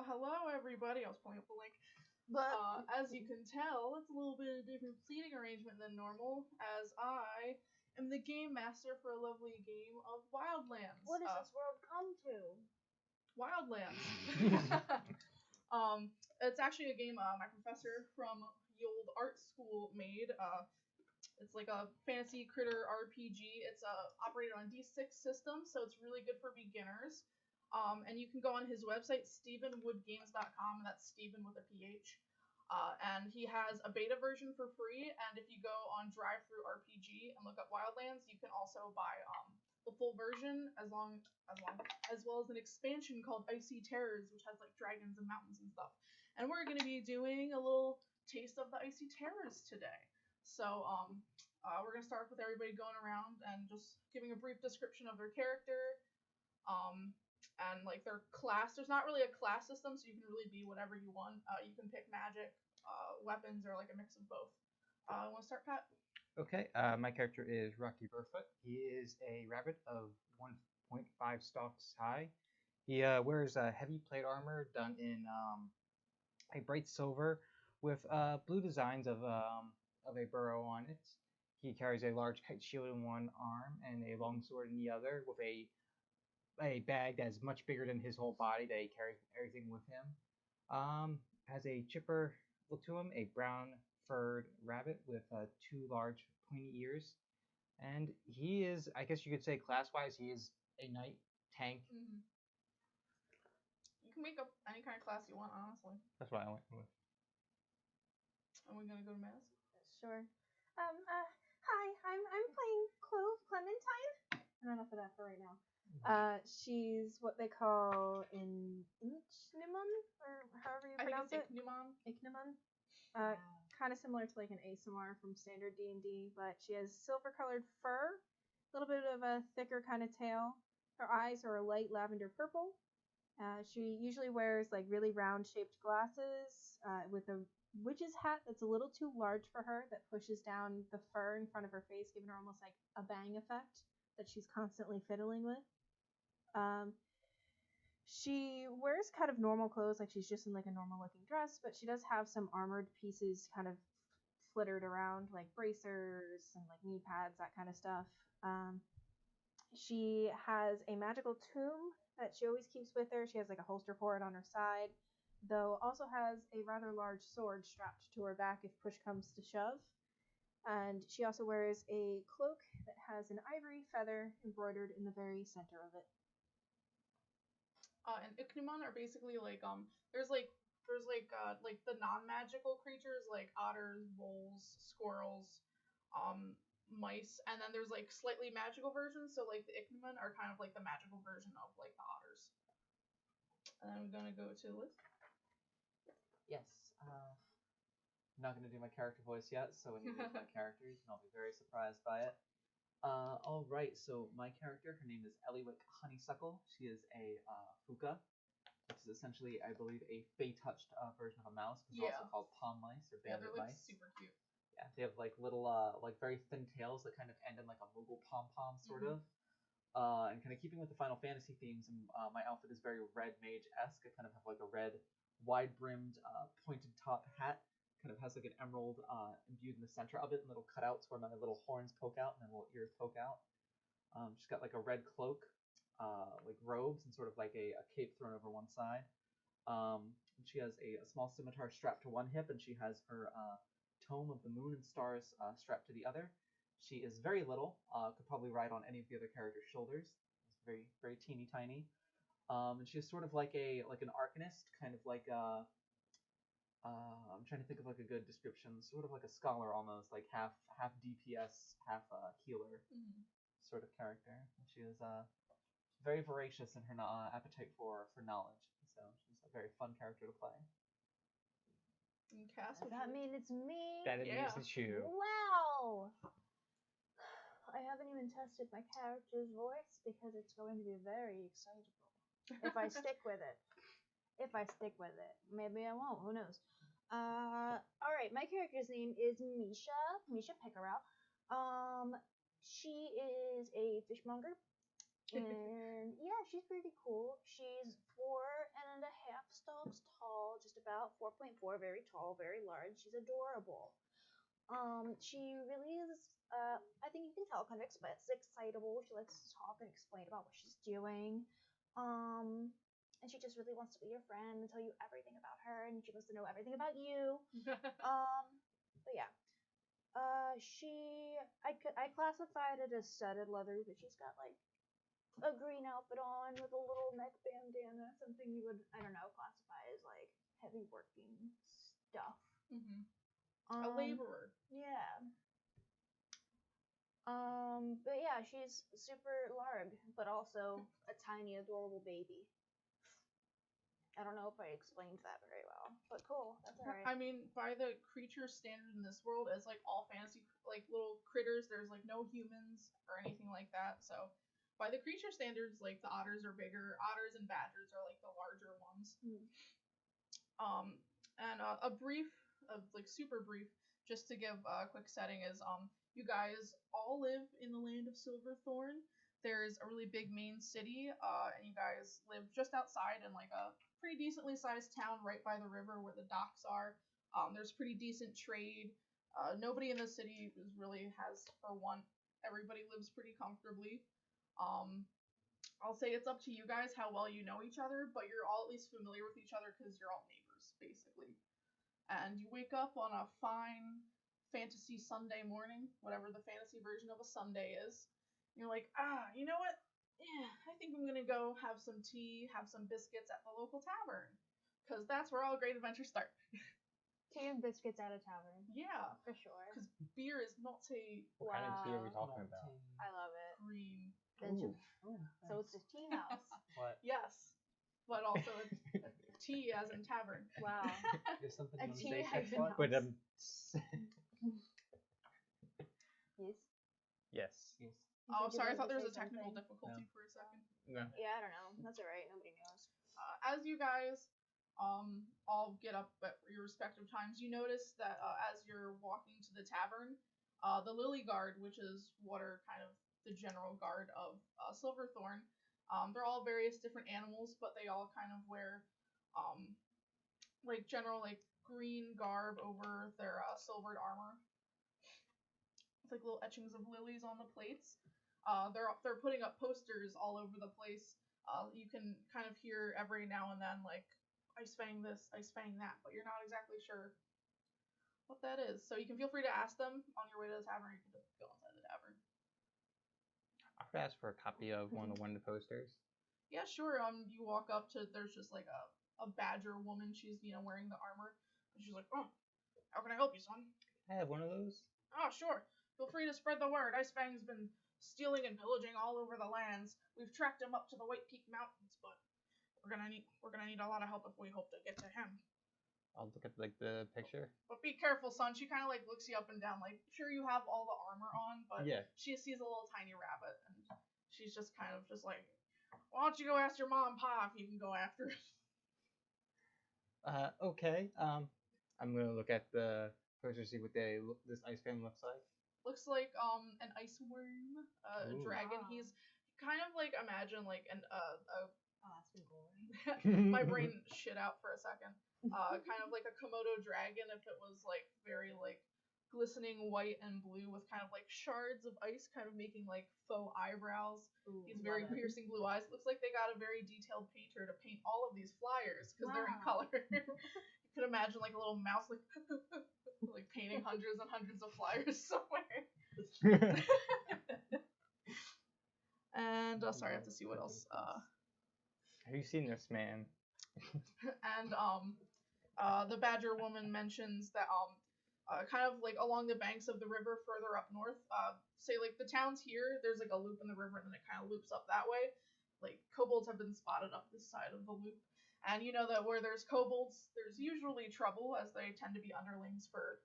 Hello everybody. I was pulling up the link. But as you can tell, it's a little bit of a different seating arrangement than normal, as I am the game master for a lovely game of Wildlands. What has this world come to? Wildlands. It's actually a game my professor from the old art school made. It's like a fantasy critter RPG. It's operated on D6 system, so it's really good for beginners. And you can go on his website, StephenWoodGames.com, and that's Stephen with a PH. And he has a beta version for free, and if you go on DriveThru RPG and look up Wildlands, you can also buy the full version as well as an expansion called Icy Terrors, which has like dragons and mountains and stuff. And we're going to be doing a little taste of the Icy Terrors today. So we're going to start with everybody going around and just giving a brief description of their character. And like their class. There's not really a class system, so you can really be whatever you want. You can pick magic, weapons, or like a mix of both. Want to start, Pat? Okay, my character is Rocky Burfoot. He is a rabbit of 1.5 stalks high. He wears heavy plate armor done in a bright silver with blue designs of a burrow on it. He carries a large kite shield in one arm and a long sword in the other, with a bag that's much bigger than his whole body that he carries everything with him. Has a chipper look to him, a brown furred rabbit with two large pointy ears. And he is, I guess you could say class-wise, he is a knight tank. Mm-hmm. You can make up any kind of class you want, honestly. That's what I went with. Are we gonna go to Mass? Sure. Hi, I'm playing Clove Clementine. Enough of that for right now. She's what they call an Ichneumon, or however you pronounce it. Ichneumon. Kind of similar to like an Aasimar from standard D&D, but she has silver-colored fur, a little bit of a thicker kind of tail. Her eyes are a light lavender purple. She usually wears like really round-shaped glasses with a witch's hat that's a little too large for her, that pushes down the fur in front of her face, giving her almost like a bang effect that she's constantly fiddling with. She wears kind of normal clothes, like she's just in like a normal looking dress, but she does have some armored pieces kind of flittered around, like bracers and like knee pads, that kind of stuff. She has a magical tomb that she always keeps with her. She has like a holster for it on her side, though also has a rather large sword strapped to her back if push comes to shove. And she also wears a cloak that has an ivory feather embroidered in the very center of it. And Ichneumon are basically like there's the non-magical creatures like otters, voles, squirrels, mice, and then there's like slightly magical versions. So like the Ichneumon are kind of like the magical version of like the otters. And I'm gonna go to Liz. Yes. I'm not gonna do my character voice yet, so when you meet my characters, I'll be very surprised by it. Alright, so my character, her name is Eliwick Honeysuckle. She is a Fuka, which is essentially, I believe, a Fey-touched version of a mouse, which is also called palm mice or bandit they're like mice. super cute. Yeah, they have like little, like very thin tails that kind of end in like a Moogle pom-pom sort of. And kind of keeping with the Final Fantasy themes, and my outfit is very red mage-esque. I kind of have like a red, wide-brimmed, pointed top hat. Kind of has like an emerald imbued in the center of it, and little cutouts where my little horns poke out and then little ears poke out. She's got like a red cloak, like robes, and sort of like a cape thrown over one side. She has a small scimitar strapped to one hip, and she has her tome of the moon and stars strapped to the other. She is very little, could probably ride on any of the other characters' shoulders. It's very, very teeny tiny. And she's sort of like an arcanist, kind of like a I'm trying to think of like a good description. Sort of like a scholar almost, like half DPS, half healer sort of character. She is very voracious in her appetite for knowledge. So she's a very fun character to play. And Cass, Does that mean it's me? That it means it's you. Wow! I haven't even tested my character's voice because it's going to be very excitable. If I stick with it. Maybe I won't, who knows. Alright, my character's name is Misha Pickerel. She is a fishmonger. And yeah, she's pretty cool. She's 4.5 stalks tall, just about 4.4, very tall, very large. She's adorable. She really is. I think you can tell, kind of excitable. She likes to talk and explain about what she's doing. And she just really wants to be your friend and tell you everything about her, and she wants to know everything about you. But yeah. I classified it as studded leather, but she's got like a green outfit on with a little neck bandana, something you would, I don't know, classify as like heavy working stuff. A laborer. Yeah. But yeah, she's super large, but also a tiny, adorable baby. I don't know if I explained that very well, but cool. That's alright. I mean, by the creature standard in this world, it's like all fantasy, like little critters. There's like no humans or anything like that. So, by the creature standards, like the otters are bigger. Otters and badgers are like the larger ones. And a brief, like super brief, just to give a quick setting is you guys all live in the land of Silverthorn. There's a really big main city, and you guys live just outside in like a pretty decently sized town right by the river where the docks are. There's pretty decent trade. Nobody in the city really has for one. Everybody lives pretty comfortably. I'll say it's up to you guys how well you know each other, but you're all at least familiar with each other because you're all neighbors, basically. And you wake up on a fine fantasy Sunday morning, whatever the fantasy version of a Sunday is. You're like, you know what? Yeah, I think I'm gonna go have some tea, have some biscuits at the local tavern, because that's where all great adventures start. Tea and biscuits at a tavern. Yeah, For sure. because beer is not a What kind of tea are we talking about? I love it. green. Benjamin. Oh, So it's a tea house. what? Yes, but also a tea as in tavern. Wow. There's something A you want to tea say, has Tex been Slut? But Yes. yes. Yes. Oh, Would you sorry, I like thought to there was say a technical something? difficulty No. for a second. No. Yeah, I don't know. That's alright. Nobody knows. As you guys all get up at your respective times, you notice that as you're walking to the tavern, the Lily Guard, which is what are kind of the general guard of Silverthorn, they're all various different animals, but they all kind of wear like general like green garb over their silvered armor. It's like little etchings of lilies on the plates. They're putting up posters all over the place. You can kind of hear every now and then like Ice Fang this, Ice Fang that, but you're not exactly sure what that is. So you can feel free to ask them on your way to the tavern. You can just go inside the tavern. I would ask for a copy of one of the posters. Yeah, sure. You walk up to there's just like a badger woman. She's wearing the armor, and she's like, "Oh, how can I help you, son?" I have one of those. Oh, sure. Feel free to spread the word. Ice Fang's been stealing and pillaging all over the lands. We've tracked him up to the White Peak Mountains, but we're gonna need a lot of help if we hope to get to him. I'll look at like the picture. But be careful, son. She kind of like looks you up and down, like sure you have all the armor on, but Yeah. she sees a little tiny rabbit, and she's just kind of just like, why don't you go ask your mom and pa if you can go after it? Okay. I'm gonna look at the poster, see what this Ice Fang looks like. Looks like an ice worm, a Ooh. dragon. Wow. He's kind of like imagine like an Oh, that's been boring. my brain shit out for a second. Kind of like a Komodo dragon if it was like very like glistening white and blue with kind of like shards of ice kind of making like faux eyebrows. Ooh, These very love it. piercing blue eyes. It looks like they got a very detailed painter to paint all of these flyers because they're in Wow. color. You could imagine like a little mouse like like painting hundreds and hundreds of flyers somewhere. And sorry, I have to see what else. Have you seen this man? And the badger woman mentions that kind of like along the banks of the river further up north, say like the towns here, there's like a loop in the river and then it kind of loops up that way. Like kobolds have been spotted up this side of the loop, and you know that where there's kobolds, there's usually trouble as they tend to be underlings for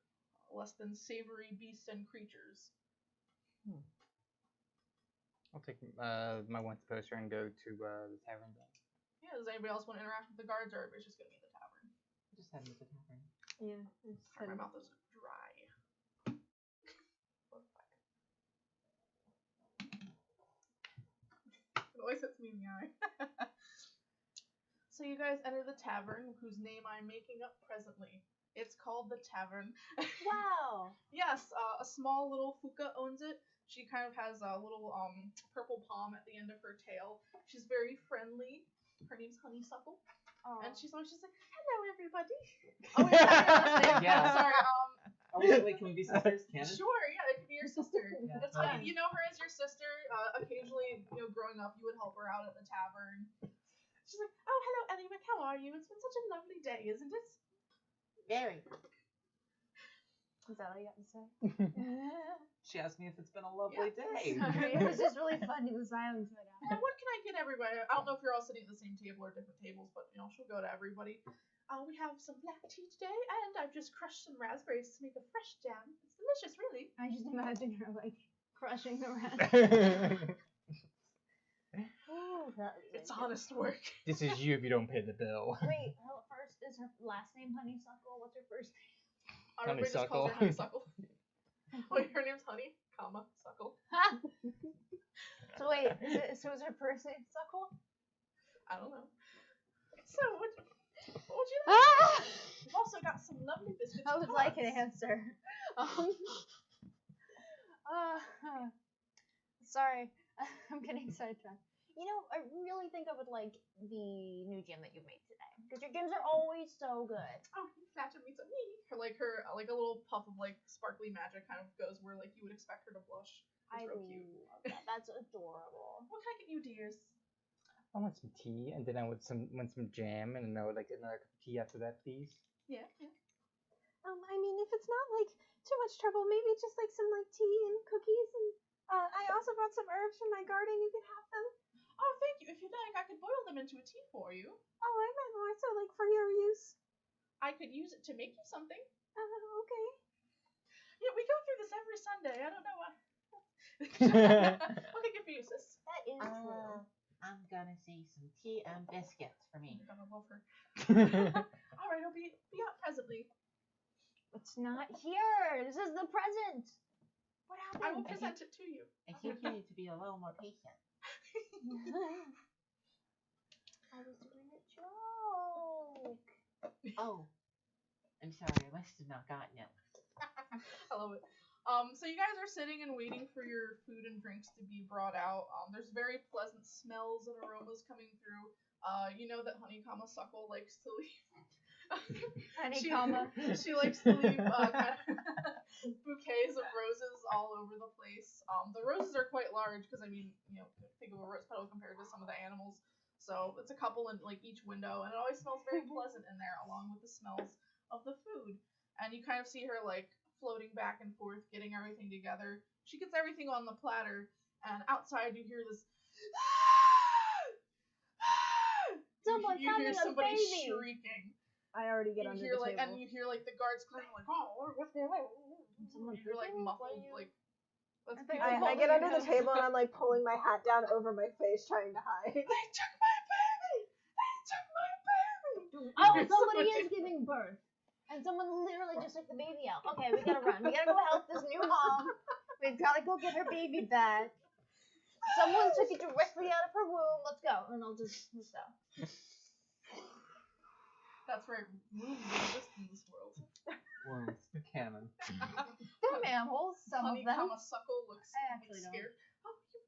less than savory beasts and creatures. I'll take my one poster and go to the tavern then. Yeah, does anybody else want to interact with the guards, or everybody's just gonna be in the tavern? Just heading to the tavern. Yeah. It's Sorry, my kind of- mouth is dry. me in the eye. So you guys enter the tavern, whose name I'm making up presently. It's called the Tavern. Wow. Yes, a small little Fuka owns it. She kind of has a little purple palm at the end of her tail. She's very friendly. Her name's Honeysuckle. Oh. And she's always just like, hello, everybody. Oh, wait, sorry, last name. Yeah. Sorry, Oh, wait, can we be sisters? Can it? sure, yeah, it could be your sister. Yeah, It's fine. fine. You know her as your sister. Occasionally, growing up, you would help her out at the tavern. She's like, oh, hello, Eliwick, how are you? It's been such a lovely day, isn't it? Very. Is that all you got to say? She asked me if it's been a lovely day. Sorry, it was just really funny, the silence right And what can I get everybody? I don't know if you're all sitting at the same table or different tables, but she'll go to everybody. We have some black tea today, and I've just crushed some raspberries to make a fresh jam. It's delicious, really. I just imagine her like crushing the raspberry. Ooh, that was It's good. honest work. This is you if you don't pay the bill. Wait, first is her last name Honeysuckle? What's her first name? Everybody just calls her Honeysuckle. Wait, her name's Honey, Suckle. So wait, is her first name Suckle? I don't know. So, what would you like? Ah! We've also got some lovely biscuits. I and would like an tarts. answer. Sorry, I'm getting sidetracked. I really think I would like the new gym that you made today because your gyms are always so good. Oh, you flattered me so. Her a little puff of sparkly magic kind of goes where you would expect her to blush. It's I real cute. love that. That's adorable. What can I get you, dears? I want some tea, and then I want some jam, and I would like another cup of tea after that, please. Yeah. I mean, if it's not too much trouble, maybe just some tea and cookies, and I also brought some herbs from my garden. You can have them. Oh, thank you. If you'd like, I could boil them into a tea for you. Oh, I meant more so for your use. I could use it to make you something. Okay. Yeah, we go through this every Sunday. I don't know why. What can I get for you, sis? That is true. I'm gonna see some tea and biscuits for me. You're gonna love her. All right, I'll be out presently. It's not here. This is the present. What happened? I will present it to you. I think you need to be a little more patient. I was doing a joke. Oh, I'm sorry, I must have not gotten it. I love it. So you guys are sitting and waiting for your food and drinks to be brought out. There's very pleasant smells and aromas coming through. You know that Suckle likes to leave. She likes to leave kind of bouquets of roses all over the place. The roses are quite large because think of a rose petal compared to some of the animals. So it's a couple in each window, and it always smells very pleasant in there, along with the smells of the food. And you kind of see her floating back and forth, getting everything together. She gets everything on the platter, and outside you hear this. Someone's you hear having a somebody baby. shrieking. I already get under the table. And you hear the guards coming oh, what's going on? Someone's You're muffled that's people I get under the table and I'm pulling my hat down over my face, trying to hide. They took my baby! They took my baby! Oh, somebody is giving birth. And someone literally just took the baby out. Okay, we gotta run. We gotta go help this new mom. We've gotta go get her baby back. Someone took it directly out of her womb. Let's go. And let's go. That's right. Moves exist in this world. Worms, canon. They're mammals, some of them. Suckle looks I actually don't. scared. Oh, can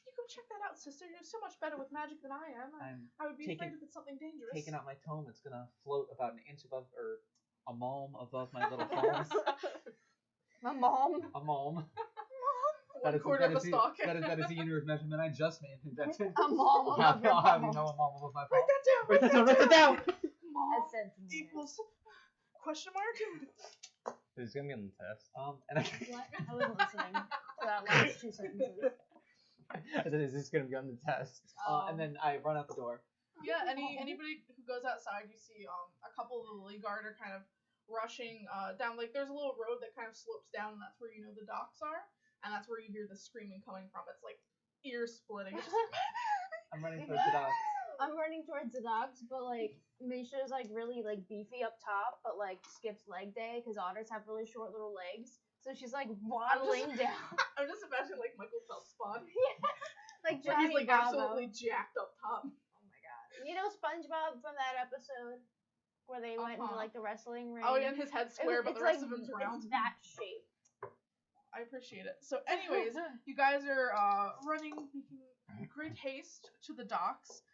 you go check that out, sister? You're so much better with magic than I am. I would be afraid if it's something dangerous. Taking out my tome, it's gonna float about an inch above, or a malm above my little palms. My mom. A malm. One quarter of a stalk. That is the unit of measurement I just invented. A mom I'll above your have you palm. know a malm above my Write palm. that down! Write that down! Mom I said something. equals question mark? It's gonna be on the test. And I What? I wasn't listening to that last 2 sentences. I said, is this gonna be on the test? and then I run out the door. Yeah, anybody who goes outside, you see a couple of the Lily Guard are kind of rushing down. There's a little road that kind of slopes down, and that's where the docks are, and that's where you hear the screaming coming from. It's ear splitting. It's just I'm running towards the docks. I'm running towards the dogs, but Misha's really beefy up top, but skips leg day because otters have really short little legs. So she's waddling down. I'm just imagining Michael Phelps spawn. Giant He's like Bravo. absolutely jacked up top. Oh my god. You know SpongeBob from that episode where they went into like the wrestling ring? Oh yeah, and his head's square, but the rest like, of him's round. It's that shape. I appreciate it. So, anyways, you guys are running, making great haste to the docks.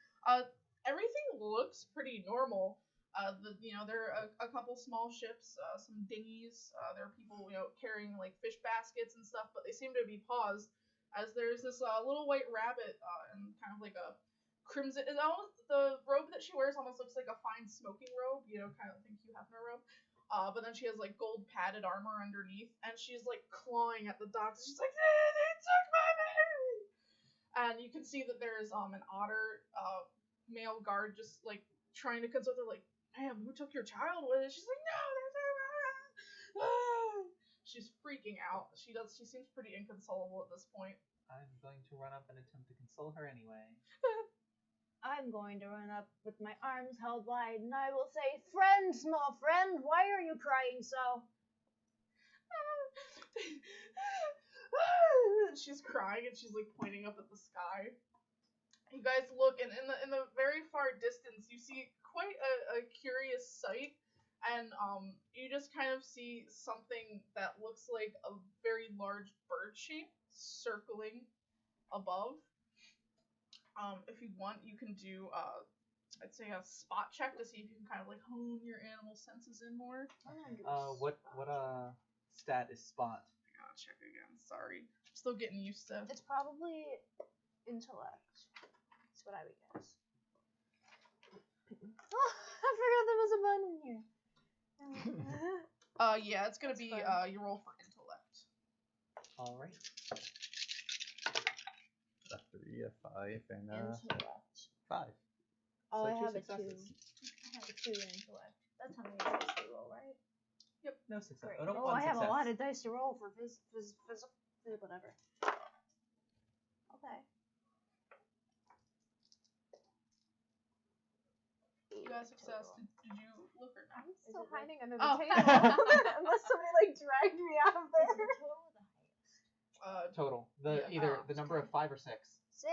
Everything looks pretty normal. There are a couple small ships, some dinghies. There are people, carrying like fish baskets and stuff, but they seem to be paused as there's this little white rabbit and kind of like a crimson. The robe that she wears almost looks like a fine smoking robe, kind of think Hugh Hefner robe. But then she has like gold padded armor underneath, and she's like clawing at the docks. She's like, they took my baby! And you can see that there's an otter male guard just like trying to console her, like, ma'am, who took your child with it? She's like, no, they took my baby! She's freaking out. She seems pretty inconsolable at this point. I'm going to run up and attempt to console her anyway. I'm going to run up with my arms held wide, and I will say, friend, small friend, why are you crying so? She's crying and she's like pointing up at the sky. You guys look, and in the very far distance, you see quite a curious sight, and you just kind of see something that looks like a very large bird shape circling above. If you want, you can do I'd say a spot check to see if you can kind of like hone your animal senses in more. What stat is spot? I gotta check again. Sorry, I'm still getting used to. It's probably intellect. That's what I would guess. Oh, I forgot there was a button in here. Yeah, it's gonna be fine. you roll for intellect. All right. A 3, a 5, and a Intellect. 5. Oh, So I two have a 2. successes. I have a 2 in intellect. That's how many dice to roll, right? No success. Great. Oh, no, Oh, one I have success. a lot of dice to roll for whatever. Okay. You got success. Did you look or not? I'm Is still it right? hiding under Oh. the table. Unless somebody like dragged me out of there. Total. Yeah. Either Oh, the number of 5 or 6. 6.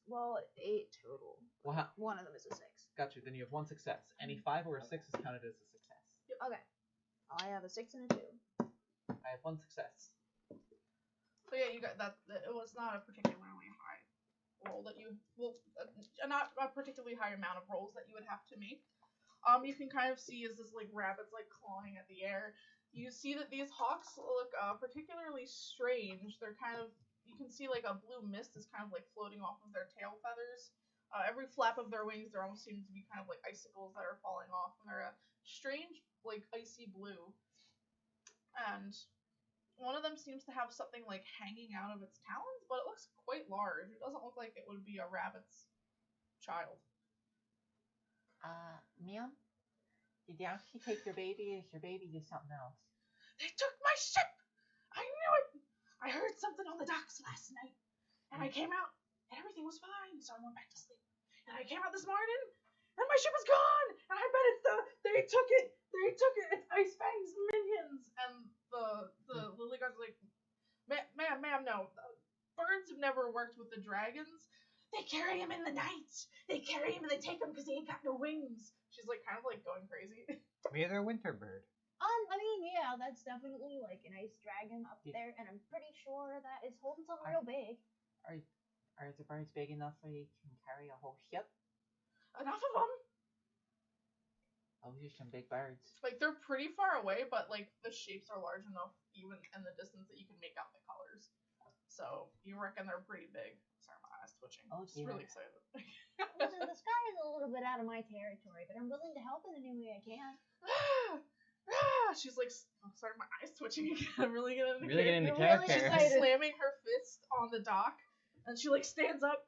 Well, 8 total. Well, One of them is a 6. got you. Then you have 1 success. Any 5 or a 6 is counted as a success. Okay. I have a 6 and a 2. I have 1 success. So yeah, you got that. It was not a particularly high roll that you not a particularly high amount of rolls that you would have to make. You can kind of see as this like rabbit's like clawing at the air. You see that these hawks look particularly strange. They're kind of, you can see like a blue mist is kind of like floating off of their tail feathers. Every flap of their wings, there almost seems to be kind of like icicles that are falling off, and they're a strange like icy blue. And one of them seems to have something like hanging out of its talons, but it looks quite large. It doesn't look like it would be a rabbit's child. Ma'am? Did you actually take your baby, or is your baby just something else? They took my ship! I knew it! I heard something on the docks last night, and I came out, and everything was fine, so I went back to sleep. And I came out this morning, and my ship is gone! And I bet it's they took it! It's Ice Fang's minions! And the lily guards are like, ma'am, no. Birds have never worked with the dragons. They carry him in the night. They carry him and they take him because he ain't got no wings. She's like kind of like going crazy. Maybe they're a winter bird. I mean, yeah, that's definitely like an ice dragon up there, and I'm pretty sure that is holding something real big. Are the birds big enough so you can carry a whole ship? Enough of them. Those are some big birds. Like they're pretty far away, but like the shapes are large enough, even in the distance, that you can make out the colors. So you reckon they're pretty big. Sorry, my eyes twitching. Oh, Just really excited. Listen, the sky is a little bit out of my territory, but I'm willing to help in any way I can. She's like, oh, sorry, my eyes twitching again. I'm really getting into Really getting into You're really She's character. like excited. slamming her fist on the dock, and she like stands up.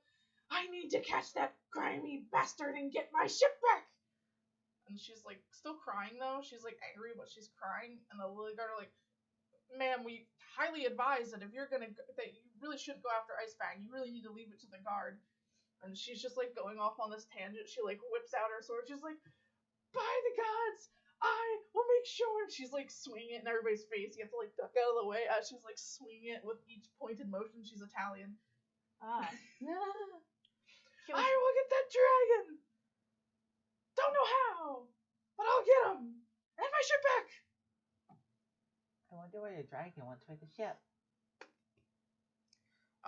I need to catch that grimy bastard and get my ship back. And she's like still crying though. She's like angry, but she's crying. And the lily guard are like, "Ma'am, we highly advise that if you're that you really shouldn't go after Icefang. You really need to leave it to the guard." And she's just like going off on this tangent. She like whips out her sword. She's like, "By the gods, I will make sure." And she's like swinging it in everybody's face. You have to like duck out of the way as she's like swinging it with each pointed motion. She's Italian. Ah. I will get that dragon! Don't know how, but I'll get him! And my ship back! I wonder where the dragon went with the ship.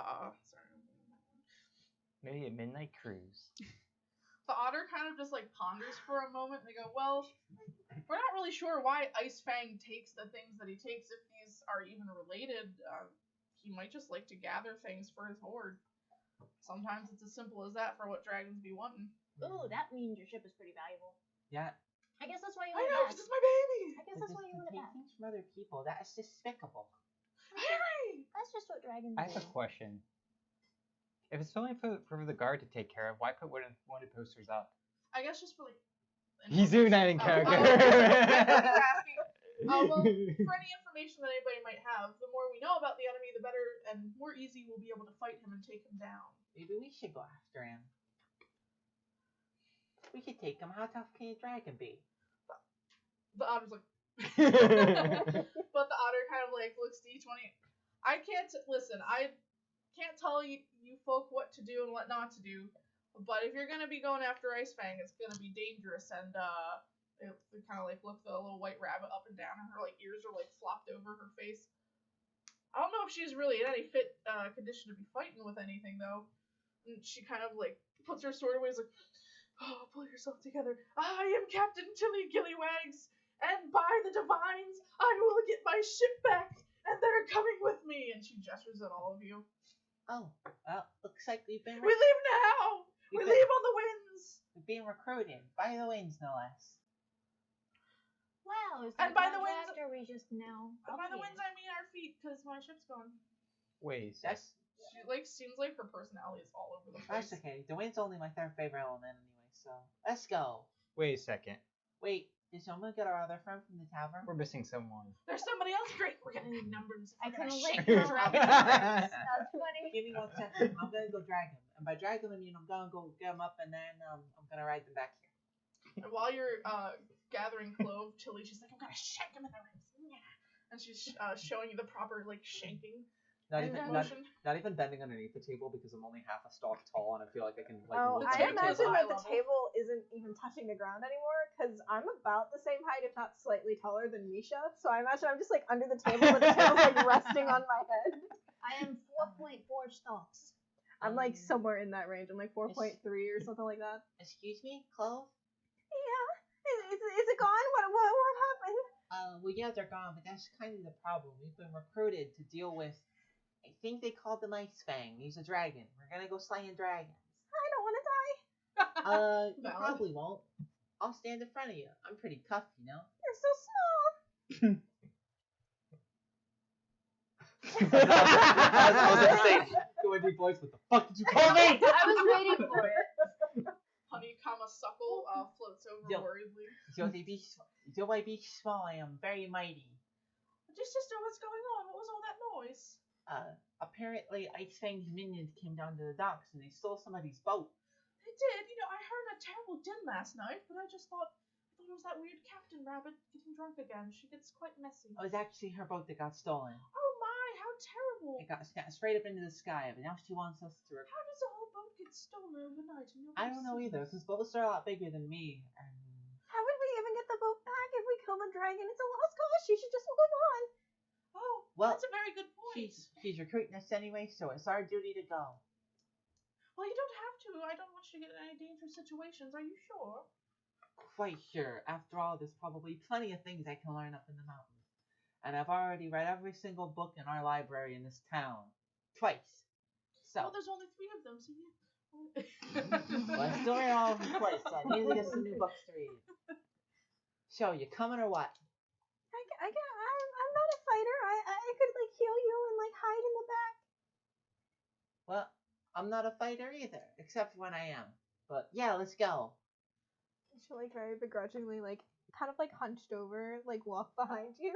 Sorry. Maybe a midnight cruise. The otter kind of just like ponders for a moment and they go, well, we're not really sure why Ice Fang takes the things that he takes if these are even related. He might just like to gather things for his horde. Sometimes it's as simple as that for what dragons be wanting. Ooh, that means your ship is pretty valuable. Yeah. I guess that's why you I want know, it 'cause back. it's my baby! I guess But that's why just you to want it take back. things from other people, that is despicable. Harry! That's just what dragons I have do. a question. If it's only for the guard to take care of, why put wanted posters up? I guess just for like. He's doing that in Oh, character. I thought you were asking. Well, for any information that anybody might have, the more we know about the enemy, the better and more easy we'll be able to fight him and take him down. Maybe we should go after him. We should take him. How tough can a dragon be? The otter's like. But the otter kind of like looks to each one. I can't listen. I can't tell you folk what to do and what not to do. But if you're gonna be going after Ice Fang, it's gonna be dangerous. And it kind of like look the little white rabbit up and down, and her like ears are like flopped over her face. I don't know if she's really in any fit condition to be fighting with anything though. And she kind of like puts her sword away. Is like, oh, pull yourself together. I am Captain Tilly Gillywags, and by the divines, I will get my ship back, and they're coming with me. And she gestures at all of you. Oh, well, looks like we've been We leave now. We leave on the winds. we've been recruited by the winds, no less. Wow, is And that by the winds- contract, or we just now? And by the obligated? winds, I mean our feet, because my ship's gone. Wait, That's She like seems like her personality is all over the place. that's okay. The wind's only my third favorite element anyway, so let's go. wait a second. Wait, did someone get our other friend from the tavern? We're missing someone. There's somebody else. Great, we're gonna need numbers. I We're gonna can shake link the them dragon. up. That's funny. Give me 1 second. I'm gonna go drag him, and by drag him I mean I'm gonna go get him up, and then I'm gonna ride them back here. And while you're gathering clove, Tilly, she's like, I'm gonna shank him in the ribs. And she's showing you the proper like shanking Not even motion. not even bending underneath the table because I'm only half a stalk tall, and I feel like I can like. Oh, lift The I table it. is imagine eye that the level. table isn't even touching the ground anymore because I'm about the same height, if not slightly taller than Misha. So I imagine I'm just like under the table with the table's like resting on my head. I am 4.4 stalks. I'm like somewhere in that range. I'm like 4.3 or something like that. Excuse me, Clove. Yeah. Is it gone? What happened? Well, yeah, they're gone, but that's kind of the problem. We've been recruited to deal with. I think they called him Ice Fang. He's a dragon. We're gonna go slaying dragons. I don't want to die. You Valid. probably won't. I'll stand in front of you. I'm pretty tough, you know. You're so small. I was gonna say, go in deep voice. What the fuck did you call me? I was waiting for it. Honey, suckle floats over Yo. worriedly. Though I be small, I am very mighty. Just sister, what's going on? What was all that noise? Apparently Ice Fang's minions came down to the docks and they stole somebody's boat. They did. I heard a terrible din last night, but I thought it was that weird Captain Rabbit getting drunk again. She gets quite messy. It was actually her boat that got stolen. Oh my, how terrible! It got snatched straight up into the sky, but now she wants us to. How does a whole boat get stolen overnight? And nobody I don't know sees either, us? because boats are a lot bigger than me. And How would we even get the boat back if we kill the dragon? It's a lost cause. She should just move on. Oh, well, that's a very good point. she's recruiting us anyway, so it's our duty to go. Well, you don't have to. I don't want you to get in any dangerous situations. Are you sure? Quite sure. After all, there's probably plenty of things I can learn up in the mountains. And I've already read every single book in our library in this town. Twice. So, Well, there's only 3 of them, so you. well, I still read all of them twice, so I need to get some new books to read. So, you coming or what? I'm not a fighter. I could like heal you and like hide in the back. Well, I'm not a fighter either, except when I am. But yeah, let's go. She'll like very begrudgingly like kind of like hunched over like walk behind you.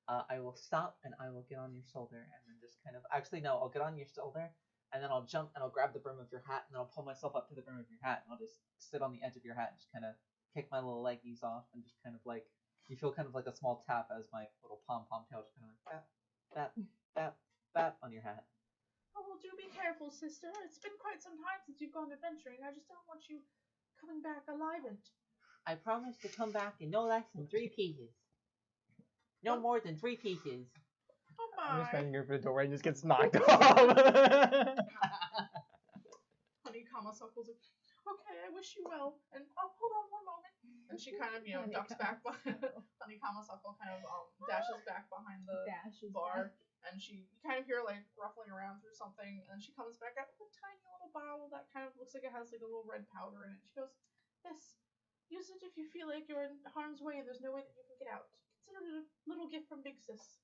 I will stop and I will get on your shoulder and then just kind of. Actually, no, I'll get on your shoulder and then I'll jump and I'll grab the brim of your hat and then I'll pull myself up to the brim of your hat and I'll just sit on the edge of your hat and just kind of kick my little leggies off and just kind of like. You feel kind of like a small tap as my little pom-pom tail just kind of like bap, bap, bap, bap on your hat. Oh, well, do be careful, sister. It's been quite some time since you've gone adventuring. I just don't want you coming back alivened. I promise to come back in no less than 3 pieces. No more than 3 pieces. Oh I'm just my. standing over the doorway and just gets knocked off. Honey Kama suckles like, okay, I wish you well. And oh, hold on one moment. And she kind of, ducks back behind. Honey Kama suckle kind of dashes back behind the bar. And you kind of hear like ruffling around through something. And then she comes back out with a tiny little bottle that kind of looks like it has like a little red powder in it. She goes, yes, use it if you feel like you're in harm's way and there's no way that you can get out. Consider it a little gift from Big Sis.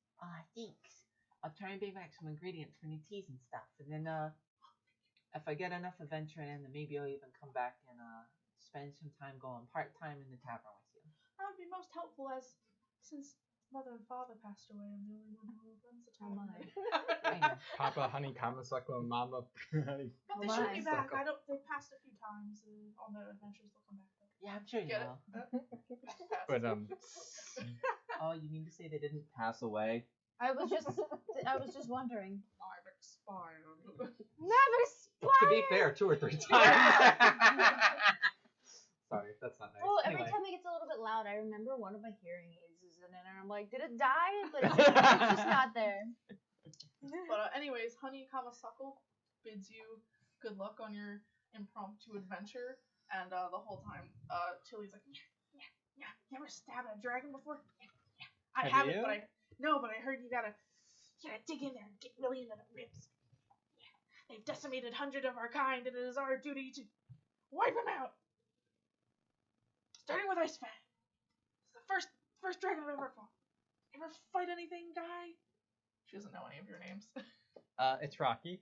Thanks. I'll try and bring back some ingredients for new teas and stuff. And then, if I get enough adventuring in, then maybe I'll even come back and, spend some time going part-time in the tavern with you. That would be most helpful since mother and father passed away, I'm the only one who runs the tavern. I know. Papa, honey, Kamasuckle, and Mama. Honey. But they should be back. They've passed a few times on their adventures. They'll come back. Yeah, I'm sure you Get will. it? But Oh, you mean to say they didn't pass away? I was just wondering. I've expired. Never To be fair, 2 or 3 times. Sorry, that's not nice. Well, every Anyway. time it gets a little bit loud, I remember one of my hearing aids is in it, and I'm like, did it die? But it's just not there. But anyways, Honey Kamasuckle bids you good luck on your impromptu adventure, and the whole time, Tilly's like, yeah, you ever stabbed a dragon before? Yeah. I Have haven't, you? but I heard you gotta dig in there and get really into the ribs. Yeah. They've decimated hundreds of our kind, and it is our duty to wipe them out. Starting with Ice Fang. It's the first dragon I've ever fought. Ever fight anything, guy? She doesn't know any of your names. it's Rocky.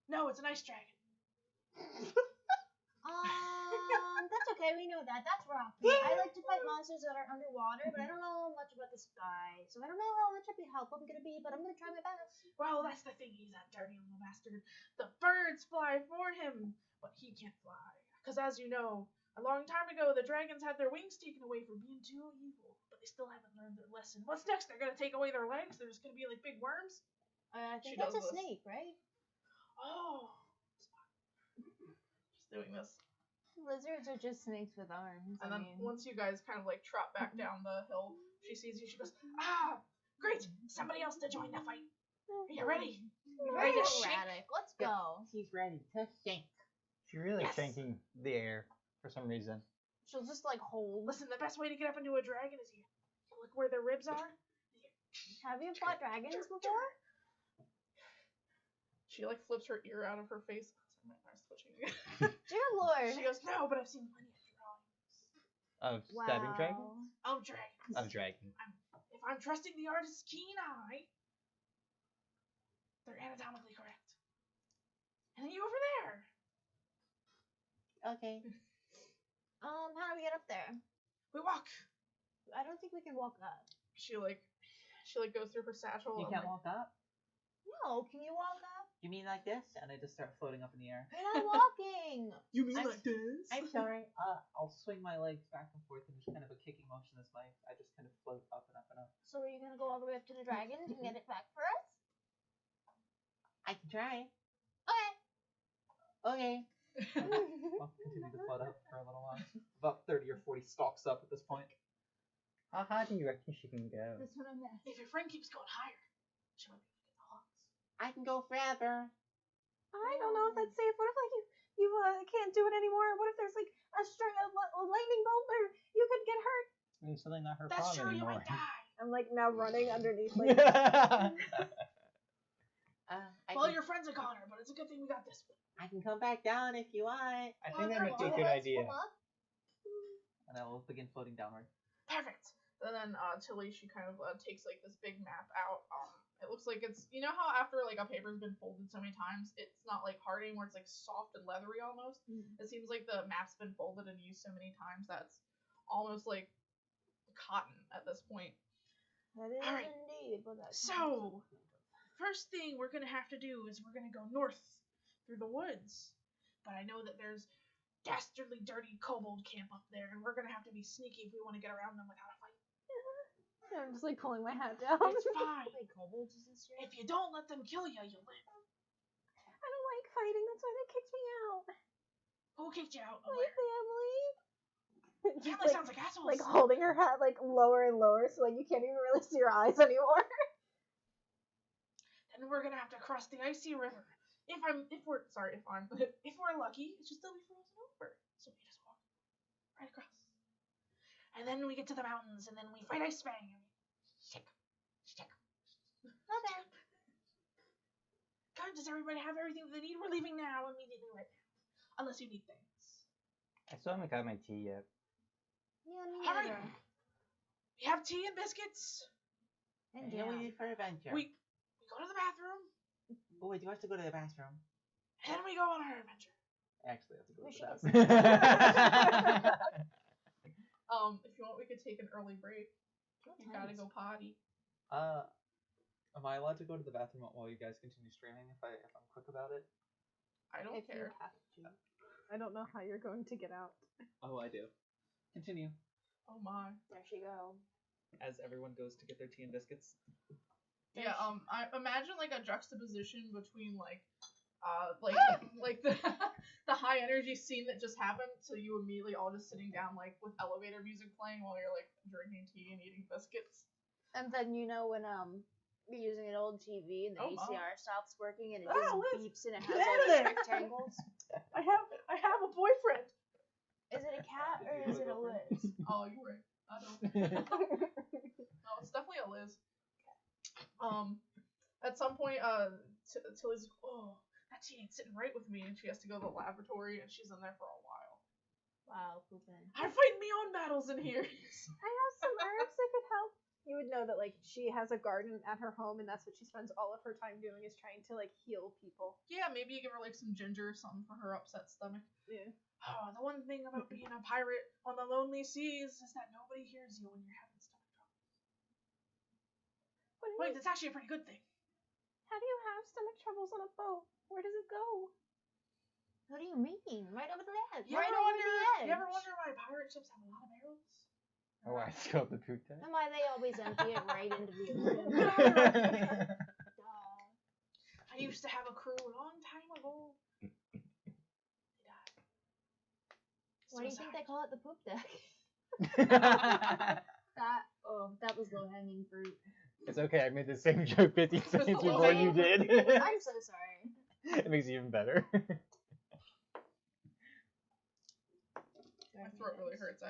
No, it's an ice dragon. That's okay. We know that. That's Rocky. I like to fight monsters that are underwater, but I don't know much about the sky, so I don't know how much of a help I'm gonna be. But I'm gonna try my best. Well, that's the thing. He's that dirty little bastard. The birds fly for him, but he can't fly. Because as you know, a long time ago, the dragons had their wings taken away for being too evil, but they still haven't learned their lesson. What's next? They're gonna take away their legs? There's gonna be like big worms? I She think that's a does this. snake, right? Oh. Just doing this. Lizards are just snakes with arms. And then once you guys kind of like trot back down the hill, she sees you. She goes, "Ah, great! Somebody else to join the fight. Are you ready? Very Ready to shake?" erratic. Let's go. He's ready to sink. She's really Yes. shanking the air for some reason. She'll just like hold. Listen, the best way to get up into a dragon is you look where their ribs are. Have you fought dragons before? She like flips her ear out of her face. My eye's twitching. Dear Lord. She goes, "No, but I've seen plenty of drawings Of stabbing dragons? of dragons. Of dragon. If I'm trusting the artist's keen eye, they're anatomically correct. And then you over there. Okay. How do we get up there? We walk." I don't think we can walk up. She goes through her satchel. You and, can't like, walk up? No, can you walk up? You mean like this? And I just start floating up in the air. We're not walking. You mean I'm- like this? I'm sorry. I'll swing my legs back and forth in just kind of a kicking motion as I just kind of float up and up and up. So are you gonna go all the way up to the dragon and get it back for us? I can try. Okay. Okay. I'll continue to float up for a little while. About 30 or 40 stalks up at this point. How high do you reckon she can go? That's what I meant. If your friend keeps going higher, she might be able to get the hawks. I can go forever. I don't know if that's safe. What if like you can't do it anymore? What if there's like a lightning bolt, or you could get hurt? It's suddenly not her That's fault true. You anymore. might die. I'm like now running underneath like Well, your friend's a goner, but it's a good thing we got this one. I can come back down if you want. I think that might be a good idea. And I will begin floating downward. Perfect. And then Tilly, she kind of takes like this big map out. It looks like it's, you know how after like a paper's been folded so many times, it's not like hard anymore. It's like soft and leathery almost. It seems like the map's been folded and used so many times that's almost like cotton at this point. That is Alright. indeed what that So, first thing we're gonna have to do is we're gonna go north through the woods. But I know that there's dastardly dirty kobold camp up there, and we're gonna have to be sneaky if we want to get around them without a fight. I'm just like pulling my hat down. It's fine. Wait, kobolds is this year? If you don't let them kill you, you live. fighting. That's why they kicked me out. Who kicked you out? My Where? family. Just Family sounds like assholes. like holding her hat like lower and lower, so like you can't even really see your eyes anymore. Then we're gonna have to cross the icy river. If we're lucky, it's just they'll be frozen over. So we just walk right across. And then we get to the mountains, and then we fight Ice Fang. And we shake. Okay. God, does everybody have everything they need? We're leaving now, immediately right now. Unless you need things. I still haven't got my tea yet. Yeah, me Alright. neither. We have tea and biscuits. And yeah, we need for adventure. We go to the bathroom, Oh, wait, do I have to go to the bathroom? and then we go on our adventure. Actually, I have to go We to should the go bathroom. If you want, we could take an early break. You gotta go potty. Am I allowed to go to the bathroom while you guys continue streaming if I'm quick about it? I don't If you care. have to. I don't know how you're going to get out. Oh, I do. Continue. Oh my. There she go. As everyone goes to get their tea and biscuits. Yeah. I imagine like a juxtaposition between like the the high energy scene that just happened to you immediately all just sitting down like with elevator music playing while you're like drinking tea and eating biscuits. And then you know when you're using an old TV and the Oh, VCR stops working and it Ah, just Liz, beeps and it has get all out of these there. rectangles. I have a boyfriend. Is it a cat or is it a Liz? Oh, you're right. I don't. No, it's definitely a Liz. At some point, Tilly's like, oh, that tea ain't sitting right with me, and she has to go to the laboratory, and she's in there for a while. Wow, pooping. I'm fighting me own battles in here. I have some herbs that could help. You would know that like she has a garden at her home, and that's what she spends all of her time doing is trying to like heal people. Yeah, maybe you give her like some ginger or something for her upset stomach. Yeah. Oh, the one thing about being a pirate on the lonely seas is that nobody hears you when you're having stomach trouble. What do Wait, you, that's actually a pretty good thing. how do you have stomach troubles on a boat? Where does it go? What do you mean? Right over the edge. You Right ever over wonder? the edge. You ever wonder why pirate ships have a lot of barrels? Oh, I spilled the poop tank. And why they always empty it right into the ocean. Duh. I used to have a crew a long time ago. They died. Why do you think they Suicide. call it the poop deck? That was low hanging fruit. It's okay, I made the same joke 50 seconds before you did. I'm so sorry. It makes it even better. My throat really hurts.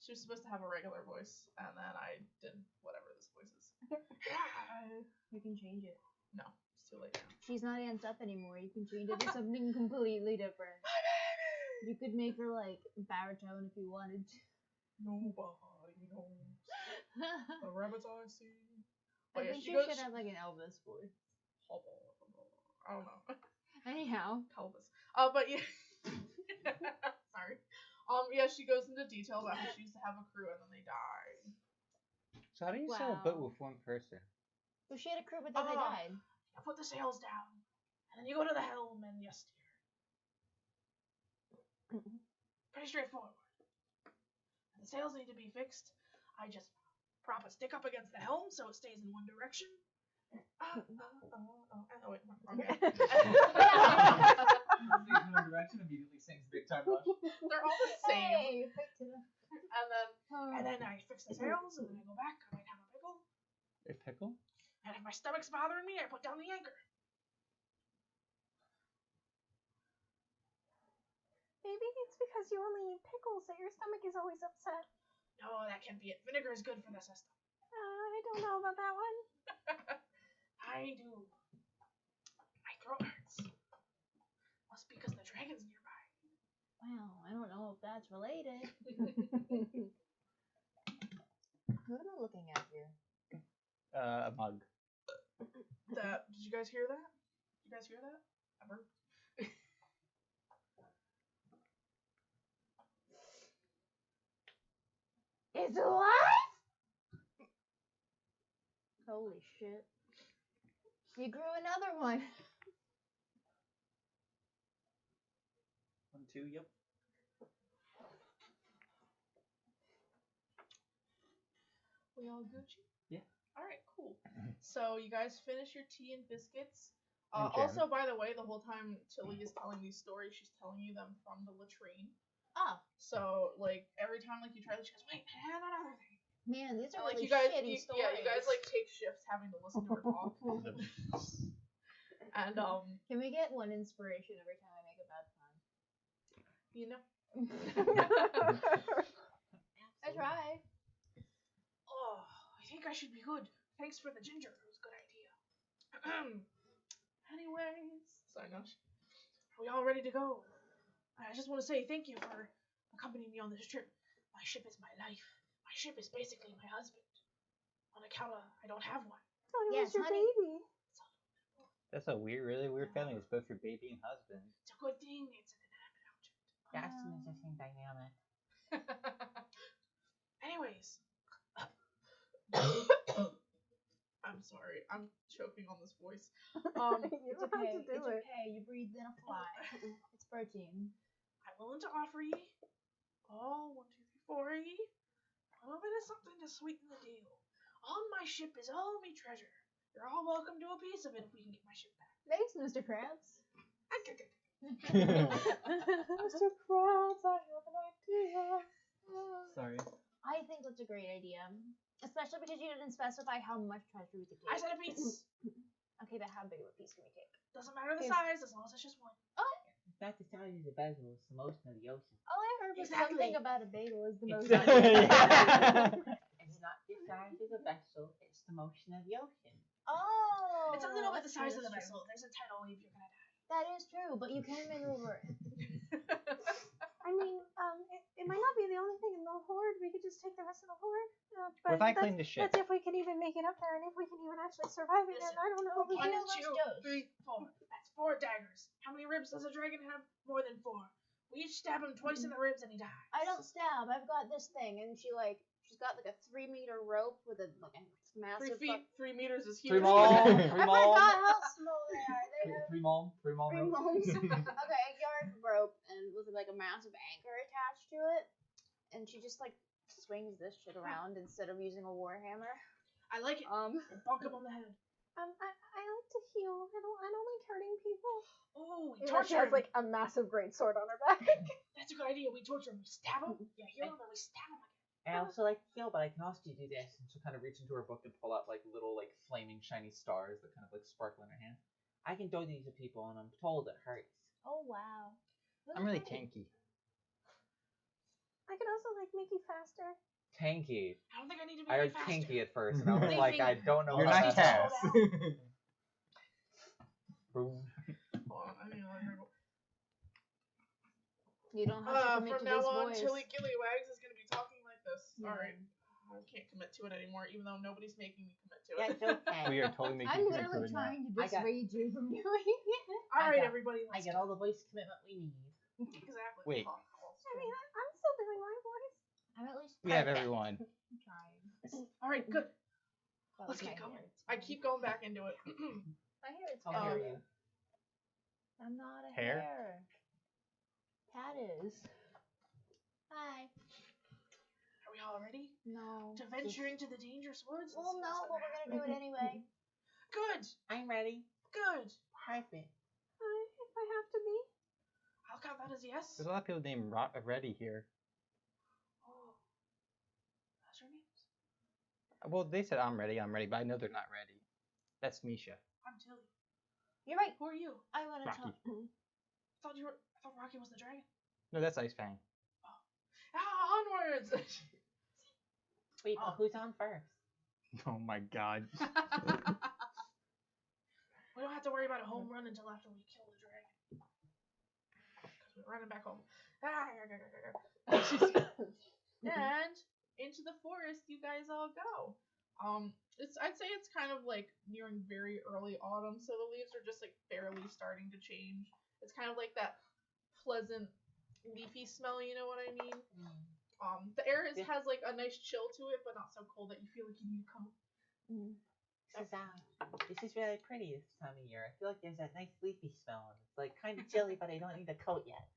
She was supposed to have a regular voice, and then I did whatever this voice is. You can change it. No, it's too late now. She's not amped up anymore. You can change it to something completely different. You could make her like baritone if you wanted to. Nobody knows the rabbits I see. I But yeah, think she you goes. should have like an Elvis voice. I don't know. Anyhow. Pelvis. But yeah. Sorry. Yeah, she goes into detail about how she used to have a crew and then they died. So how do you sail a boat Wow. with one person? Well, she had a crew, but then they Oh. died. You put the sails down, and then you go to the helm and you steer. Pretty straightforward. The sails need to be fixed. I just prop a stick up against the helm so it stays in one direction. Oh, wait, wrong guy. One Direction immediately sings Big Time Rush. They're all the same. Hey, quick to the. And then I fix the sails, and then I go back. I might have a pickle. A pickle? And if my stomach's bothering me, I put down the anchor. Maybe it's because you only eat pickles that your stomach is always upset. No, that can't be it. Vinegar is good for the system. I don't know about that one. I do. My throat hurts. Must be because the dragon's nearby. Well, I don't know if that's related. What am I looking at here? A mug. Did you guys hear that? Did you guys hear that? Ever? It's alive! Holy shit. You grew another one. 1, 2, yep. We all Gucci? Yeah. Alright, cool. So you guys finish your tea and biscuits. And Jen. Also, by the way, the whole time Tilly is telling these stories, she's telling you them from the latrine. Oh, So, like, every time, like, you try, she goes, wait, and another thing. man, these are And, like, really you guys, shitty stories. yeah, you guys, like, take shifts having to listen to her talk. And, Can we get one inspiration every time I make a bad pun? you know. I try. Oh, I think I should be good. Thanks for the ginger. It was a good idea. Anyways, sorry, no. Are we all ready to go? I just want to say thank you for accompanying me on this trip. My ship is my life. My ship is basically my husband. On account of I don't have one. Oh, it Yes, was your honey. baby. That's a really weird feeling. It's both your baby and husband. It's a good thing. It's an inanimate object. That's an interesting dynamic. Anyways. I'm sorry. I'm choking on this voice. You It's don't have okay. to do It's it. okay. You breathed in a fly. It's protein. I'm willing to offer ye all 1, 2, 3, 4 ye a little bit of something to sweeten the deal. On my ship is all me treasure. You're all welcome to a piece of it if we can get my ship back. Thanks, Mr. Krabs. Mr. Krabs, I have an idea. Sorry. I think that's a great idea. Especially because you didn't specify how much treasure we could I take. said a piece. Okay, but how big of a piece can we take? Doesn't matter the Okay. size as long as it's just one. It's not the size of the vessel, it's the motion of the ocean. All I heard was Exactly. something about a bagel is the most. It's not the size of the vessel, it's the motion of the ocean. Oh! It's a little bit the that's size of true, the that's true. vessel. There's a tidal wave, you're gonna die. That is true, but you can maneuver it. I mean, it might not be the only thing in the horde. We could just take the rest of the horde. What if I that's, clean the ship? that's if we can even make it up there and if we can even actually survive it. Listen, And I don't know. we One, can two, overdose. 3, 4. That's 4 daggers. How many ribs does a dragon have? More than 4. We each stab him twice in the ribs and he dies. I don't stab. I've got this thing, and she's got like a 3-meter rope with a massive. 3 feet, 3 meters is huge. 3 mom, 3 I mom, forgot how small they are. They have 3 mom, 3 mom. 3 moms. Okay, a yard rope and with like a massive anchor attached to it, and she just like swings this shit around instead of using a warhammer. I like it. Bonk him on the head. I like to heal. I don't like hurting people. Oh, we You know, she torture has him. like a massive great sword on her back. That's a good idea. We torture him. We stab him. Yeah, heal him, and we stab him again. I also like to heal, but I can also do this. And she'll kind of reach into her book and pull out like little like flaming shiny stars that kind of like sparkle in her hand. I can do these to people, and I'm told it hurts. Oh wow. I'm really tanky. I could also like make you faster. Tanky. I don't think I need to be I any heard faster. tanky at first, and I was They like, think I don't know. You're how not that Cass. Boom. Hold on, I mean, I gotta go. You don't have to commit From to now this on, voice. Tilly Gillywags is gonna be talking like this. Yeah. Alright. I can't commit to it anymore, even though nobody's making me commit to That's it. okay. We are totally making I'm commit to literally it now. trying to I got- dissuade you from doing it. Alright, got- everybody, I let's get all the voice commitment we need. Exactly. Wait. Oh, I mean, I'm still doing my voice. I'm at least We have perfect. everyone. I'm trying. Alright, good. That Let's was get my going. hair. It's I fine. keep going back into it. My hair. It's I'll fine. hear you. I'm not a Hair? hair. Cat is. Hi. Are we all ready No. to venture into the dangerous woods? and Well, see no, what's but we're gonna do it anyway. Good, I'm ready. good. Perfect. If I have to be. I'll count that as yes. There's a lot of people named Reddy here. Oh, that's your names. Well, they said I'm ready, but I know they're not ready. That's Misha. I'm Tilly. You're right. Who are you? I wanna Rocky. talk. I thought Rocky was the dragon. No, that's Ice Fang. Onwards! Wait, Oh. who's on first? Oh my god. We don't have to worry about a home run until after we kill the dragon. Because we're running back home. And into the forest you guys all go. I'd say it's kind of like nearing very early autumn, so the leaves are just like barely starting to change. It's kind of like that pleasant leafy smell, you know what I mean? The air Yeah. has like a nice chill to it, but not so cold that you feel like you need a coat. This is really pretty this time of year. I feel like there's that nice leafy smell. And it's like kind of chilly, but I don't need a coat yet.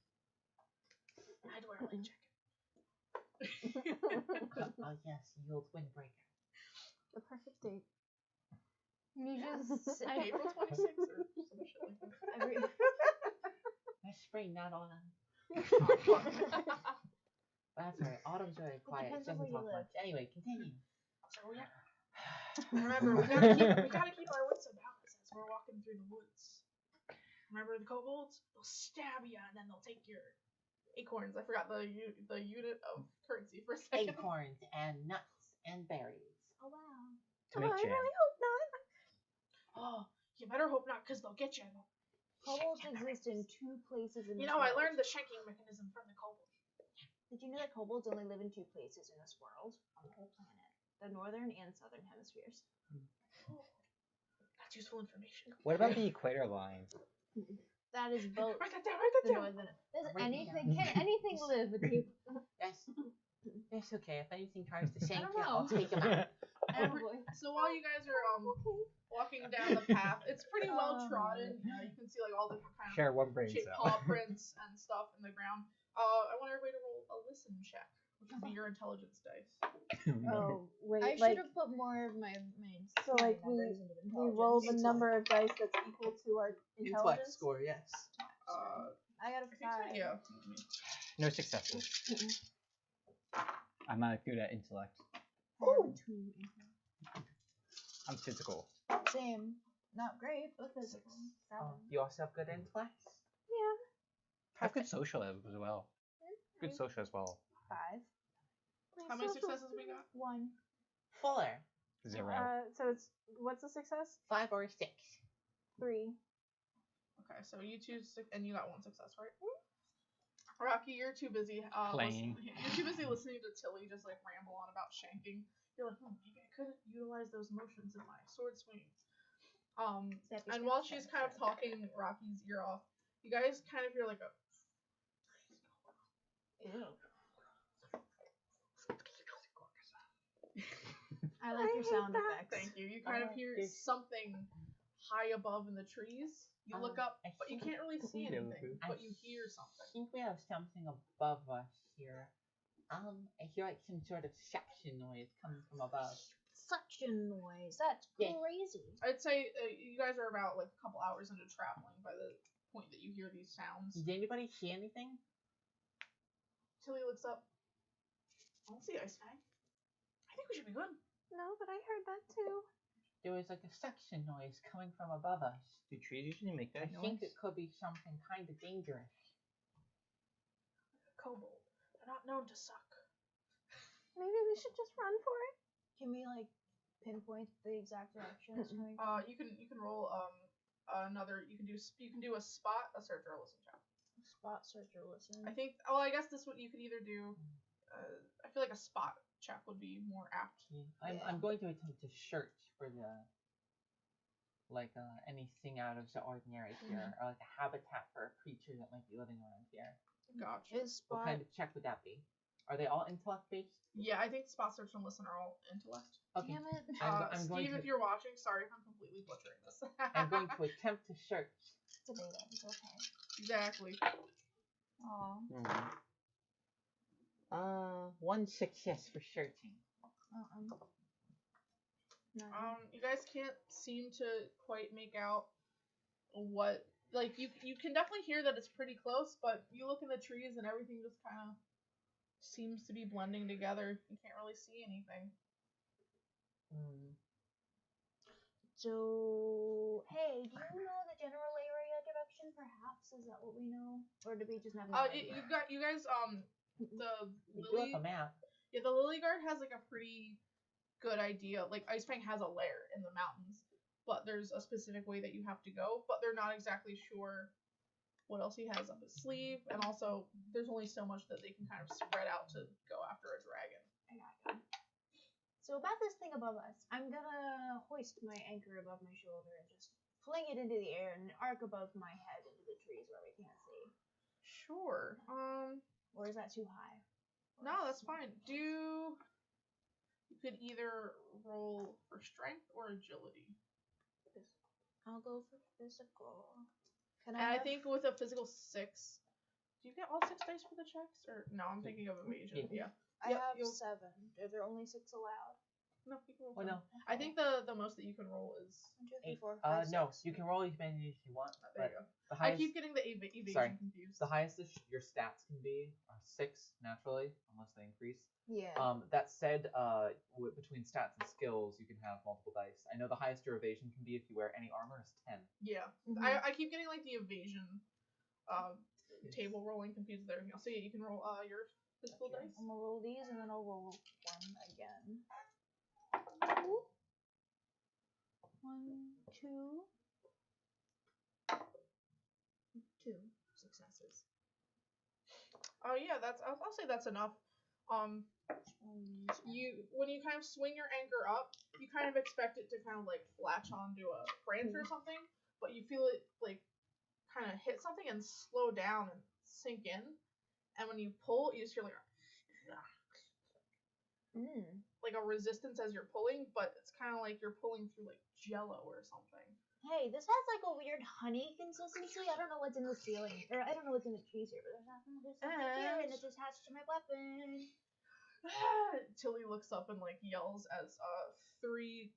I'd wear a light jacket. Oh yes, the old windbreaker. The perfect date. You just I, April 26th or some shit like that. every, That's spring, not autumn. Oh, fuck. That's right. Autumn's very quiet. depends on Doesn't where you talk live. much. Anyway, continue. So yeah. Remember, we gotta keep our wits about us as we're walking through the woods. Remember the kobolds? They'll stab you and then they'll take your acorns. I forgot the unit of currency for a second. Acorns and nuts and berries. oh wow. To make I jam. really hope not. Oh, you better hope not, because they'll get you. Kobolds exist in 2 places in You this know, I world. learned the shanking mechanism from the kobold. Did you know that kobolds only live in 2 places in this world on the whole planet? The northern and southern hemispheres. Oh, that's useful information. What about the equator line? That is both Write that down, write that the down. northern. Does Right. anything can anything live with you? That's okay. If anything tries to shank don't you, I'll know. take them out. Oh boy. So while you guys are walking down the path, it's pretty well trodden. You can see like all the kind of Share one brain shaped cell. paw prints and stuff in the ground. I want everybody to roll a listen check, which would be your intelligence dice. Oh wait, I like should have put more of my So, like, numbers into we roll the intelligence. number of dice that's equal to our Intellect intelligence. score, yes. I got a I think so, 5. yeah. No successes. I'm not good at intellect. Ooh. I'm physical. Same. Not great, but physical. 7. You also have good intellect? Yeah. I have good social as well. Good social as well. 5. How many successes we got? 1. 4. 0. So it's what's a success? 5 or 6. 3. Okay, so you two, and you got 1 success, right? Rocky, you're too busy. Playing. You're too busy listening to Tilly just like ramble on about shanking. You're like, maybe I could utilize those motions in my sword swing. And while she's kind of talking Rocky's ear off, you guys kind of hear like a. Ew. I like your hate sound that. effects. Thank you. You kind of hear something high above in the trees. You look up, but you can't really see anything. But you hear I something. think we have something above us here. I hear like some sort of suction noise coming from above. Suction noise. That's Yeah. crazy. I'd say you guys are about like a couple hours into traveling by the point that you hear these sounds. Did anybody see anything? Tilly looks up. I don't see Ice Fang. I think we should be good. No, but I heard that too. There was like a suction noise coming from above us. Do trees usually make I that noise? think it could be something kind of dangerous. Kobold. They're not known to suck. Maybe we should just run for it. Can we like pinpoint the exact direction it's coming from? You can roll another. You can do a spot, a search, or a listen check. Spot search or listen. I think. Well, I guess this one you could either do. I feel like a spot check would be more apt. I'm going to attempt to search for the anything out of the ordinary here, or like a habitat for a creature that might be living around here. Gotcha. Is What spot kind of check would that be? Are they all intellect based? Yeah, I think spot, search, and listen are all intellect. Okay. Damn it. I'm going Steve, to if you're watching, sorry if I'm completely butchering this. I'm going to attempt to search. It's a beta. It's okay. Exactly. Aw. One success for searching. No. You guys can't seem to quite make out what. Like you can definitely hear that it's pretty close, but you look in the trees and everything just kind of seems to be blending together. You can't really see anything. So, hey, do you know the general area direction? Perhaps is that what we know, or do we just have no idea? You guys the We do lily. have a map. Yeah, the Lily Guard has like a pretty good idea. Like Ice Fang has a lair in the mountains, but there's a specific way that you have to go. But they're not exactly sure what else he has up his sleeve, and also there's only so much that they can kind of spread out to go after a dragon. I got it. So about this thing above us, I'm gonna hoist my anchor above my shoulder and just fling it into the air and arc above my head into the trees where we can't see. Sure. Or is that too high? No, that's fine. You could either roll for strength or agility. I'll go for physical. Can And I have- think with a physical 6, do you get all 6 dice for the checks? Or no, I'm thinking of evasion. Yeah. I Yep, have you'll- 7. Are there only 6 allowed? No, you can roll. Oh no. I think the most that you can roll is. 1, 2, 3, Eight. 4, 5, No, 6. you can roll humanity if you want. There But you go. the I highest, keep getting the evasion sorry. confused. the highest your stats can be are 6 naturally, unless they increase. Yeah. That said, between stats and skills, you can have multiple dice. I know the highest your evasion can be if you wear any armor is 10. Yeah, Mhm. I keep getting like the evasion table rolling confused with everything else. So yeah, you can roll your physical Okay, dice. I'm gonna roll these and then I'll roll 1 again. 1, 2. 2 successes. Oh yeah, I'll say that's enough. When you kind of swing your anchor up, you kind of expect it to kind of like latch onto a branch or something, but you feel it like kind of hit something and slow down and sink in. And when you pull, you just hear like a resistance as you're pulling, but it's kind of like you're pulling through like jello or something. Hey, this has like a weird honey consistency. I don't know what's in the ceiling, or I don't know what's in the trees here, but there's something here, and it's attached to my weapon. Tilly looks up and like yells as 3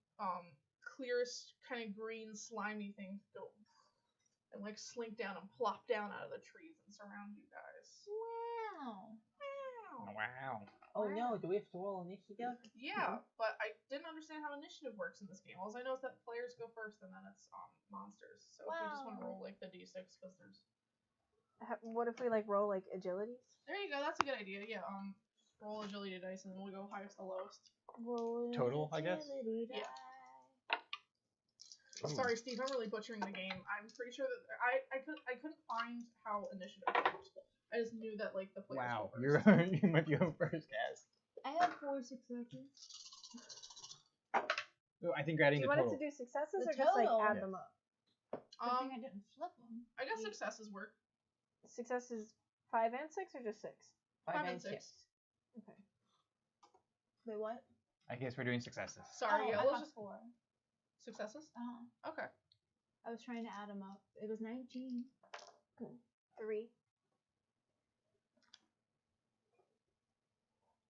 clear kind of green slimy things go and like slink down and plop down out of the trees and surround you guys. Wow. Wow. Oh no, do we have to roll initiative? Yeah, but I didn't understand how initiative works in this game. All I know is that players go first and then it's monsters. So if you just want to roll like the d6 because there's. What if we like roll like agilities? There you go. That's a good idea. Yeah. Roll agility dice and then we'll go highest to lowest. Roll Total, I guess? agility Yeah. die. Sorry, Steve. I'm really butchering the game. I'm pretty sure that I couldn't find how initiative worked. I just knew that like the players Wow. go first. You might go first, Cass. I have 4 successes. Oh, I think you're adding Do you the want total. it to do successes The or just like total? add Yeah. them up? Good thing I didn't flip them. I guess successes work. Successes 5 and 6 or just 6? 5 and and 6. Okay. Wait, what? I guess we're doing successes. Sorry, oh, yeah, I let's have just 4. successes. Okay. I was trying to add them up. It was 19. 3.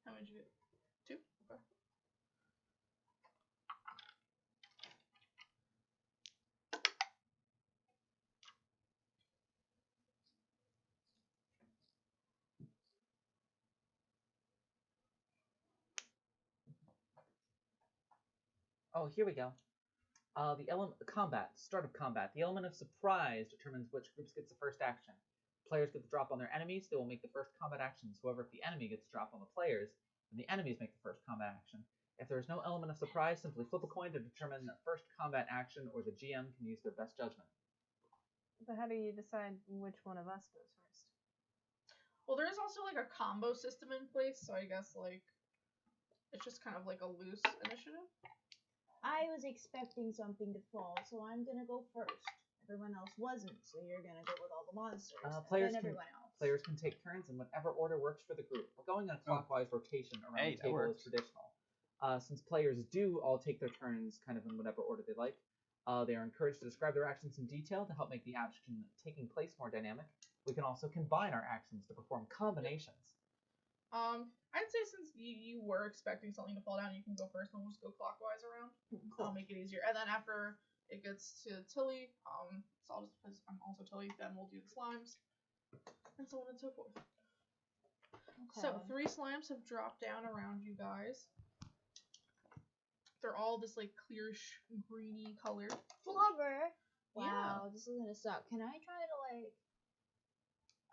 How many did you get? 2. Okay. Oh, here we go. The start of combat. The element of surprise determines which groups gets the first action. Players get the drop on their enemies, they will make the first combat actions. However, if the enemy gets the drop on the players, then the enemies make the first combat action. If there is no element of surprise, simply flip a coin to determine the first combat action, or the GM can use their best judgment. But how do you decide which one of us goes first? Well, there is also like a combo system in place, so I guess like it's just kind of like a loose initiative. I was expecting something to fall, so I'm gonna go first. Everyone else wasn't, so you're gonna go with all the monsters. Players and then can- everyone else. Players can take turns in whatever order works for the group. We're going in a clockwise rotation around Hey, the that table is works. traditional. Since players do all take their turns kind of in whatever order they like, they are encouraged to describe their actions in detail to help make the action taking place more dynamic. We can also combine our actions to perform combinations. I'd say since you were expecting something to fall down, you can go first, and we'll just go clockwise around. I'll make it easier. And then after it gets to Tilly, so I'll just because I'm also Tilly, then we'll do the slimes, and so on and so forth. Okay. So 3 slimes have dropped down around you guys. They're all this like clearish greeny color. Flubber. Yeah. Wow, this is gonna suck. Can I try to like?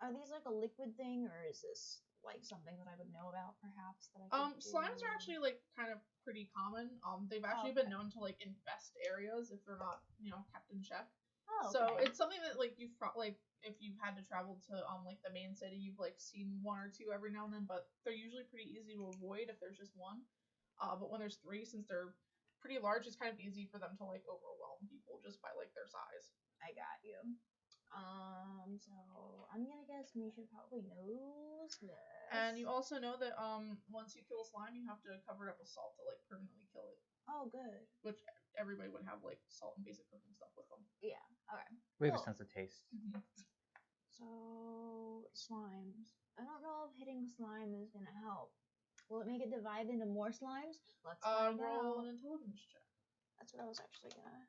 Are these like a liquid thing, or is this like something that I would know about, perhaps? That I could Slimes are do? actually like kind of pretty common. They've actually been known to like infest areas if they're not, kept in check. Oh, So okay. it's something that like you've like if you've had to travel to like the main city, you've like seen 1 or 2 every now and then, but they're usually pretty easy to avoid if there's just 1. But when there's 3, since they're pretty large, it's kind of easy for them to like overwhelm people just by like their size. I got you. So I'm gonna guess Misha probably knows this. And you also know that once you kill a slime, you have to cover it up with salt to like permanently kill it, Oh, good. which everybody would have like salt and basic cooking stuff with them. Yeah. Okay. We have a Cool. sense of taste. So slimes. I don't know if hitting slime is gonna help. Will it make it divide into more slimes? Let's find Roll out. an intelligence check. That's what I was actually gonna.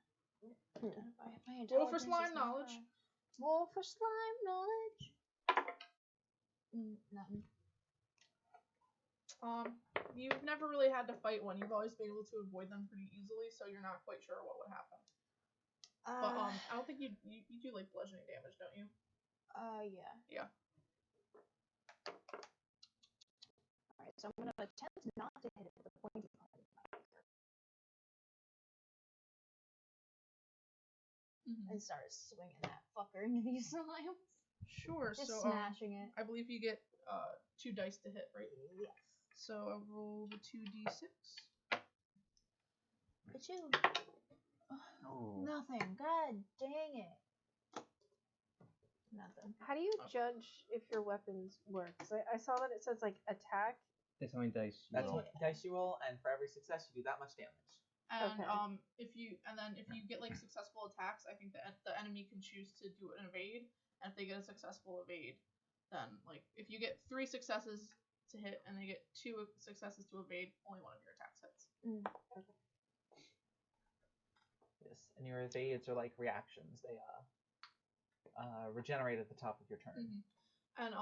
My Roll for intelligence slime is not knowledge. high. Roll for slime knowledge. Nothing. You've never really had to fight one. You've always been able to avoid them pretty easily, so you're not quite sure what would happen. But I don't think you do like bludgeoning damage, don't you? Yeah. Yeah. Alright, so I'm gonna attempt not to hit it with a pointy part of my finger and start swinging that fucker into these slimes. Sure. Just so smashing it. I believe you get 2 dice to hit, right? Yes. So I roll the 2d6. Ka-choo. Oh. Nothing. God dang it. Nothing. How do you judge if your weapons work? 'Cause I saw that it says like attack. That's how many dice you That's roll. what dice you roll, and for every success, you do that much damage. And Okay. if you get like successful attacks, I think the enemy can choose to do an evade, and if they get a successful evade, then like if you get 3 successes to hit and they get 2 successes to evade, only one of your attacks hits. Yes, and your evades are like reactions. They regenerate at the top of your turn. And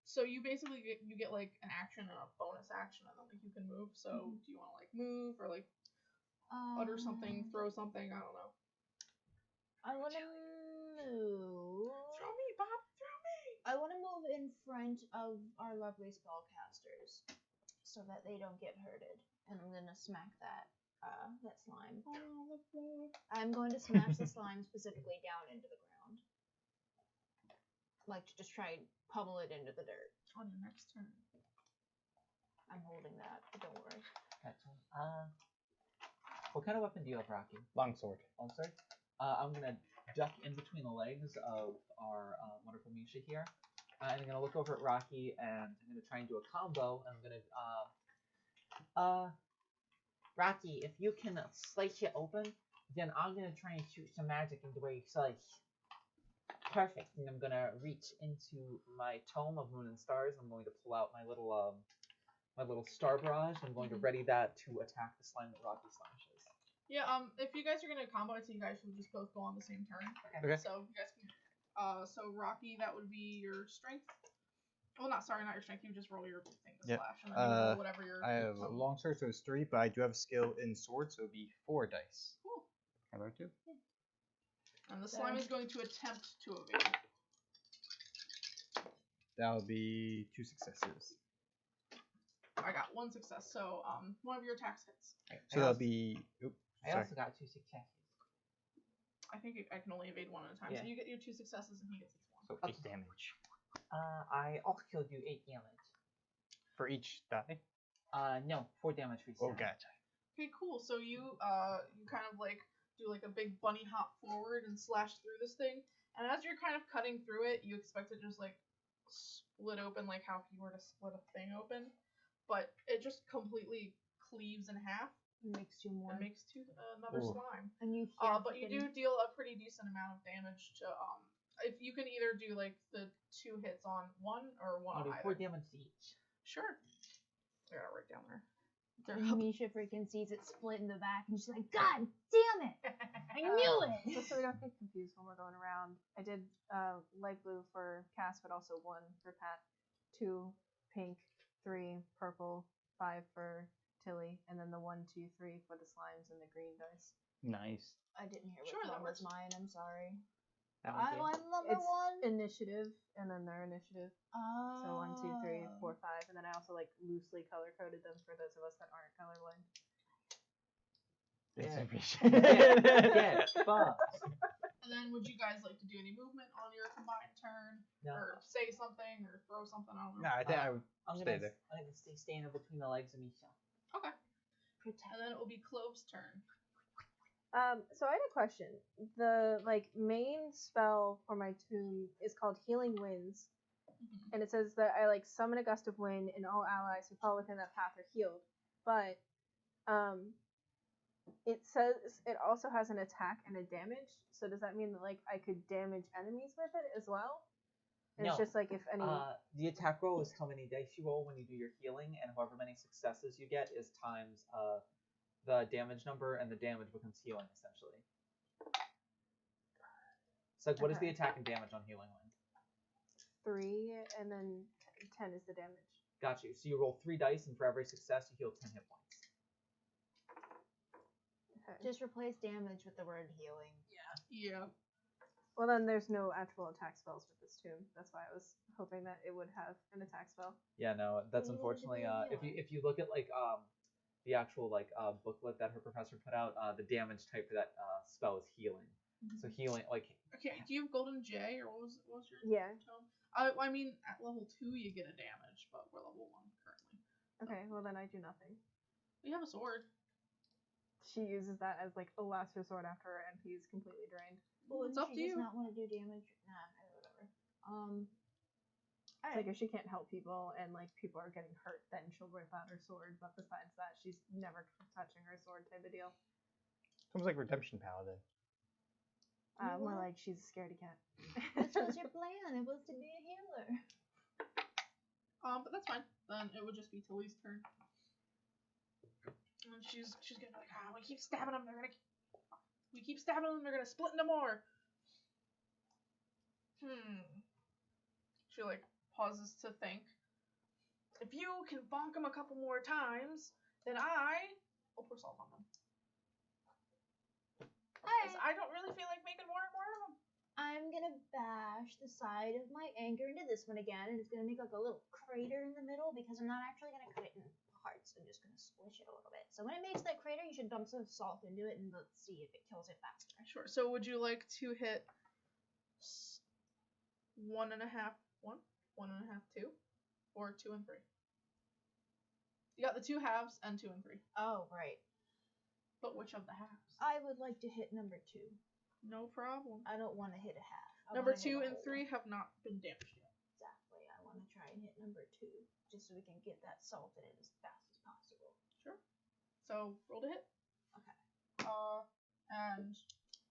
so you basically get like an action and a bonus action, and then like you can move. So do you want to like move or like utter something, throw something? I don't know. I want to move. Throw me, Bob. Throw me. I want to move in front of our lovely spellcasters so that they don't get hurted. And I'm gonna smack that slime. I'm going to smash the slime specifically down into the ground. Like to just try and pummel it into the dirt. On your next turn. I'm holding that, but don't worry. Gotcha. What kind of weapon do you have, Rocky? Longsword. Longsword? I'm gonna duck in between the legs of our wonderful Misha here. And I'm gonna look over at Rocky, and I'm gonna try and do a combo. And I'm gonna Rocky, if you can slice it open, then I'm gonna try and shoot some magic into where you slice. Perfect. And I'm gonna reach into my tome of moon and stars. I'm going to pull out my little star barrage. I'm going to ready that to attack the slime that Rocky slashes. Yeah. If you guys are gonna combo it, so you guys should just both go on the same turn. Okay. So you guys can. So Rocky, that would be your strength. Well, not your strength. You just roll your thing to Yep. slash, and then you roll whatever your. I have a longsword, so it's 3, but I do have a skill in sword, so it'd be 4 dice. Cool. How about 2? And the slime is going to attempt to evade. That'll be 2 successes. I got 1 success, so one of your attacks hits. So that'll be. Oops, I sorry. also got 2 successes. I think I can only evade 1 at a time. Yeah. So you get your 2 successes, and he gets his 1. So 8 damage. I also do 8 damage. For each die? No, 4 damage for each. Oh, die. gotcha. Okay, cool. So you kind of like do like a big bunny hop forward and slash through this thing, and as you're kind of cutting through it, you expect it to just like split open like how if you were to split a thing open, but it just completely cleaves in half Makes 2 more. and makes another Ooh. slime. And you But you do deal a pretty decent amount of damage to if you can either do like the 2 hits on one or one I'll on do either. 4 damage to each. Sure. I gotta write down there. And Misha freaking sees it split in the back and she's like, God damn it! I knew it! Just so we don't get confused when we're going around, I did light blue for Cass, but also 1 for Pat, 2 pink, 3 purple, 5 for Tilly, and then the 1, 2, 3 for the slimes and the green dice. Nice. I didn't hear Sure, which that one was works. mine, I'm sorry. That one's I'm good. number It's 1. initiative, and then their initiative. Oh. So 1, 2, 3, 4, 5, and then I also like loosely color coded them for those of us that aren't colorblind. It's Yeah. appreciated. Get fucked. And then would you guys like to do any movement on your combined turn? No. Or say something or throw something? I don't No, know. I think I would I'm stay gonna there. stay in between the legs of Misha. Okay. Protect. And then it will be Clove's turn. So I had a question. The like main spell for my tomb is called Healing Winds, and it says that I like summon a gust of wind, and all allies who fall within that path are healed. But it says it also has an attack and a damage. So does that mean that like I could damage enemies with it as well? And No. it's just like if any. The attack roll is how many dice you roll when you do your healing, and however many successes you get is times the damage number, and the damage becomes healing essentially. So like, what is the Okay. attack and damage on healing one? 3, and then 10 is the damage. Got you. So you roll 3 dice, and for every success, you heal 10 hit points. Okay. Just replace damage with the word healing. Yeah. Well, then there's no actual attack spells with this tomb. That's why I was hoping that it would have an attack spell. Yeah, no, that's Well, you unfortunately wanted to if be a you look at like the actual like booklet that her professor put out, the damage type for that spell is healing. So healing like Okay, do you have Golden J, or what was your Yeah. tome? I mean, at level 2 you get a damage, but we're level 1 currently. Okay, well then I do nothing. You have a sword. She uses that as like a last resort after her MP is completely drained. Well, It's up she to does you. not want to do damage. Nah, whatever. It's Alright. like if she can't help people and like people are getting hurt, then she'll whip out her sword. But besides that, she's never touching her sword type of deal. Sounds like Redemption Paladin. More What? like she's a scaredy cat. This was your plan. It was to be a healer. But that's fine. Then it would just be Tilly's turn. And she's gonna be like, we keep stabbing them. We keep stabbing them. They're gonna split into more. She like pauses to think. If you can bonk them a couple more times, then I'll pour salt on them. Because I don't really feel like making more and more of them. I'm gonna bash the side of my anger into this one again, and it's gonna make like a little crater in the middle because I'm not actually gonna cut it in parts. I'm just gonna squish it a little bit. So when it makes that crater, you should dump some salt into it and let's see if it kills it faster. Sure. So would you like to hit 1.5, 1, 1.5, 2, or 2 and 3? You got the 2 halves and 2 and 3. Oh, right. But which of the halves? I would like to hit number 2. No problem. I don't want to hit a half. I Number wanna hit 2 a and whole 3 one. have not been damaged yet. Exactly. I want to try and hit number 2 just so we can get that salt in as fast as possible. Sure. So roll to hit. Okay. And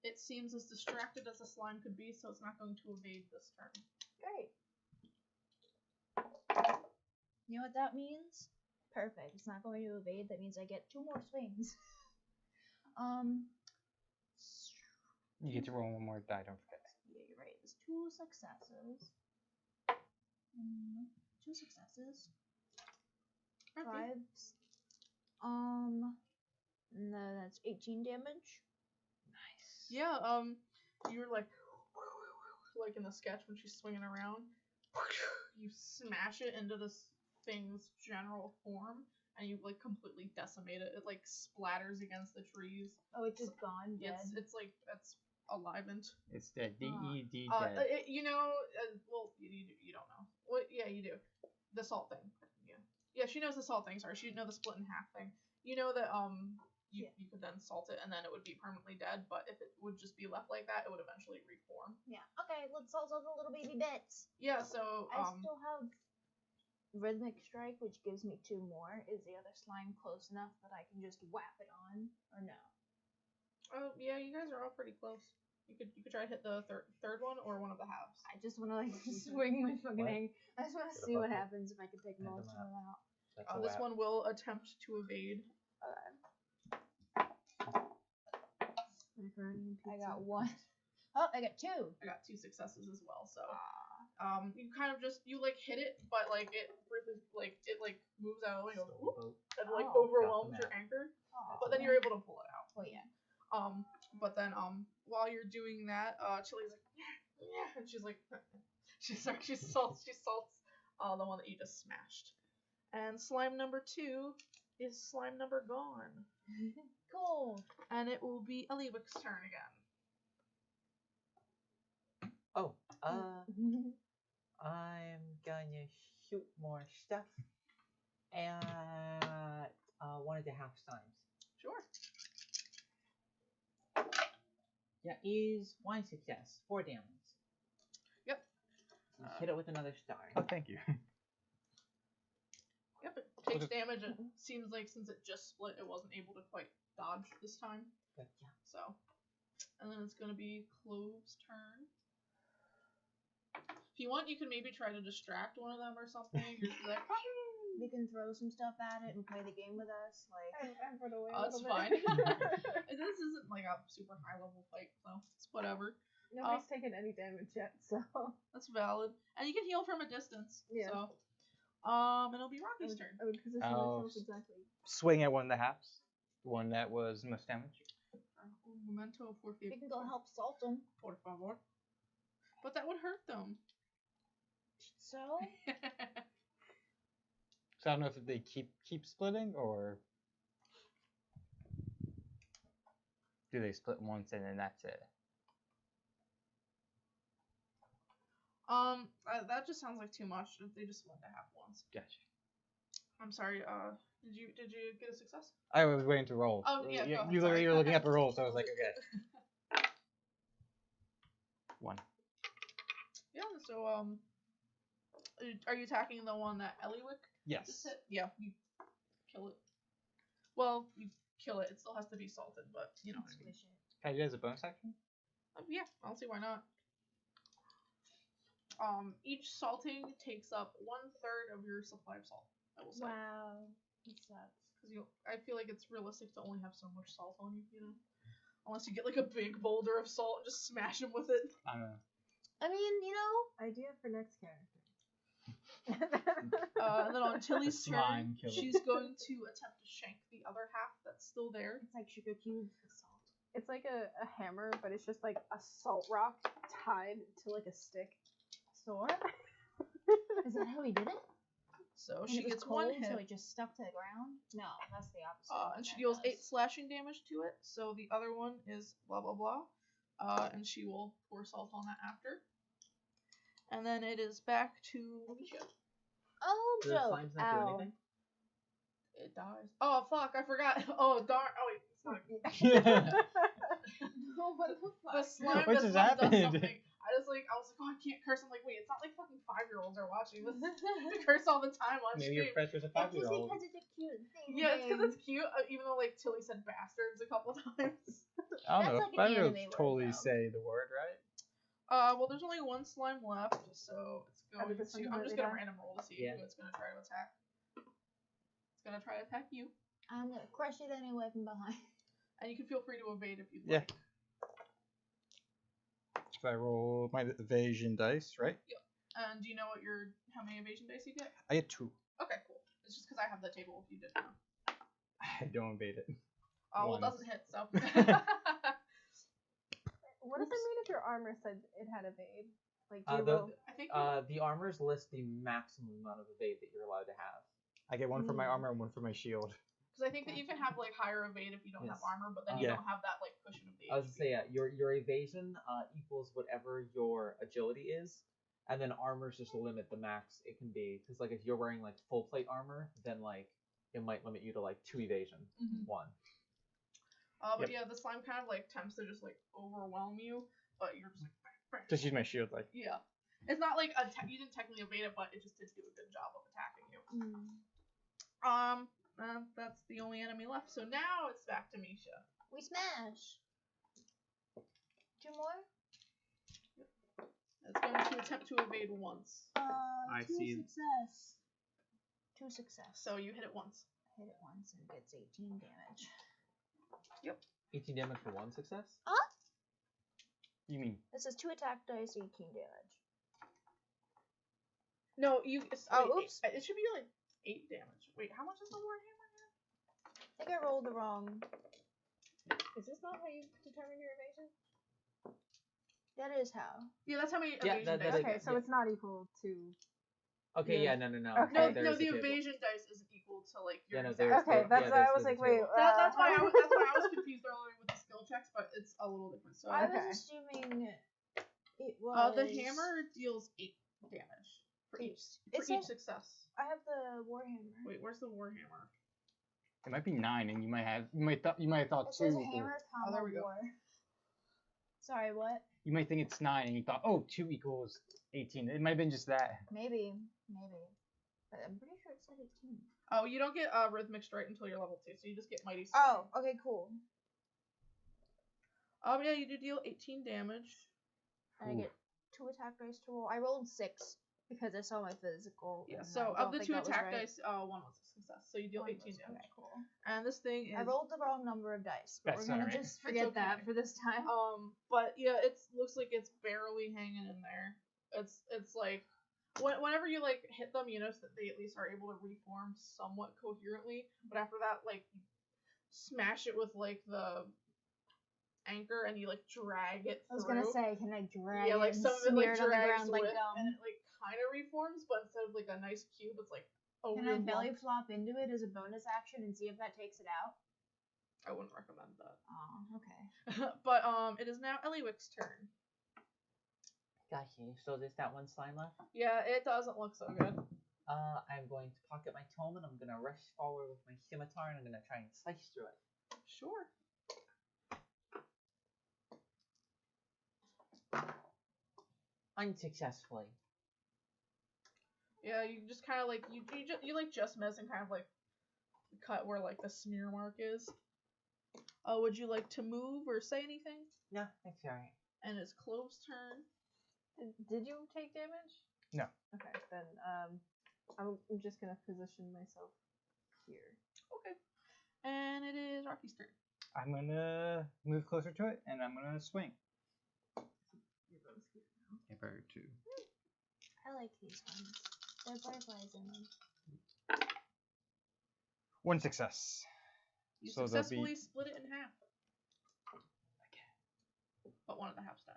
it seems as distracted as the slime could be, so it's not going to evade this turn. Great. You know what that means? Perfect. It's not going to evade. That means I get 2 more swings. You get to roll one more die, don't forget. Yeah, you're right. It's 2 successes. 2 successes. Okay. 5. No, that's 18 damage. nice. Yeah, you're like in the sketch when she's swinging around, you smash it into this thing's general form, and you like completely decimate it. It like splatters against the trees. Oh, it's just gone. Dead. It's like it's alivened. It's dead. D-E-D Well, dead. you don't know. Well, yeah, you do. The salt thing. Yeah, she knows the salt thing. Sorry, she didn't know the split in half thing. You know that you could then salt it and then it would be permanently dead. But if it would just be left like that, it would eventually reform. Yeah. Okay, let's salt all the little baby bits. Yeah. So I still have Rhythmic Strike, which gives me 2 more. Is the other slime close enough that I can just whap it on, or no? Yeah, you guys are all pretty close. You could try to hit the third one or one of the halves. I just want to like swing my fucking What? anger. I just want to Get a see what bucket. happens if I can take And most a of them out. That's a This wrap. one will attempt to evade. Macaroni and I pizza. got 1. Oh, I got 2. I got 2 successes as well. So you kind of just you like hit it, but like it really it moves out of the way, goes, whoop, and like Oh. overwhelms Got the your anchor. Oh, But then you're able to pull it out. Well, yeah. But then while you're doing that, Chili's like, yeah, and she's like, she salts the one that you just smashed. And slime number 2 is slime number gone, Cool. and it will be Eliwick's turn again. Oh, I'm gonna shoot more stuff at 1.5 times. Sure. That is 1 success, 4 damage. Yep. Hit it with another star. Oh, thank you. Yep, it takes damage. It seems like since it just split, it wasn't able to quite dodge this time. But yeah. So, and then it's gonna be Clove's turn. If you want, you can maybe try to distract one of them or something. You're just like, We can throw some stuff at it and play the game with us. Like, I've run away oh, a it's little fine. bit. This isn't like a super high level fight, so it's whatever. Nobody's taken any damage yet, so. That's valid. And you can heal from a distance. Yeah. So, it'll be Rocky's turn. I would position I'll myself exactly. Swing at one of the halves. The one that was most damage. Un momento por we can go help salt them. por favor. But that would hurt them. So, So I don't know if they keep splitting or do they split once and then that's it? That just sounds like too much. If they just went to half once. Gotcha. I'm sorry. Did you get a success? I was waiting to roll. Oh, yeah, go ahead, You sorry. were looking at the roll, so I was like, okay. 1. Yeah. So are you attacking the one that Eliwick just Yes. hit? Yeah. You kill it. Well, you kill it. It still has to be salted, but you know what I mean. squish it. Can I do it as a bonus action? Yeah, I don't see why not. Each salting takes up 1/3 of your supply of salt. I will say. Wow. It sucks. Because I feel like it's realistic to only have so much salt on you, you know? Unless you get like a big boulder of salt and just smash him with it. I don't know. I mean, you know, Idea for next character. And then on Tilly's turn, Slime killer. she's going to attempt to shank the other half that's still there. it's like sugar cubes with salt. It's like a hammer, but it's just like a salt rock tied to like a stick. So what? Is that how he did it? So And she it was gets cold, one hit. so it just stuck to the ground? No, that's the opposite. of what And she that deals does. 8 slashing damage to it. So the other one is blah blah blah. And she will pour salt on that after. And then it is back to Misha. Oh, Do the joke. slimes not do Ow. anything? It dies. Oh fuck! I forgot. Oh darn! Oh wait, it's not. What the The fuck? slime What does just not does happened? something. I was like, oh, I can't curse. I'm like, wait, it's not like fucking 5-year-olds are watching this. We curse all the time on Maybe your stream. friend was a It's just 5-year-old. because it's a cute thing. Yeah, it's because it's cute. Even though like Tilly said bastards a couple times. I don't know. That's like an 5-year-olds anime word, totally though. say the word, right? Well, there's only one slime left, so it's going Out of the to. ones I'm that just they gonna have? random roll to see Yeah. who it's gonna try to attack. It's gonna try to attack you, I'm gonna crush it anyway from behind. and you can feel free to evade if you'd Yeah. like. If I roll my evasion dice, right? And do you know how many evasion dice you get? I get 2. Okay, cool. It's just because I have the table. If you didn't know. I don't evade it. Oh, well, it One. doesn't hit, so. What does it mean if your armor said it had evade? Like, do you The roll? I think. the armors list the maximum amount of evade that you're allowed to have. I get 1 for my Mm. armor and 1 for my shield. Because I think that you can have like higher evade if you don't have Yes. armor, but then you Yeah. don't have that like cushion of the I was HP. gonna say, yeah, your evasion equals whatever your agility is, and then armors just limit the max it can be. Because like if you're wearing like full plate armor, then like it might limit you to like 2 evasion. Mhm. 1. But yeah, the slime kind of like attempts to just like overwhelm you, but you're just like. bang, bang. Just use my shield, like. Yeah, it's not like you didn't technically evade it, but it just did do a good job of attacking you. That's the only enemy left. So now it's back to Misha. We smash. 2 more? It's going to attempt to evade once. I 2 see. success. 2 success. So you hit it once. Hit it once and gets 18 damage. 18 damage for 1 success. You mean? It says 2 attack dice, 18 damage. No, you. Oh, wait, oops. It should be like 8 damage. Wait, how much is the warhammer? I think I rolled the wrong. Is this not how you determine your evasion? That is how. Yeah, that's how many Yeah, evasion that dice. is- you Okay, get. so yeah. it's not equal to. Okay, Yeah. yeah, no. Okay. No, there no, is a the table. evasion dice isn't equal to like your. Yeah, no, exact there's- score. Okay, yeah, that's why I there's was the like, wait. table. That's why I was confused earlier with the skill checks, but it's a little different. So I Okay. was assuming it was. the hammer deals 8 damage for each It says- success. I have the warhammer. Wait, where's the warhammer? It might be 9, and you might have thought It 2. says hammer, comma, there we go. war. Sorry, what? You might think it's 9, and you thought, oh, 2 equals 18. It might have been just that. Maybe. But I'm pretty sure it said 18. Oh, you don't get rhythmic strike until you're level 2, so you just get mighty. Oh, okay, cool. Yeah, you do deal 18 damage. And I Ooh. get 2 attack dice to roll. I rolled 6 because I saw my physical. Yeah. and So I of don't the think 2 that was attack right. dice, 1 was a success. So you deal One 18 was- damage. Okay, cool. And this thing is. I rolled the wrong number of dice, but That's we're gonna alright. just forget okay. that for this time. But yeah, it looks like it's barely hanging in there. It's like whenever you like hit them, you notice that they at least are able to reform somewhat coherently. But after that, like you smash it with like the anchor and you like drag it I was through. gonna say, can I drag yeah, it like and some of it smear like it on the drags ground like with, gum? and it like kind of reforms, but instead of like a nice cube, it's like a Can I weird belly lump. flop into it as a bonus action and see if that takes it out? I wouldn't recommend that. Oh, okay. But it is now Eliwick's turn. Gotcha. So there's that one slime left. Yeah, it doesn't look so good. I'm going to pocket my tome and I'm gonna rush forward with my scimitar and I'm gonna try and slice through it. Sure. Unsuccessfully. Yeah, you just kind of like you like just miss and kind of like cut where like the smear mark is. Would you like to move or say anything? No, that's alright. And it's Clove's turn. Did you take damage? No. Okay, then I'm just gonna position myself here. Okay. And it is Rocky's turn. I'm gonna move closer to it and I'm gonna swing. You're both here now. Yeah, better too. I like these ones. There are butterflies in them. 1 success. You So there'll be- successfully split it in half. But one of the halves dies.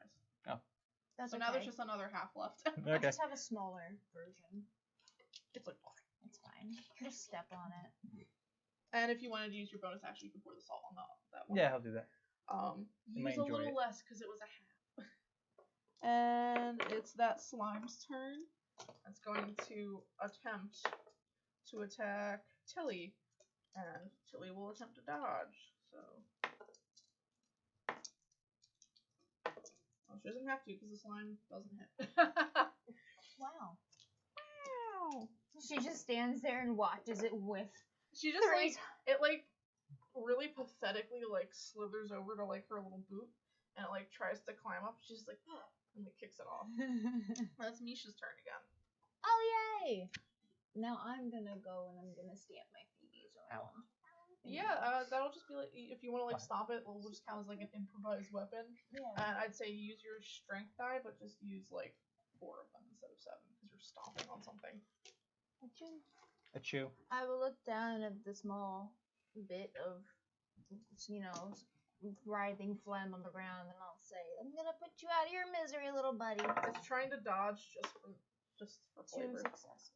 That's So okay. now there's just another half left. I Okay. just have a smaller version. It's like, It's fine. Just step on it. and if you wanted to use your bonus action, you can pour the salt on that one. Yeah, I'll do that. Use might a enjoy little it. less because it was a half. And it's that slime's turn. It's going to attempt to attack Tilly, and Tilly will attempt to dodge. So, well, she doesn't have to because the slime doesn't hit. Wow. Wow. She just stands there and watches it whiff. She just 3 like it like really pathetically like slithers over to like her little boot and it like tries to climb up. She's like, "Ugh," and like kicks it off. That's Misha's turn again. Oh yay! Now I'm gonna go and I'm gonna stamp my feeties around. Yeah, that'll just be like if you want to like stomp it, it'll just count as like an improvised weapon. Yeah. And I'd say use your strength die, but just use like 4 of them instead of 7 because you're stomping on something. A chew. I will look down at the small bit of, writhing phlegm on the ground, and I'll say, "I'm gonna put you out of your misery, little buddy." It's trying to dodge just for 2 flavor. successes.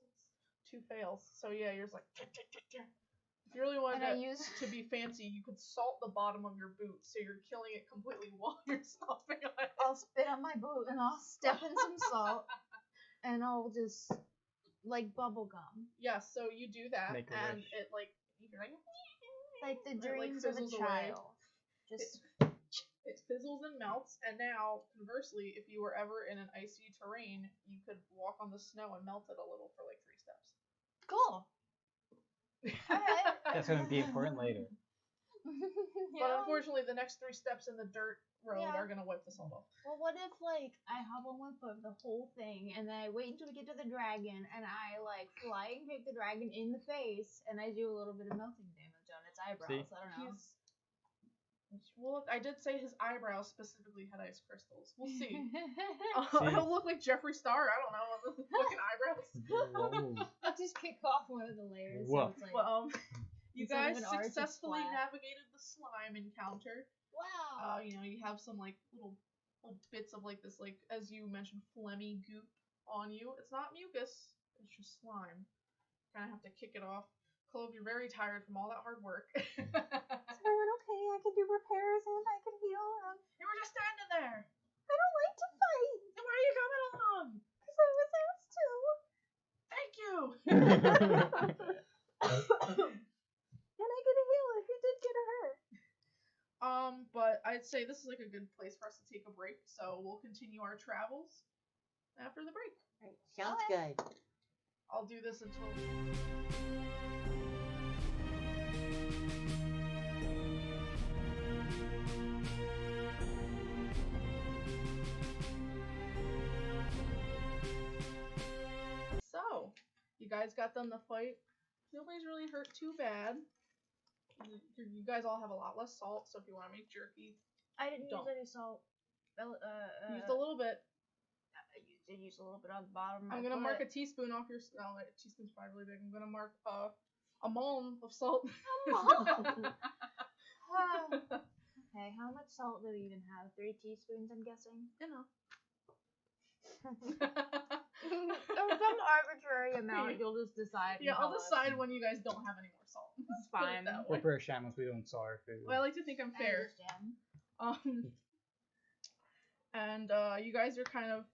2 fails. So yeah, you're just like. If you really wanted And I to, use to be fancy, you could salt the bottom of your boot so you're killing it completely while you're stomping on it. I'll spit on my boot and I'll step in some salt, and I'll just like bubble gum, Yeah, so you do that, Make a and wish. it like you're like like the and it, like, dreams of a fizzles away. child. Just It fizzles and melts, and now conversely, if you were ever in an icy terrain, you could walk on the snow and melt it a little for like 3 steps. cool. Alright. That's gonna be important later. But unfortunately, the next 3 steps in the dirt road Yeah. are gonna wipe the salt off. Well, what if like I hop on one foot the whole thing, and then I wait until we get to the dragon, and I like flying kick the dragon in the face, and I do a little bit of melting damage on its eyebrows. I don't know. Well, I did say his eyebrows specifically had ice crystals. We'll see. See? It'll look like Jeffree Star. I don't know. Looking eyebrows. Whoa. I'll just kick off one of the layers. Woof. So it's like, Well, you Instead of guys an arch, it's successfully flat. navigated the slime encounter. wow. You have some like little bits of like this, like as you mentioned, phlegmy goop on you. It's not mucus. It's just slime. Kind of have to kick it off. Clove, you're very tired from all that hard work. It's everyone okay? I can do repairs and I can heal. You were just standing there. I don't like to fight Why are you coming along? because I was asked to. Thank you. And I get a heal if you did get hurt. But I'd say this is like a good place for us to take a break. So we'll continue our travels after the break. Sounds good. I'll do this until. guys got done the fight. Nobody's really hurt too bad. You guys all have a lot less salt, so if you want to make jerky, I didn't Don't. use any salt. use a little bit. I did use a little bit on the bottom. I'm gonna mark a teaspoon off your. No, a teaspoon's probably really big. I'm gonna mark a malm of salt. Okay, how much salt do we even have? 3 teaspoons, I'm guessing. You know. Some arbitrary amount. You'll just decide. and Yeah, I'll tell us. decide when you guys don't have any more salt. Let's put it Fine. that We're way. British animals. We don't salt our food. Well, I like to think I'm I fair. understand. And you guys are kind of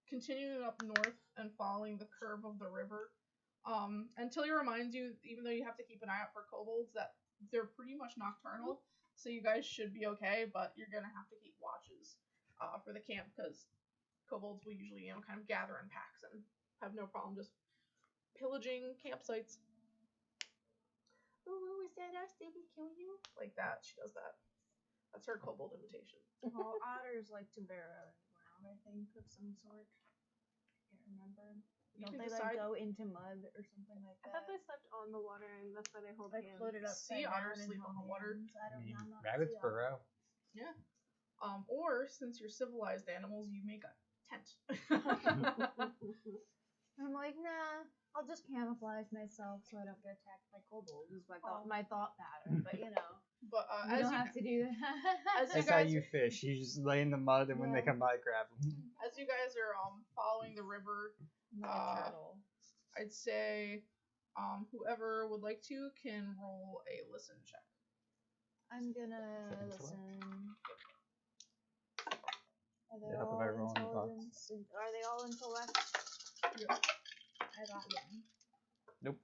continuing up north and following the curve of the river. Until he reminds you, even though you have to keep an eye out for kobolds, that they're pretty much nocturnal. So you guys should be okay, but you're gonna have to keep watches for the camp because kobolds will usually, kind of gather in packs and have no problem just pillaging campsites Ooh, is that us? Did we kill you? like that. She does that. That's her kobold invitation. Well, otters like to burrow around, I think, of some sort. I can't remember. You Don't can they decide. like go into mud or something like I that? thought they slept on the water, and that's why they hold Like hands. floated up. Sea otters sleep on the water. I don't know. I'm not a Rabbits sea otter. burrow. Or since you're civilized animals, you make a tent. I'm like, nah. I'll just camouflage myself so I don't get attacked by kobolds. Is my thought, Oh. my thought pattern. But But you as don't you have to do that. as you That's how guys you fish. You just lay in the mud, and when they Yeah. come by, grab them. as you guys are following the river, I'm like a turtle. I'd say whoever would like to can roll a listen check. I'm gonna Intellect? listen. Are they Yeah, all if I roll on the box. intelligence? Are they all intellect? Yep. I got one. Nope.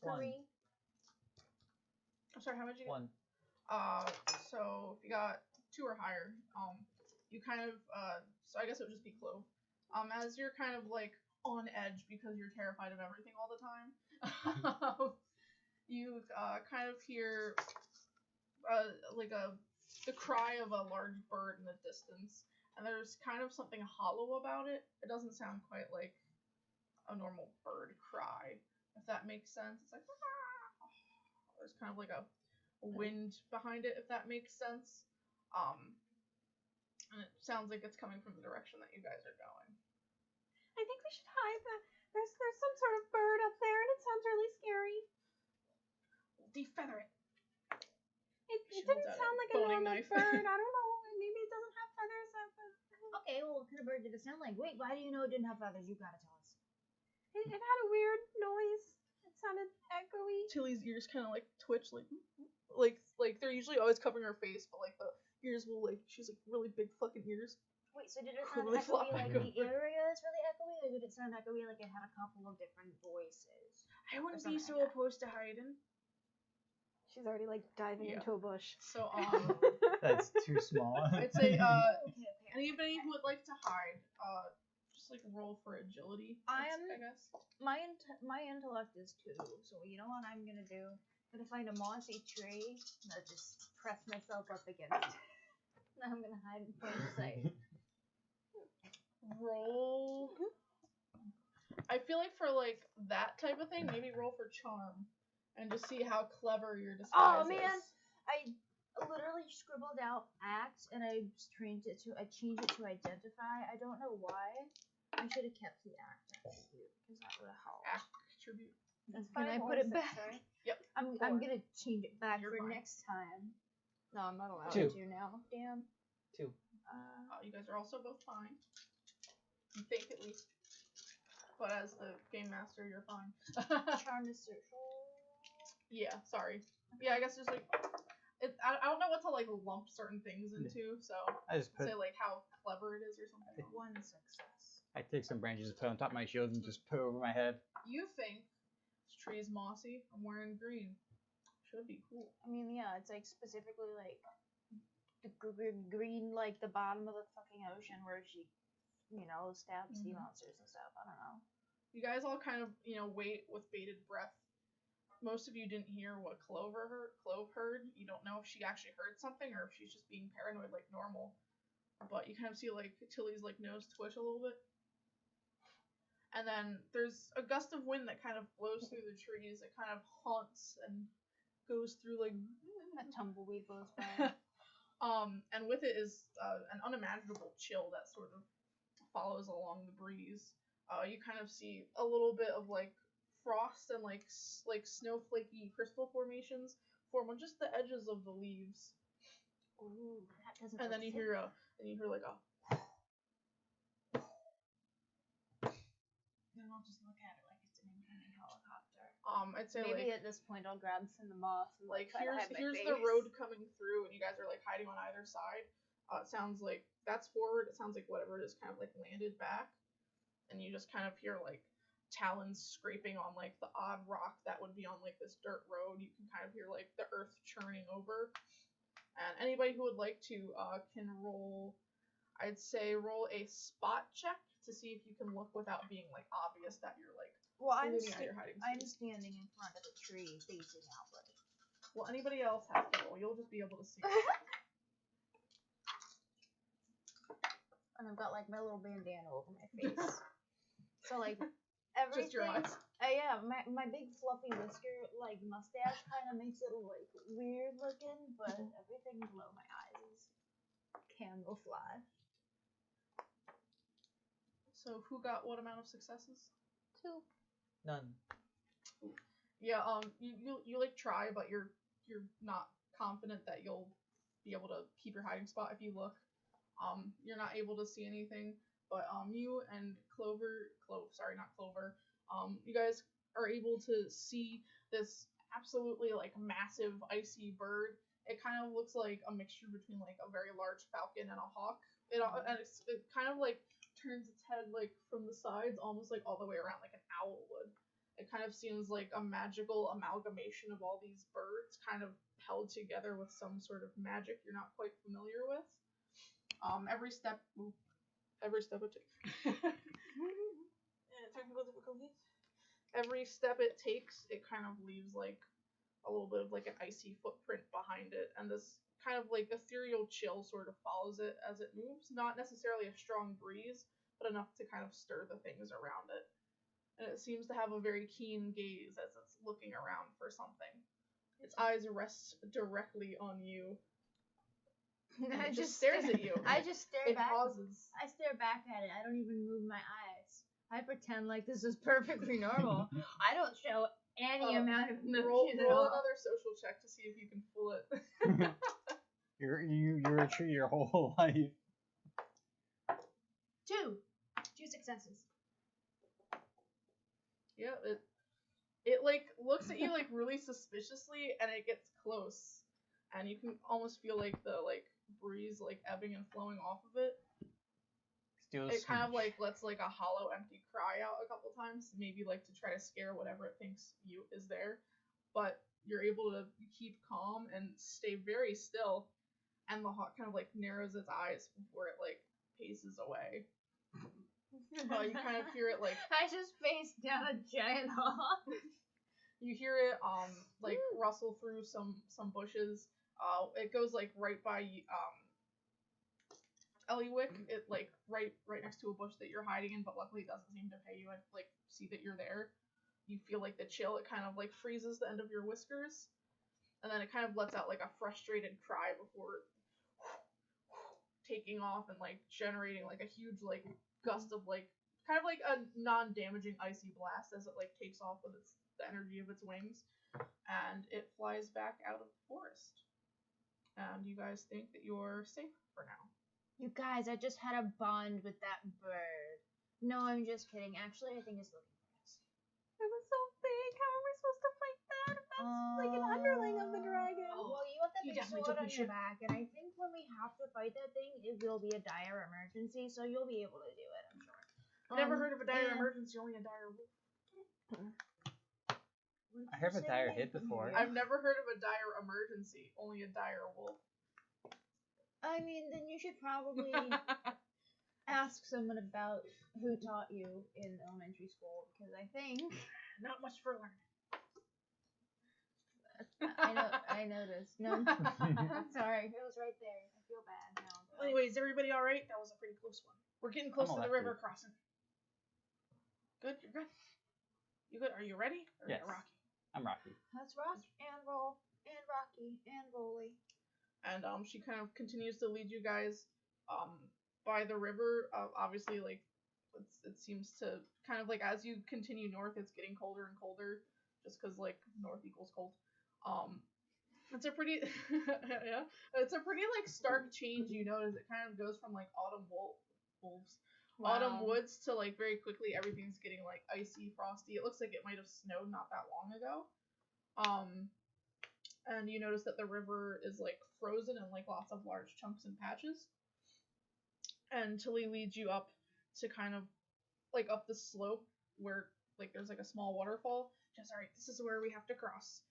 One. 3. I'm sorry, how much you get? One. So if you got 2 or higher, you kind of so I guess it would just be Clove. As you're kind of like on edge because you're terrified of everything all the time, you kind of hear like the cry of a large bird in the distance, and there's kind of something hollow about it. It doesn't sound quite like a normal bird cry, if that makes sense. It's like there's kind of like a wind behind it, if that makes sense. And it sounds like it's coming from the direction that you guys are going. I think we should hide. There's some sort of bird up there, and it sounds really scary. Defeather it. It She didn't holds out a sound like a boning normal knife. bird. I don't know. Maybe it doesn't have feathers. Okay, well, what kind of bird did it sound like? Wait, why do you know it didn't have feathers? You gotta tell us. It had a weird noise. It sounded echoey. Tilly's ears kind of like twitch, like they're usually always covering her face, but like the ears will she's like really big fucking ears. Wait, so did it sound Really echoey flopping like over. the area is really echoey, or did it sound echoey like it had a couple of different voices? I wouldn't be be so so opposed to hiding. She's already like diving Yeah. into a bush. So That's too small. I'd say Okay. anybody who would like to hide, just like roll for agility. I guess. My intellect is 2, so you know what I'm gonna do? I'm gonna find a mossy tree and I'll just press myself up against it. Now I'm gonna hide in plain sight. Roll. I feel like for like that type of thing, maybe roll for charm and just see how clever your disguise Oh man, is. I literally scribbled out act and I changed it to identify. I don't know why. I should have kept the act actually because that would have helped. Attribute. Can I put it back? Yep. I'm Four. gonna change it back You're for fine. next time. No, I'm not allowed 2. to now. Damn. 2. You guys are also both fine. You think at least. But as the game master, you're fine. Charm is social. Yeah, sorry. Yeah, I guess there's like, I don't know what to like lump certain things into, so I just put. say like how clever it is or something. 1 success. I take some branches and put on top of my shield and just put it over my head. You think this tree is mossy? I'm wearing green. Should be cool. I mean, yeah, it's like specifically like the green, like the bottom of the fucking ocean where she, stabs sea Mhm. monsters and stuff. I don't know. You guys all kind of, wait with bated breath. Most of you didn't hear what Clove heard. You don't know if she actually heard something or if she's just being paranoid like normal. But you kind of see like Tilly's like nose twitch a little bit. And then there's a gust of wind that kind of blows through the trees. It kind of haunts and goes through like A tumbleweed blows by. and with it is an unimaginable chill that sort of follows along the breeze. You kind of see a little bit of like frost and like snowflakey crystal formations form on just the edges of the leaves. Ooh, that doesn't. And then you hear like a. Then I'll just look at it like it's an incoming helicopter. I'd say Maybe like at this point I'll grab some moss and try to hide my here's face. the road coming through, and you guys are like hiding on either side. It sounds like that's forward. It sounds like whatever it is kind of like landed back, and you just kind of hear like talons scraping on like the odd rock that would be on like this dirt road. You can kind of hear like the earth churning over. And anybody who would like to can roll, I'd say roll a spot check to see if you can look without being like obvious that you're like Well, I'm moving out of your hiding I'm space. standing in front of the tree facing outward. Well, anybody else has to roll. You'll just be able to see. And I've got like my little bandana over my face. So like everything. Just your eyes. Yeah, my big fluffy whisker like mustache kind of makes it like weird looking, but everything below my eyes is camouflage. So who got what amount of successes? 2. None. Yeah, you like try, but you're not confident that you'll be able to keep your hiding spot if you look. You're not able to see anything, but you and not Clover, you guys are able to see this absolutely like massive icy bird. It kind of looks like a mixture between like a very large falcon and a hawk. It kind of like turns its head like from the sides, almost like all the way around like an owl would. It kind of seems like a magical amalgamation of all these birds kind of held together with some sort of magic you're not quite familiar with. Every step it takes. Technical difficulties. Every step it takes, it kind of leaves like a little bit of like an icy footprint behind it, and this kind of like ethereal chill sort of follows it as it moves. Not necessarily a strong breeze, but enough to kind of stir the things around it. And it seems to have a very keen gaze as it's looking around for something. Its eyes rest directly on you. And it just stares at you. I just stare It back. pauses. I stare back at it. I don't even move my eyes. I pretend like this is perfectly normal. I don't show any amount of Roll emotion at all. another social check to see if you can fool it. You're a tree your whole life. 2 successes. Yeah, it like looks at you like really suspiciously, and it gets close, and you can almost feel like the like breeze like ebbing and flowing off of it. It kind of like lets like a hollow, empty cry out a couple times, maybe like to try to scare whatever it thinks you is there. But you're able to keep calm and stay very still, and the hawk kind of like narrows its eyes before it like paces away. You kind of hear it like I just faced down a giant hawk. you hear it like rustle through some bushes. It goes like right by Eliwick, it like right next to a bush that you're hiding in, but luckily it doesn't seem to pay you and like see that you're there. You feel like the chill, it kind of like freezes the end of your whiskers, and then it kind of lets out like a frustrated cry before taking off and like generating like a huge like gust of like kind of like a non-damaging icy blast as it like takes off with the energy of its wings, and it flies back out of the forest. And you guys think that you're safe for now. You guys, I just had a bond with that bird. No, I'm just kidding. Actually, I think it's looking for us. It was so big. How are we supposed to fight that if that's like an underling of the dragon? Well, you have that You big definitely sword took on me your shit. back, and I think when we have to fight that thing, it will be a dire emergency, so you'll be able to do it, I'm sure. Never heard of a dire and- emergency, only a dire wolf. What did I you heard of a say dire when hit I- before. I've never heard of a dire emergency, only a dire wolf. I mean, then you should probably ask someone about who taught you in elementary school, because I think Not much for learning. I noticed. No, I'm sorry. It was right there. I feel bad now. but- Anyways, everybody all right? That was a pretty close one. We're getting close to the elected. river crossing. good. You're good. You good? Are you ready? Or Yes. Rocky? I'm Rocky. Let's rock and roll and rocky and rolly. And she kind of continues to lead you guys by the river. Obviously, like it seems to kind of like as you continue north, it's getting colder and colder, just because like north equals cold. It's a pretty yeah, it's a pretty like stark change. You notice it kind of goes from like autumn woods to like very quickly everything's getting like icy, frosty. It looks like it might have snowed not that long ago. And you notice that the river is like frozen in like lots of large chunks and patches. And Tilly leads you up to kind of like up the slope where like there's like a small waterfall. Just alright, this is where we have to cross.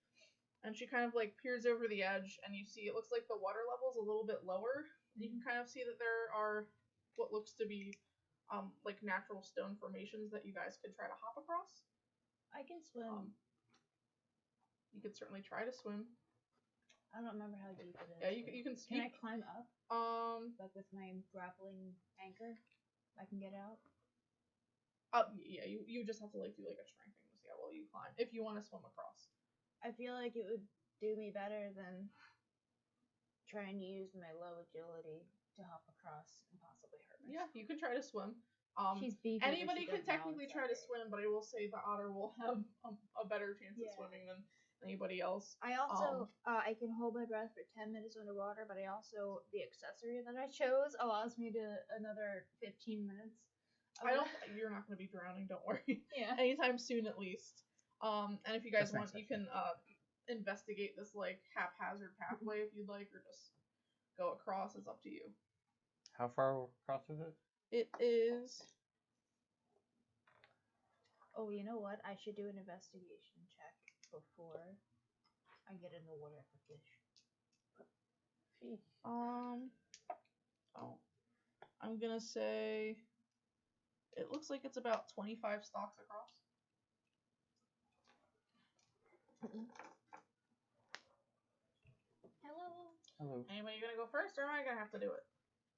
And she kind of like peers over the edge and you see it looks like the water level is a little bit lower. You can kind of see that there are what looks to be like natural stone formations that you guys could try to hop across. I can swim. You could certainly try to swim. I don't remember how deep it is. Yeah, you can. Can I climb up? Like with my grappling anchor, I can get out. Yeah, you just have to like do like a strength thing to see how well you climb if you want to swim across. I feel like it would do me better than trying to use my low agility to hop across and possibly hurt myself. Yeah, you can try to swim. She's beefy. but Anybody she can doesn't know technically it's try to that swim, but I will say the otter will have a better chance Yeah. of swimming than anybody else. I also I can hold my breath for 10 minutes underwater, but I also the accessory that I chose allows me to another 15 minutes. You're not going to be drowning. Don't worry. Yeah. Anytime soon, at least. And if you guys That's want, you can investigate this like haphazard pathway if you'd like, or just go across. It's up to you. How far across is it? It is. Oh, you know what? I should do an investigation check before I get in the water for fish. I'm gonna say it looks like it's about 25 stalks across. Hello. Hello. Anybody gonna go first, or am I gonna have to do it?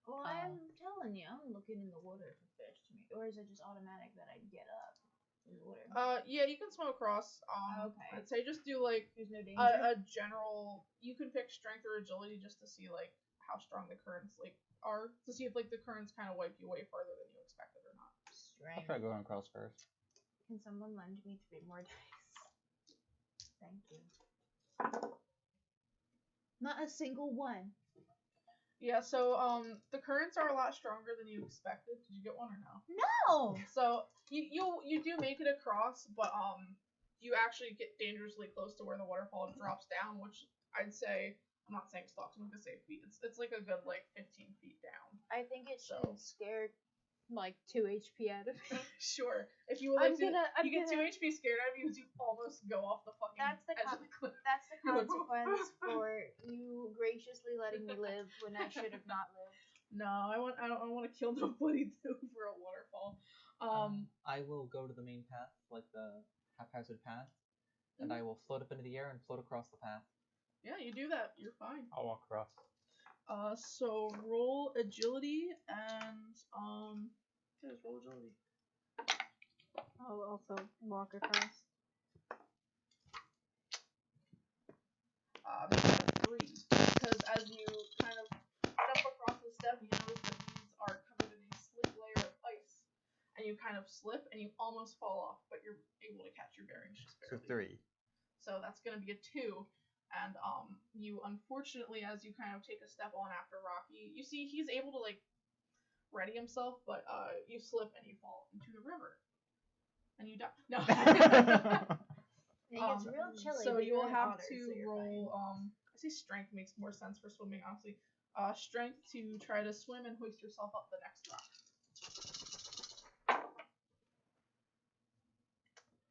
Well, I'm telling you, I'm looking in the water for fish to me, or is it just automatic that I get up in the water? Yeah, you can swim across. Okay. I'd say just do like There's no danger. a general. You can pick strength or agility just to see like how strong the currents like are, to see if like the currents kind of wipe you way farther than you expected or not. I'll Strength. try going across first. Can someone lend me 3 more dice? Thank you. Not a single one. Yeah, so the currents are a lot stronger than you expected. Did you get one or no? No. So you do make it across, but you actually get dangerously close to where the waterfall drops down, which I'd say, I'm not saying stalks, I'm gonna say feet. It's like a good like 15 feet down. I think it should So. scare like 2 HP out of me. Sure. If you would like I'm you get 2 gonna- HP scared out of you, you almost go off the fucking That's the edge of the cliff. That's the You're like, consequence for you graciously letting me live when I should have not lived. No, I don't want to kill nobody for a waterfall. I will go to the main path, like the haphazard path, and I will float up into the air and float across the path. Yeah, you do that. You're fine. I'll walk across. So roll agility and just roll agility. I'll also walk across. Make that a 3, because as you kind of jump across the step, you notice that these are covered in a slick layer of ice, and you kind of slip and you almost fall off, but you're able to catch your bearings just So barely. 3. So that's gonna be a 2. And you unfortunately, as you kind of take a step on after Rocky, you see he's able to like ready himself, but you slip and you fall into the river, and you die. No. It gets real chilly. So but you will you're an have otter, to so you're roll. fine. I say strength makes more sense for swimming, honestly. Strength to try to swim and hoist yourself up the next rock.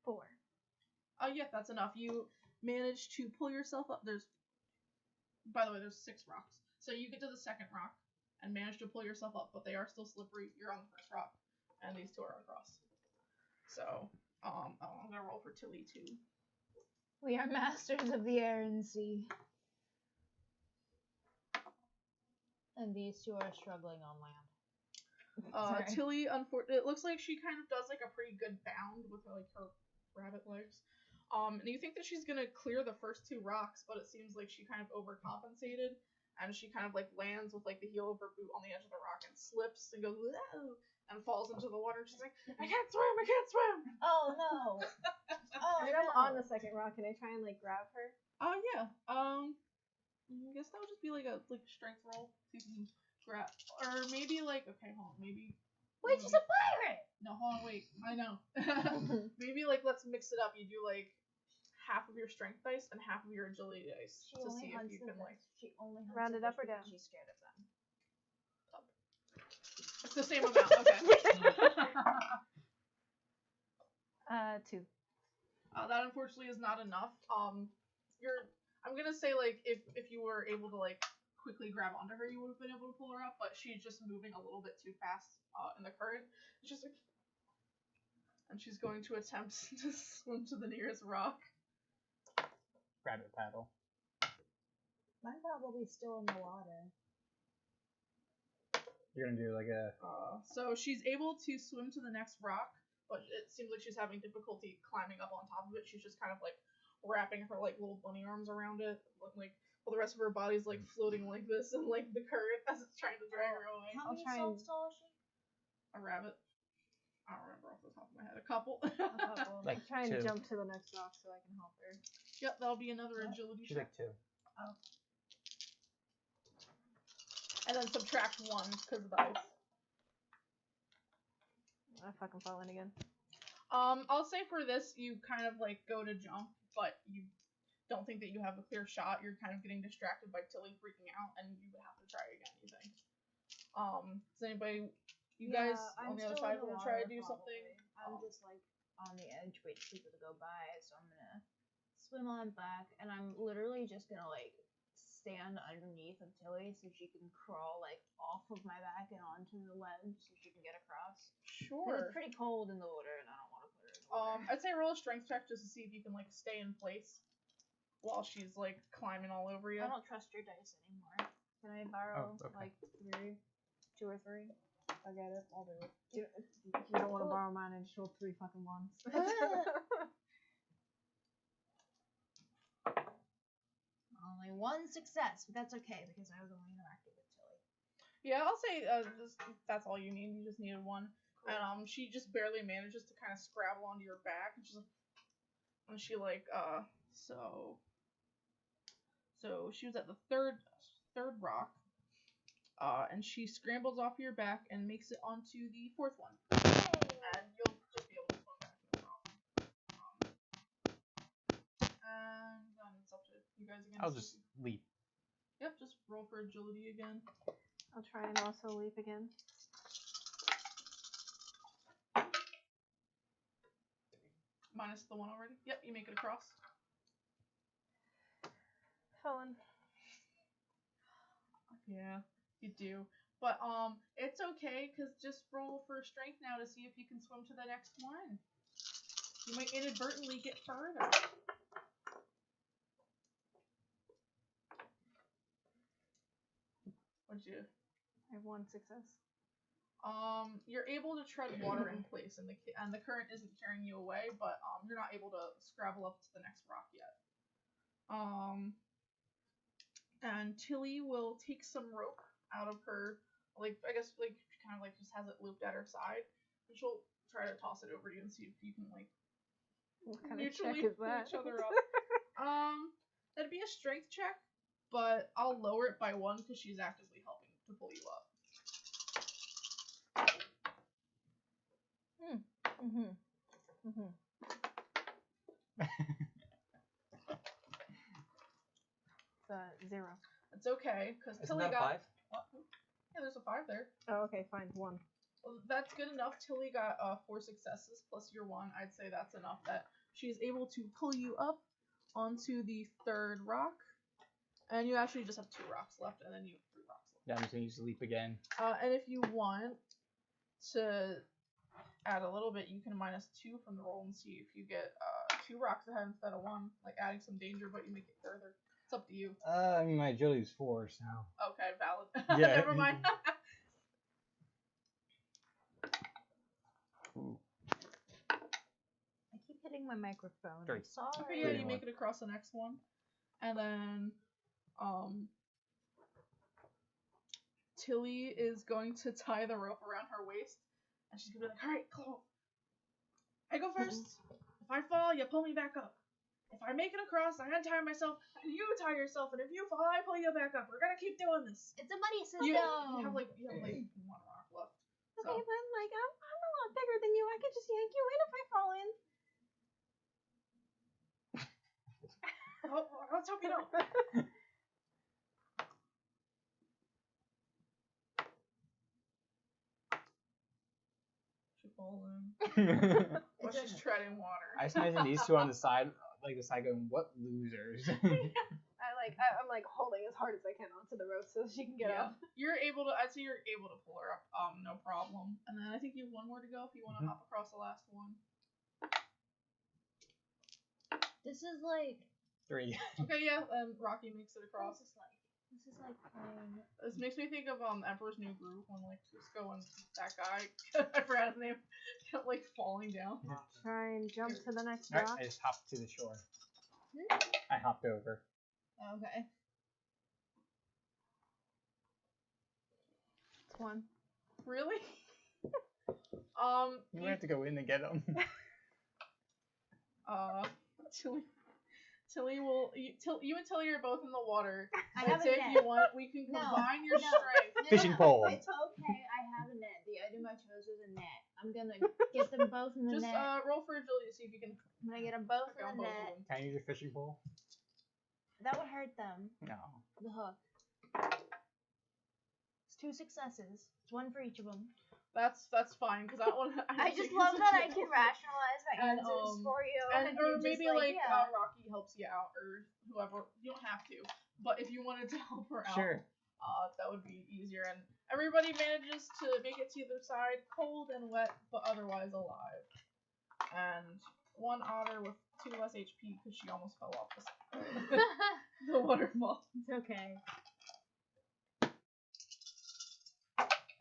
4. Yeah, that's enough. You manage to pull yourself up. By the way, there's 6 rocks. So you get to the second rock and manage to pull yourself up, but they are still slippery. You're on the first rock, and these 2 are across. So, I'm gonna roll for Tilly too. We are masters of the air and sea. And these 2 are struggling on land. Sorry. Tilly, it looks like she kind of does like a pretty good bound with her rabbit legs. And you think that she's gonna clear the first 2 rocks, but it seems like she kind of overcompensated, and she kind of like lands with like the heel of her boot on the edge of the rock and slips and goes whoa, and falls into the water. She's like, I can't swim, I can't swim. Oh no. Oh And I'm on the second rock. Can I try and like grab her? Yeah. I guess that would just be like a strength roll. See if you can grab, or maybe like hold on, maybe. Wait, she's a pirate. No, hold on, wait. I know. Maybe like let's mix it up. You do like half of your strength dice and half of your agility dice She to only see if hunts you the can like. She only hunts Round it the up or fish down? because she's scared of them. It's the same amount. Okay. 2. That unfortunately is not enough. I'm gonna say like if you were able to like quickly grab onto her, you would have been able to pull her up, but she's just moving a little bit too fast in the current. It's just like, and she's going to attempt to swim to the nearest rock. Rabbit paddle. Mine's probably still in the water. You're gonna do like a. So she's able to swim to the next rock, but it seems like she's having difficulty climbing up on top of it. She's just kind of like wrapping her like little bunny arms around it, like while the rest of her body's like floating like this in like the current as it's trying to drag her away. How I'll many try souls tall is she? A rabbit. I don't remember off the top of my head. A couple. A couple. Like I'm trying to 2. jump to the next rock so I can help her. Yep, that'll be another agility She's check. like 2. And then subtract 1 because of the ice. I fucking fall in again. I'll say for this, you kind of like go to jump, but you don't think that you have a clear shot. You're kind of getting distracted by Tilly freaking out, and you would have to try again, you think. Does anybody, you guys on the other side want to try to do something? I'm just like on the edge waiting for people to go by, so I'm gonna swim on back, and I'm literally just gonna like stand underneath of Tilly so she can crawl like off of my back and onto the ledge so she can get across. 'Cause Sure. it's pretty cold in the water, and I don't want to put her in the water. I'd say roll a strength check just to see if you can like stay in place while she's like climbing all over you. I don't trust your dice anymore. Can I borrow okay. like 3, 2 or 3? I get it. I'll do it. You don't want to borrow mine and show 3 fucking ones. Only 1 success, but that's okay because I was only interacting with Tilly. Yeah, I'll say that's all you need. You just needed 1. And she just barely manages to kind of scrabble onto your back, and she's like, and she like so she was at the third rock, and she scrambles off your back and makes it onto the 4th one, and you'll just be able to swim back no problem. And then it's up to you guys again. I'll just leap. Yep, just roll for agility again. I'll try and also leap again. Minus the 1 already. Yep, you make it across. Helen. Yeah, you do. But it's okay, cause just roll for strength now to see if you can swim to the next one. You might inadvertently get further. What'd you? I have 1 success. You're able to tread water in place, and the current isn't carrying you away, but you're not able to scrabble up to the next rock yet. And Tilly will take some rope out of her, like I guess like she kind of like just has it looped at her side, and she'll try to toss it over to you and see if you can like What kind of check mutually is pull that? each other up. That'd be a strength check, but I'll lower it by 1 because she's actively helping to pull you up. It's 0. It's okay because Isn't Tilly that a got. 5? Yeah, there's a 5 there. Oh, okay, fine. 1. Well, that's good enough. Tilly got 4 successes plus your 1. I'd say that's enough that she's able to pull you up onto the 3rd rock. And you actually just have 2 rocks left, and then you have 3 rocks left. Yeah, I'm just gonna use leap again. And if you want to add a little bit, you can minus 2 from the roll and see if you get 2 rocks ahead instead of 1, like adding some danger, but you make it further. It's up to you. I mean, my agility's 4, so. Okay, valid. Yeah. Never mind. hitting my microphone. Three. I'm sorry. Okay, yeah, Three you and make it across the next one, and then Tilly is going to tie the rope around her waist, and she's gonna be like, "All right, Chloe, I go first. If I fall, you pull me back up. If I make it across, I untie myself, and you tie yourself, and if you fall, I pull you back up. We're gonna keep doing this." It's a buddy system. You have like one rock left. Okay, So. but like I'm a lot bigger than you. I could just yank you in if I fall in. Oh, let's hope you don't. She falls in. Well, she's treading water. I just imagine these two on the side, like the side going, "What losers?" I'm like holding as hard as I can onto the rope so she can get Yeah. up. You're able to. I'd say you're able to pull her up. No problem. And then I think you have one more to go if you want to hop across the last one. This is like 3. Okay, yeah. Rocky makes it across. this is like playing. This makes me think of Emperor's New Groove when like Cisco and that guy I forgot his name kept like falling down. Try and jump to the next Alright, rock. I just hopped to the shore. I hopped over. Okay. It's one. Really? We have to go in and get them. Tilly will. You and Tilly are both in the water. I I'd have say a if net. you want, we can No, combine your no. strength. Fishing pole. It's okay. I have a net. The item I chose is a net. I'm gonna get them both in the Just net. roll for agility to see if you can I'm gonna get them both hook on in the both of net. them. Can I use your fishing pole? That would hurt them. No. The hook. It's 2 successes. It's 1 for each of them. That's fine because I don't want to. I just love that I can rationalize my And, answers for you. And And or you're just maybe like yeah. Rocky helps you out or whoever. You don't have to, but if you wanted to help her out, Sure. that would be easier. And everybody manages to make it to the other side, cold and wet, but otherwise alive. And one otter with 2 less HP because she almost fell off the waterfall. It's okay.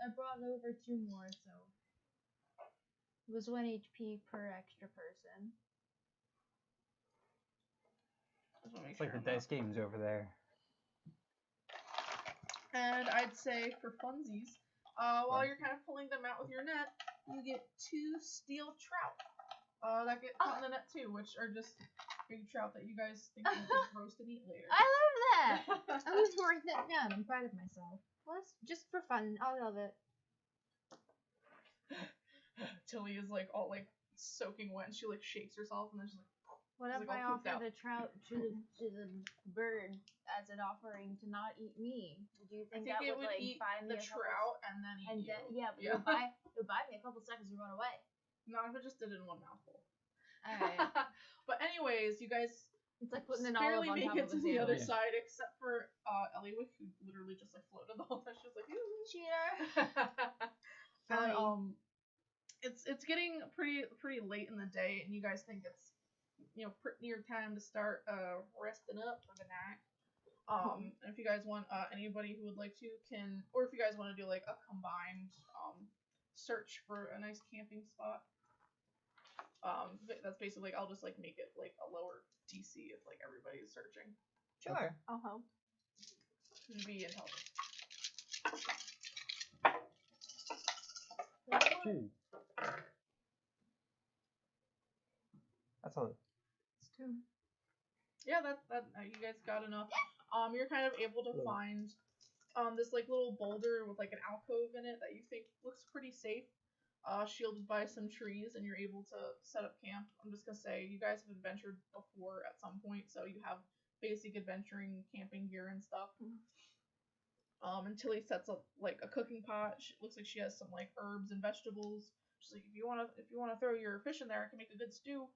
I brought over 2 more, so it was 1 HP per extra person. Just wanna make It's like sure the I'm dice games over there. And I'd say for funsies, while you're kind of pulling them out with your net, you get 2 steel trout. That get caught in the net too, which are just big trout that you guys think you can roast and eat later. I love that! I was writing that down. I'm proud of myself. Plus, just for fun. I love it. Tilly is like all like soaking wet and she like shakes herself and then she's like, What It's if like I all pooped offer out. the trout to the bird as an offering to not eat me? Do you I think think that it would would like eat buy me the a couple trout and then eat and you. then, yeah, but Yeah. it would buy me a couple seconds to run away. Not if it just did it in one mouthful. Alright. But anyways, you guys It's like putting an barely olive on make top it of to a the other sandwich. side except for Eliwick, who literally just like floated the whole time. She was like, "Ooh." Cheater. And, Sorry. it's getting pretty late in the day, and you guys think it's pretty near time to start resting up for the night. And if you guys want anybody who would like to can, or if you guys want to do like a combined search for a nice camping spot. That's basically like I'll just like make it like a lower DC if like everybody's searching. Sure. I'll help. It'd be intelligent. 2. That's all. It's 2. Yeah, that you guys got enough. You're kind of able to Cool. find this like little boulder with like an alcove in it that you think looks pretty safe, shielded by some trees, and you're able to set up camp. I'm just gonna say you guys have adventured before at some point, so you have basic adventuring camping gear and stuff. And Tilly sets up like a cooking pot. It looks like she has some like herbs and vegetables. She's like, if you wanna throw your fish in there, I can make a good stew.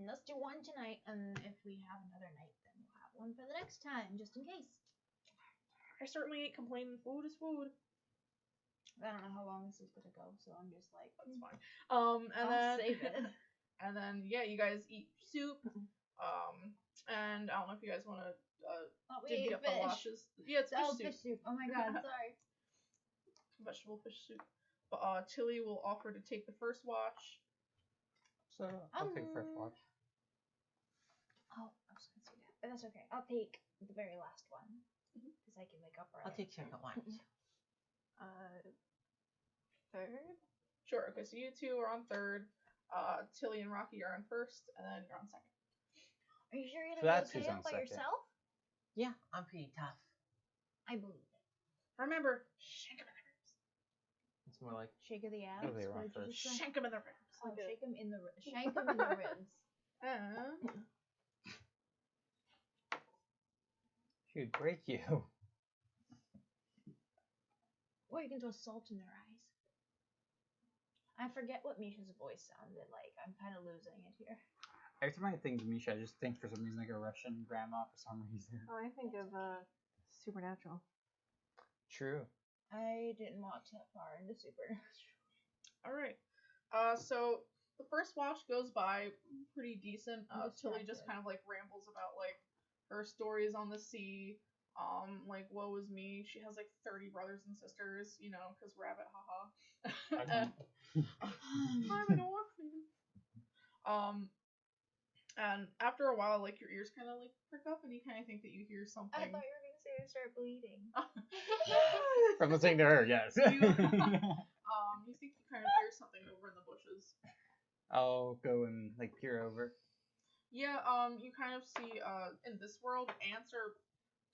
Let's do one tonight, and if we have another night, then we'll have one for the next time, just in case. I certainly ain't complaining. Food is food. I don't know how long this is gonna go, so I'm just like, That's fine. And I'll then save it. and then yeah, you guys eat soup. And I don't know if you guys want to Oh, we divvy ate up the fish. washes. Yeah, it's Oh, fish soup. fish soup. Oh my god, sorry. Vegetable fish soup. But Tilly will offer to take the first watch. So I'll take first watch. Oh, I was gonna say that, but that's okay. I'll take the very last one because I can make up for it. I'll take second watch. Third. Sure. Okay, so you two are on third. Tilly and Rocky are on first, and then you're on second. Are you sure you're So gonna that's be who's okay on by second. yourself? Yeah, I'm pretty tough. I believe it. Remember, shank him in the ribs. It's more like Shake of the abs. they were on What did you first. just say? Shank him in the ribs. Oh, shake him in the shank him in the ribs. She'd break you. Or you can throw salt in their eyes. I forget what Misha's voice sounded like. I'm kind of losing it here. Every time I think of Misha, I just think for some reason like a Russian grandma for some reason. Oh, I think of Supernatural. True. I didn't watch that far into Supernatural. All right. So the first watch goes by pretty decent. Tilly just Distracted. kind of like rambles about like her stories on the sea. Like woe is me. She has like 30 brothers and sisters, you know, because rabbit, haha. I'm an orphan. And after a while, like your ears kind of like prick up, and you kind of think that you hear something. I thought you were gonna say I start bleeding. From listening to her, yes. You think you kind of hear something over in the bushes. I'll go and like peer over. Yeah, you kind of see, in this world, ants are,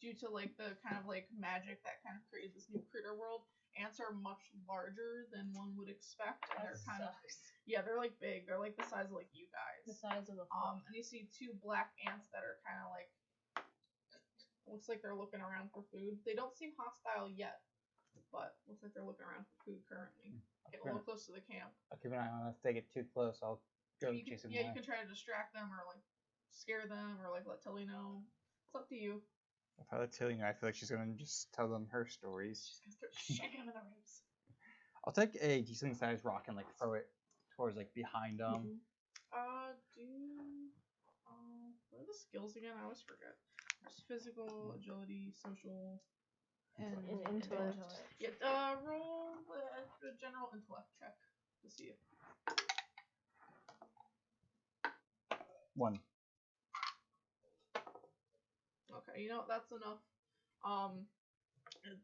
due to, like, the kind of, like, magic that kind of created this new critter world, ants are much larger than one would expect, and they're kind of, yeah, they're, like, big. They're, like, the size of, like, you guys. The size of a And you see two black ants that are kind of, like, looks like they're looking around for food. They don't seem hostile yet, but looks like they're looking around for food currently. Get a little close to the camp. I'll keep an eye on them. If they get too close, I'll go You chase them can away. try to distract them or like scare them or like let Tilly know. It's up to you. If I let Tilly know, I feel like she's gonna just tell them her stories. She's gonna start shaking them in the ribs. I'll take a decent sized rock and like throw it towards like behind them. What are the skills again? I always forget. There's physical, agility, social, And intellect. yeah. Roll a general intellect check to see if. 1. Okay, you know that's enough.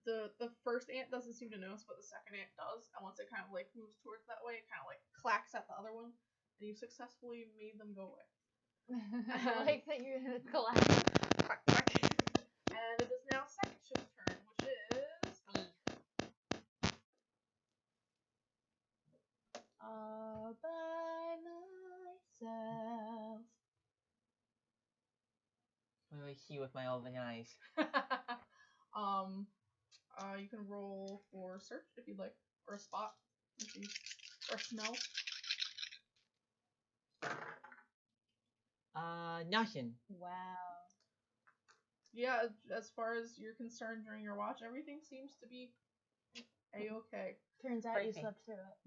The first ant doesn't seem to notice, but the second ant does, and once it kind of like moves towards that way, it kind of like clacks at the other one, and you successfully made them go away. I like that you're gonna collapse. Quack, quack. And it is now second shift turn, which is All by myself. what do I see with my elven eyes? you can roll for search if you'd like, or a spot, if you, or smell. Nothing. Wow. Yeah, as far as you're concerned during your watch, everything seems to be a-okay. Turns out you Crazy. slept through it.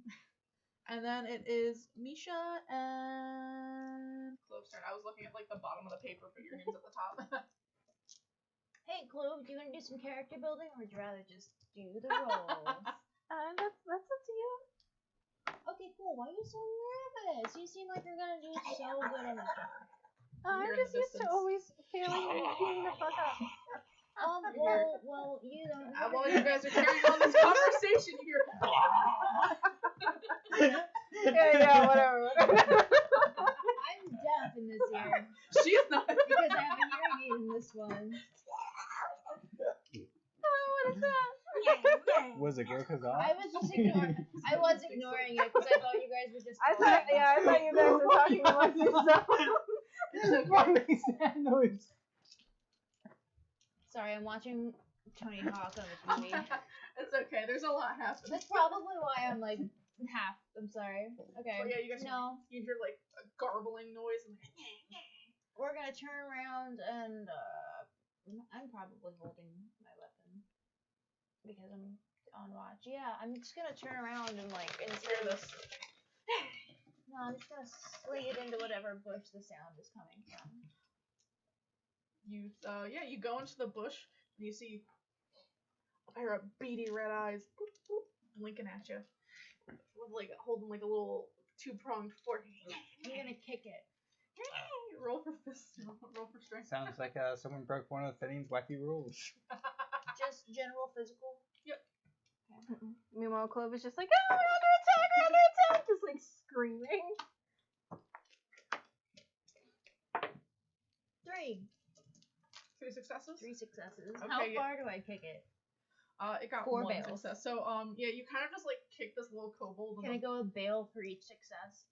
And then it is Misha and Clove's turn. I was looking at like the bottom of the paper, but your name's at the top. Hey, Clove, do you want to do some character building, or would you rather just do the rolls? That's up to you. Okay, cool. Why are you so nervous? You seem like you're gonna do so good on this one. I'm You're in just the used to distance. always failing and beating the fuck up. Well, you don't. While you guys are carrying on this conversation, you hear. Yeah, whatever. I'm deaf in this ear She's not. because I have a hearing aid in this one. What is that? Was it good? Cause I was just ignoring. I was ignoring it because I thought you guys were just. I thought you guys were talking amongst yourselves. What makes that noise? Sorry, I'm watching Tony Hawk on the TV. It's okay. There's a lot happening. That's probably why I'm like half. I'm sorry. Okay. Oh, yeah, you guys No, you hear like a garbling noise and like. we're gonna turn around and I'm probably holding my weapon because I'm on watch. Yeah, I'm just gonna turn around and like instead of no, I'm just gonna sling it into whatever bush the sound is coming from. You go into the bush and you see a pair of beady red eyes boop, boop, blinking at you with like holding like a little two-pronged fork. I'm gonna kick it. Roll for strength. Sounds like someone broke one of Finney's wacky rules. Just general physical. Meanwhile, Clove is just like, oh, we're under attack, we're under attack, just like screaming. 3. 3 successes. 3 successes. Okay, How yeah. far do I kick it? It got 4 1 bales. success. So yeah, you kind of just like kick this little kobold. Can I go with bail for each success?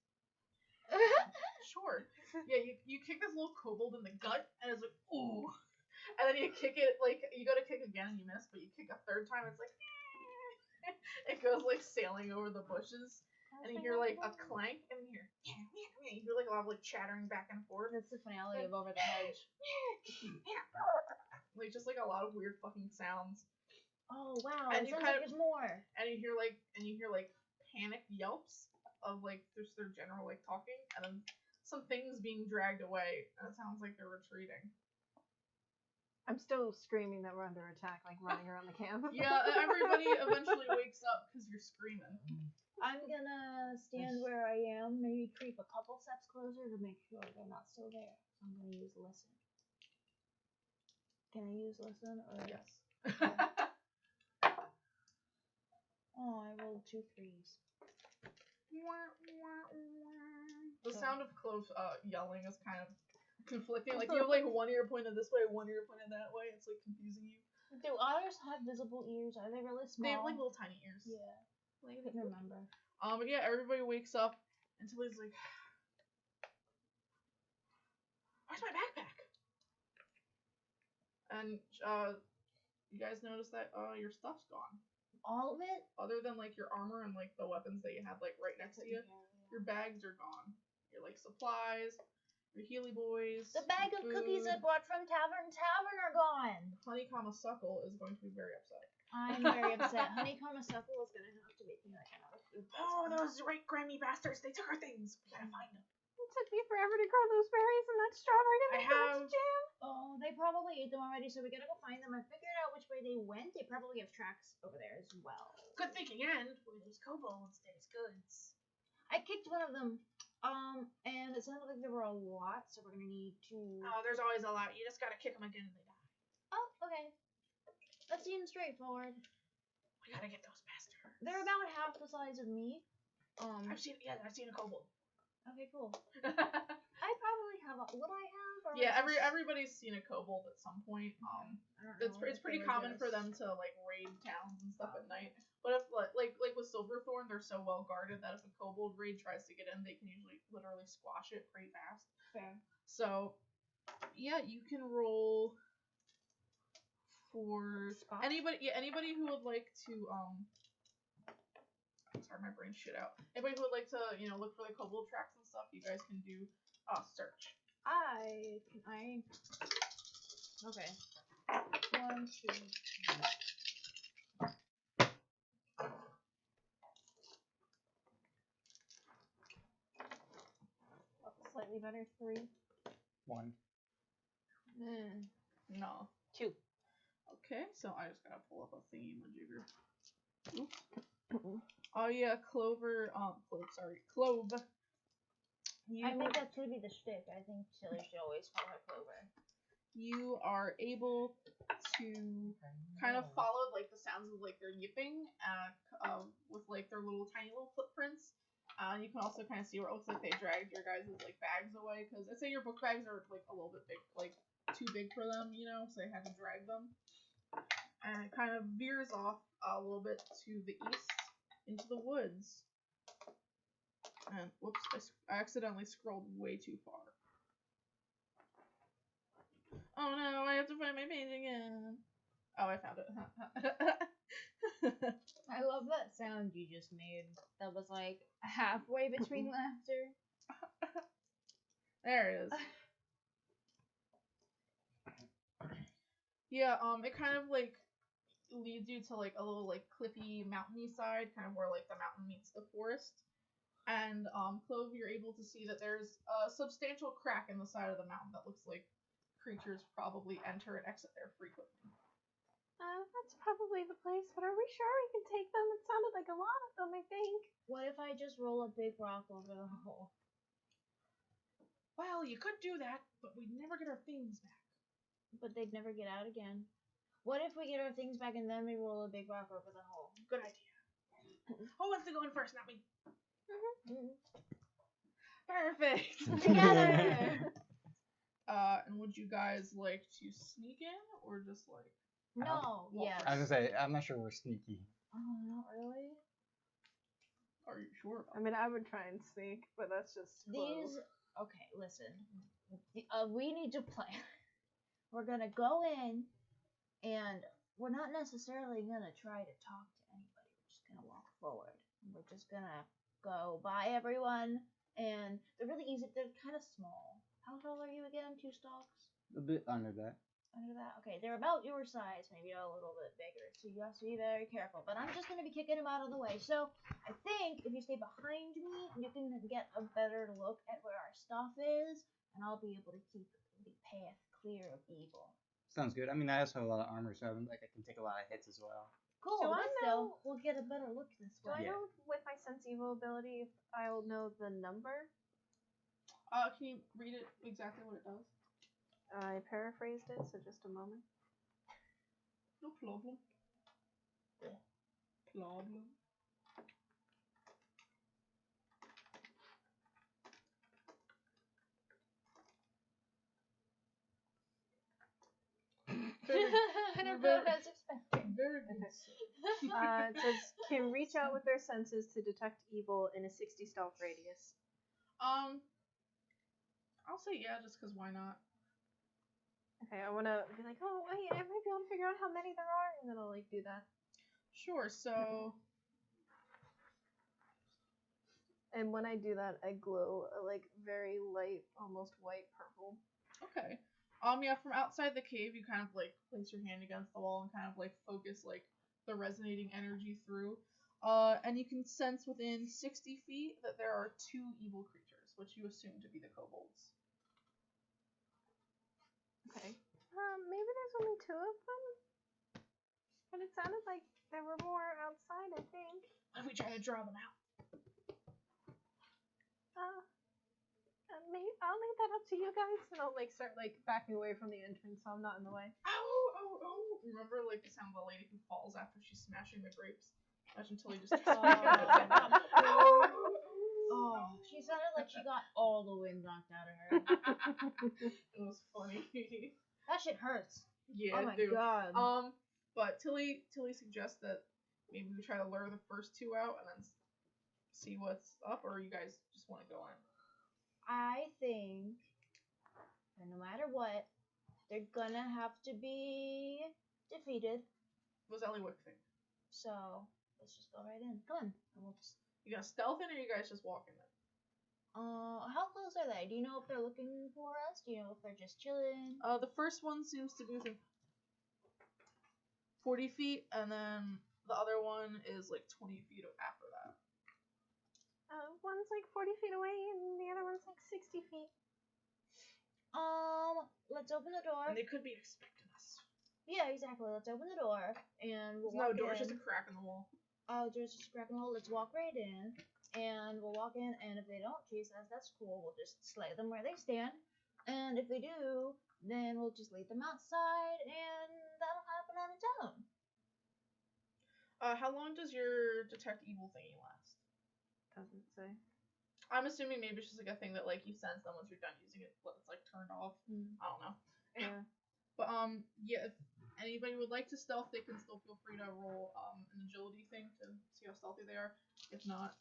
Sure. Yeah, you kick this little kobold in the gut, and it's like ooh, and then you kick it like you go to kick again and you miss, but you kick a third time, it's like it goes like sailing over the bushes, and you hear like a clank, and you hear like a lot of like chattering back and forth. That's the finale of Over the Hedge. Like just like a lot of weird fucking sounds. Oh wow! And it you sounds kind like of- there's more. And you hear like panicked yelps of like just their general like talking, and then some things being dragged away, and it sounds like they're retreating. I'm still screaming that we're under attack, like running around the camp. Yeah, everybody eventually wakes up because you're screaming. I'm gonna stand where I am, maybe creep a couple steps closer to make sure they're not still there. So I'm gonna use listen. Can I use listen or? Yes. Oh, I rolled 2 3s. The sound of Clove yelling is kind of conflicting. Like you have like one ear pointed this way, one ear pointed that way. It's like confusing you. Do otters have visible ears? Are they really small? They have like little tiny ears. Yeah, Like, I couldn't remember. but yeah, everybody wakes up and Tilly's like, "Where's my backpack?" And you guys notice that your stuff's gone. All of it? Other than like your armor and like the weapons that you had like right next to you, your bags are gone. Your like supplies, your Healy Boys. The bag your of cookies I food. bought from Tavern are gone. Honeycomb Suckle is going to be very upset. I'm very upset. Honeycomb Suckle is gonna have to make me like another food. Oh, those right Grammy bastards! They took our things. We gotta find them. It took me forever to grow those berries and that strawberry to I make so much have- jam. Oh, they probably ate them already, so we gotta go find them. I figured out which way they went. They probably have tracks over there as well. Good thinking, and where those kobolds, there's goods. I kicked one of them. And it sounded like there were a lot, so we're gonna need to. Oh, there's always a lot. You just gotta kick them again and they die. Oh, okay. That seems straightforward. We gotta get those bastards. They're about half the size of me. I've seen a kobold. Okay, cool. I probably have a. Would I have? Or Yeah, was this- everybody's seen a kobold at some point. I don't know It's if pretty they were common for just- them to like raid towns and stuff at night. But if like with Silverthorn, they're so well guarded that if a kobold raid tries to get in, they can usually literally squash it pretty fast. Fair. So yeah, you can roll for anybody who would like to sorry, my brain's shit out. Anybody who would like to, look for the kobold tracks and stuff, you guys can do search. Okay. 1, 2, 3. Slightly better, 3. 1. No. 2. Okay, so I just gotta pull up a thingy-majigger. Oh yeah, Clove. I think that should be the shtick. I think Tilly should always call her Clover. You are able to kind of follow like the sounds of like their yipping, with like their tiny little footprints. You can also kind of see where it looks like they dragged your guys' like bags away, because I'd say your book bags are like a little bit big, like too big for them, so they had to drag them. And it kind of veers off a little bit to the east into the woods. And whoops, I accidentally scrolled way too far. Oh no, I have to find my page again. Oh, I found it. I love that sound you just made. That was like halfway between laughter. There it is. Yeah, it kind of like leads you to like a little like cliffy mountainy side, kind of where like the mountain meets the forest. And Clove, you're able to see that there's a substantial crack in the side of the mountain that looks like creatures probably enter and exit there frequently. That's probably the place, but are we sure we can take them? It sounded like a lot of them, I think. What if I just roll a big rock over the hole? Well, you could do that, but we'd never get our things back. But they'd never get out again. What if we get our things back and then we roll a big rock over the hole? Good idea. Who wants to go in first? Not me. Perfect. Together. And would you guys like to sneak in or just like? No. Well, Yes. I was gonna say, I'm not sure we're sneaky. Oh, not really. Are you sure? I mean, I would try and sneak, but that's just These. Okay, listen. We need to plan. We're gonna go in, and we're not necessarily gonna try to talk to anybody. We're just gonna walk forward. We're just gonna go by everyone, and they're really easy. They're kind of small. How tall are you again? 2 stalks? A bit under that. Under that? Okay, they're about your size, maybe a little bit bigger. So you have to be very careful. But I'm just gonna be kicking them out of the way. So I think if you stay behind me, you can get a better look at where our stuff is, and I'll be able to keep the path clear of evil. Sounds good. I mean, I also have a lot of armor, so I can take a lot of hits as well. Cool. Do I but know- still, we'll get a better look this Do I way. Yeah. know with my sense evil ability if I'll know the number? Can you read it exactly what it does? I paraphrased it, so just a moment. No problem. Problem. I don't know what I was expecting. Very good. It says can reach out with their senses to detect evil in a 60 stealth radius. I'll say yeah, just because why not? Okay, I want to be like, oh wait, I might be able to figure out how many there are, and then I'll like do that. Sure. So And when I do that, I glow a like very light, almost white purple. okay. Yeah, from outside the cave, you kind of like place your hand against the wall and kind of like focus like the resonating energy through. And you can sense within 60 feet that there are 2 evil creatures, which you assume to be the kobolds. Okay. Maybe there's only 2 of them, but it sounded like there were more outside. I think. What if we try to draw them out? Maybe I'll leave that up to you guys, and I'll like start like backing away from the entrance so I'm not in the way. Ow, ow, ow. Remember like the sound of the lady who falls after she's smashing the grapes? Imagine Tilly just Oh, she sounded like she got all the wind knocked out of her. It was funny. That shit hurts. Yeah, Oh my dude. god. But Tilly suggests that maybe we try to lure the first 2 out and then see what's up, or you guys just want to go in? I think that no matter what, they're gonna have to be defeated. What does Ellie Wick think? So let's just go right in. Come on. And we'll just... You gonna stealth in, or you guys just walking in? How close are they? Do you know if they're looking for us? Do you know if they're just chilling? The first one seems to be within 40 feet, and then the other one is like 20 feet after that. One's like 40 feet away, and the other one's like 60 feet. Let's open the door. And they could be expecting us. Yeah, exactly. Let's open the door, and we'll There's no walk door, in. it's just a crack in the wall. Oh, there's just a crack in the hole. Let's walk right in, and we'll walk in, and if they don't chase us, that's cool. We'll just slay them where they stand, and if they do, then we'll just lead them outside, and that'll happen on its own. How long does your detect evil thingy last? Doesn't say. I'm assuming maybe it's just like a thing that like you sense them once you're done using it, it's like turned off. I don't know. Yeah. But yeah, if anybody would like to stealth, they can still feel free to roll an agility thing to see how stealthy they are. If not,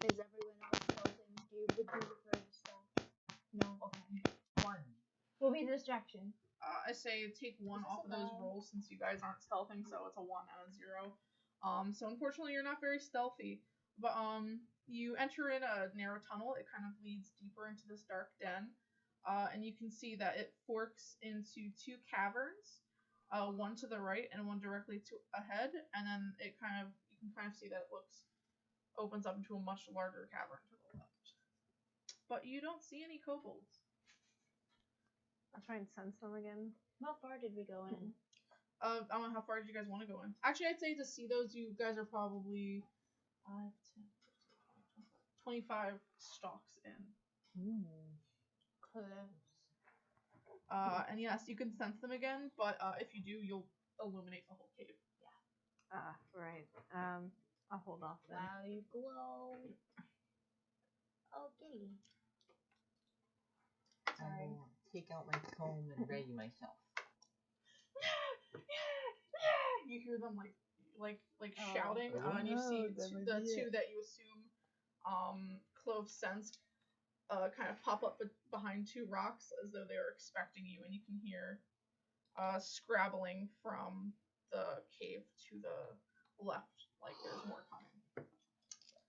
Is everyone else stealthing? Would you prefer to stealth? No? Okay. 1. Will be the distraction. I say take 1 Is this off of those allowed? rolls since you guys aren't stealthing, so it's a 1 and a 0. So unfortunately you're not very stealthy, but you enter in a narrow tunnel. It kind of leads deeper into this dark den, and you can see that it forks into 2 caverns, one to the right and one directly to ahead, and then you can kind of see that it opens up into a much larger cavern to the left. But you don't see any kobolds. I'll try and sense them again. How far did we go in? I don't know how far did you guys want to go in. Actually, I'd say to see those, you guys are probably 5, 10, 15, 25 stalks in. Close. And yes, you can sense them again, but if you do, you'll illuminate the whole cave. Right. I'll hold off then. Wow, you glow. Oh, giddy. I Sorry. will take out my comb and ready myself. You hear them like Oh. shouting, Oh, and you no, see that might the be two it. that you assume Clove sensed kind of pop up behind two rocks as though they were expecting you, and you can hear scrabbling from the cave to the left, like there's more coming.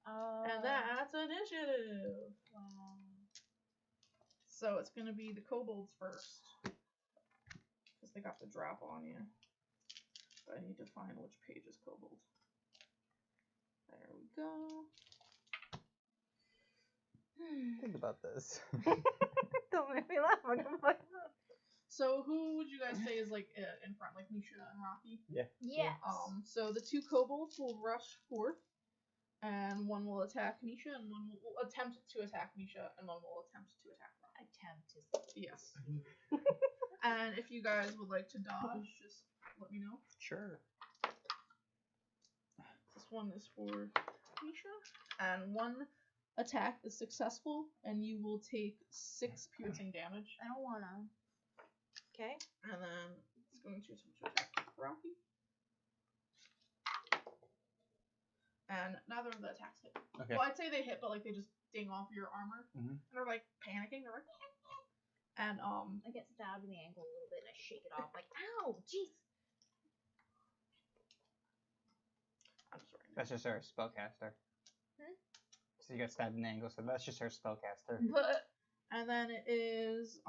And that's initiative. Wow. So it's gonna be the kobolds first, because they got the drop on you. But I need to find which page is kobold. There we go. Think about this. Don't make me laugh. I'm gonna fuck up. So who would you guys say is like in front, like Nisha and Rocky? Yes. So the two kobolds will rush forth, and one will attack Nisha, and one will attempt to attack Nisha, and one will attempt to attack Rocky. Attempt is. Yes. And if you guys would like to dodge, just let me know. Sure. This one is for Nisha, and one attack is successful, and you will take 6 piercing damage. I don't wanna. Okay. And then it's going to attempt to attack Rocky. And neither of the attacks hit. Okay. Well, I'd say they hit, but like they just ding off your armor. Mhm. And they're like panicking. They're like, and I get stabbed in the ankle a little bit and I shake it off like, ow, jeez. I'm sorry. That's just her spellcaster. Hmm? So you got stabbed in the angle, so that's just her spellcaster. And then it is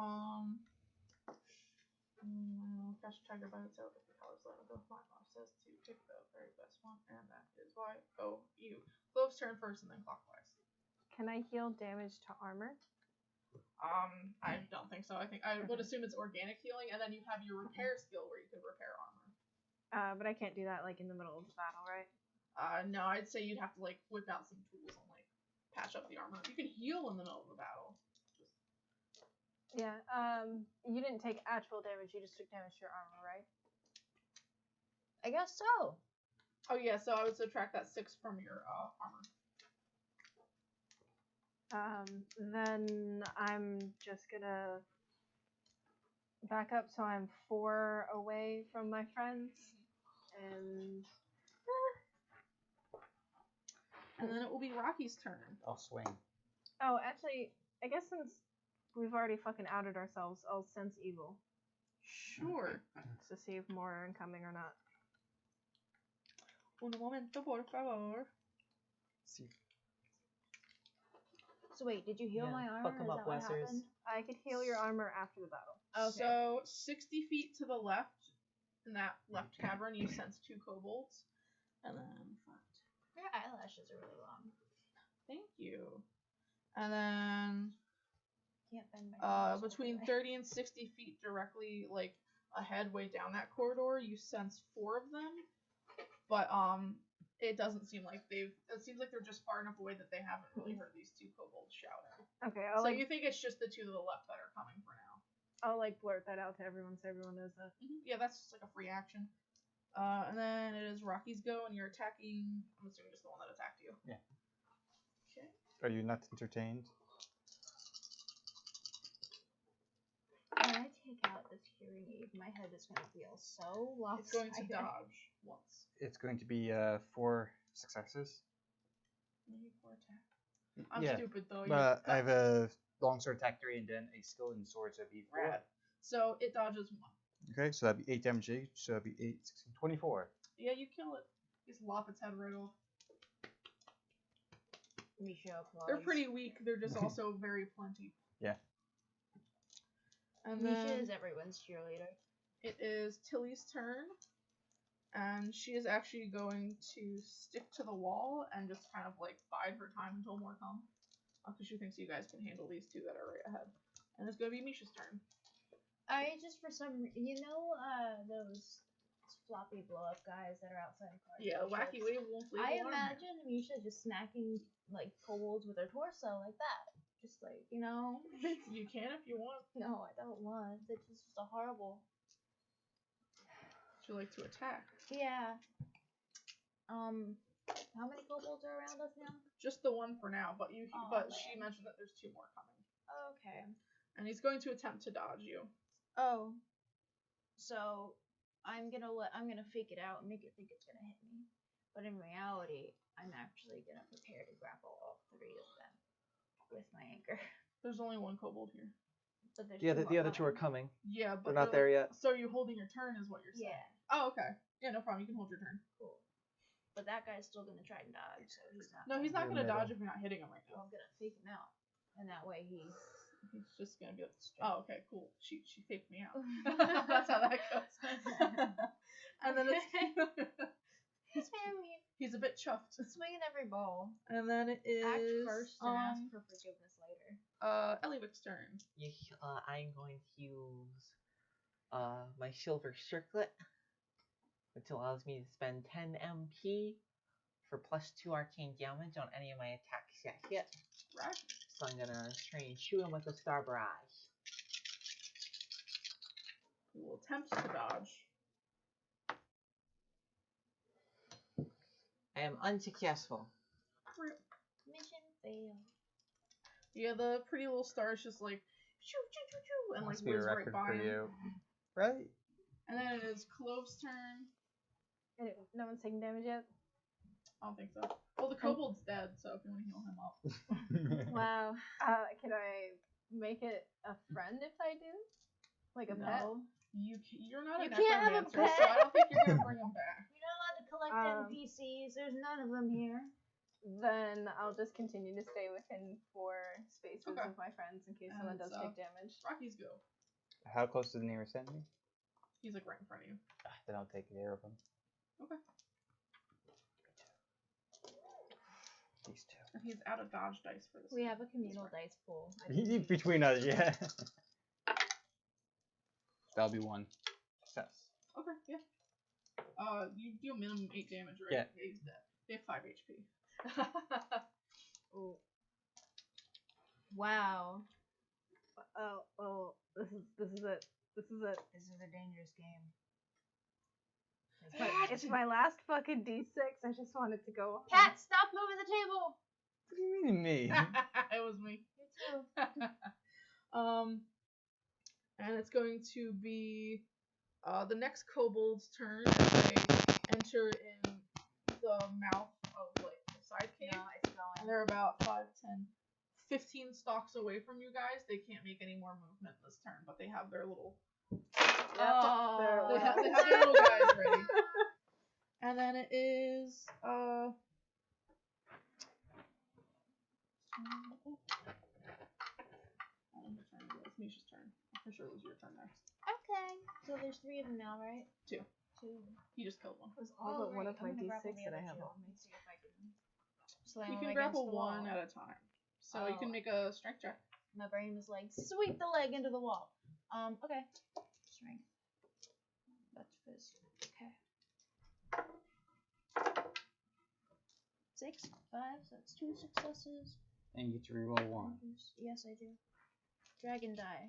Crash Tiger by itself. If the colors let go, my mom says to pick the very best one, and that is why. Oh, you. Clove's turn first, and then clockwise. Can I heal damage to armor? I don't think so. I would assume it's organic healing, and then you have your repair skill where you could repair armor. But I can't do that like in the middle of the battle, right? No, I'd say you'd have to like whip out some tools and like patch up the armor. You can heal in the middle of the battle. Yeah. You didn't take actual damage. You just took damage to your armor, right? I guess so. Oh yeah, so I would subtract that 6 from your armor. Then I'm just gonna back up so I'm 4 away from my friends, and then it will be Rocky's turn. I'll swing. oh, actually, I guess since we've already fucking outed ourselves, I'll sense evil Sure. to see if more are incoming or not. Un momento, por favor. See. So wait, did you heal Yeah, my armor? fuck 'em Is up, that what Wessers. happened? I could heal your armor after the battle. Okay. So 60 feet to the left, in that left cavern, you sense 2 kobolds, and then 5. Your eyelashes are really long. Thank you. And then Can't bend my fingers between away. 30 and 60 feet directly like ahead, way down that corridor, you sense 4 of them, but it doesn't seem like it seems like they're just far enough away that they haven't really heard these 2 kobolds shouting. Okay, So you think it's just the 2 to the left that are coming for now. I'll like blurt that out to everyone so everyone knows that. Yeah, that's just like a free action. And then it is Rocky's go, and you're attacking. I'm assuming just the one that attacked you. Yeah. Okay. Are you not entertained? When I take out this hearing aid, my head is going to feel so lopsided. It's going to dodge once. It's going to be 4 successes. Maybe 4 attack. I'm Yeah. stupid though. But I have a longsword attack 3 and then a skill in swords, so it'd be 4. Rad. So it dodges 1. Okay, so that'd be 8 damage each, so that'd be 8, 16, 24. Yeah, you kill it. Just lop its head right off. Misha applauds. They're pretty weak. They're just also very plenty. Yeah. And Misha then is everyone's cheerleader. it is Tilly's turn, and she is actually going to stick to the wall and just kind of like bide her time until more come, because she thinks you guys can handle these 2 that are right ahead. And it's going to be Misha's turn. I just for some those floppy blow up guys that are outside of cars. Yeah, wacky wave wolf. I imagine Misha just smacking like kobolds with her torso like that. Just like, You can if you want. No, I don't want. It's just a horrible. Would you like to attack? Yeah. How many kobolds are around us now? Just the one for now, but she man. mentioned that there's 2 more coming. Okay. And he's going to attempt to dodge you. Oh. So I'm gonna fake it out and make it think it's gonna hit me. But in reality, I'm actually gonna prepare to grapple all 3 of them with my anchor. There's only 1 kobold here. But there's Yeah, 2 the more other 2 are coming. coming. Yeah, but They're not there yet. So are you holding your turn is what you're saying? Yeah. Oh, okay. Yeah, no problem. You can hold your turn. Cool. But that guy's still gonna try and dodge, so he's not. No, he's not You're going to middle. dodge if you're not hitting him right Well, now. I'm gonna fake him out, and that way he's. He's just going to be like, oh, okay, cool. She faked me out. That's how that goes. And then he's a bit chuffed. Swinging every ball. And then it is Act first and ask for forgiveness later. Eliwick's turn. I'm going to use my silver circlet, which allows me to spend 10 MP for +2 arcane damage on any of my attacks that hit. Right. So I'm gonna try and shoot him with a star barrage. He will attempt to dodge. I am unsuccessful. Mission failed. Yeah, the pretty little star is just like shoo choo choo choo and like Must be a whiz right record by for him. you. Right? And then it is Clove's turn. No one's taking damage yet? I don't think so. Well, the kobold's dead, so if you want to heal him up. Wow. Can I make it a friend if I do? Like a pet? No. You're not You a can't have a necromancer, so I don't think you're going to bring him back. You're not allowed to collect NPCs. There's none of them here. Then I'll just continue to stay within 4 spaces Okay. of my friends in case someone does take damage. Rocky's go. How close is the nearest enemy? He's like right in front of you. Then I'll take care of him. Okay. These 2. And he's out of dodge dice for this. We have a communal dice pool. Between us, yeah. That'll be 1 success. Okay, yeah. You deal minimum 8 damage, right? Yeah. He's dead. They have 5 HP. Ooh. Wow. Oh, this is it. This is it. This is a dangerous game. It's my last fucking D6. I just wanted to go. Cat, stop moving the table! What do you mean me? It was me. You too. And it's going to be the next kobold's turn as they enter in the mouth of like the side cave. No, it's going. And they're about 5, 10, 15 stalks away from you guys. They can't make any more movement this turn, but they have their little Oh. they have their little guys ready. And then it is it's Misha's turn. I'm pretty sure it was your turn next. Okay. So there's 3 of them now, right? 2. 2. He just killed one. It was all but one of my I'm gonna grapple D6 the that I other have two. on me. See if I can slam You them can against grapple the one wall. at a time. So you can make a strength check. My brain was like, sweep the leg into the wall. Okay. Strength. That's fist. Okay. 6, 5, so that's 2 successes. And you get to reroll 1. Yes, I do. Dragon die.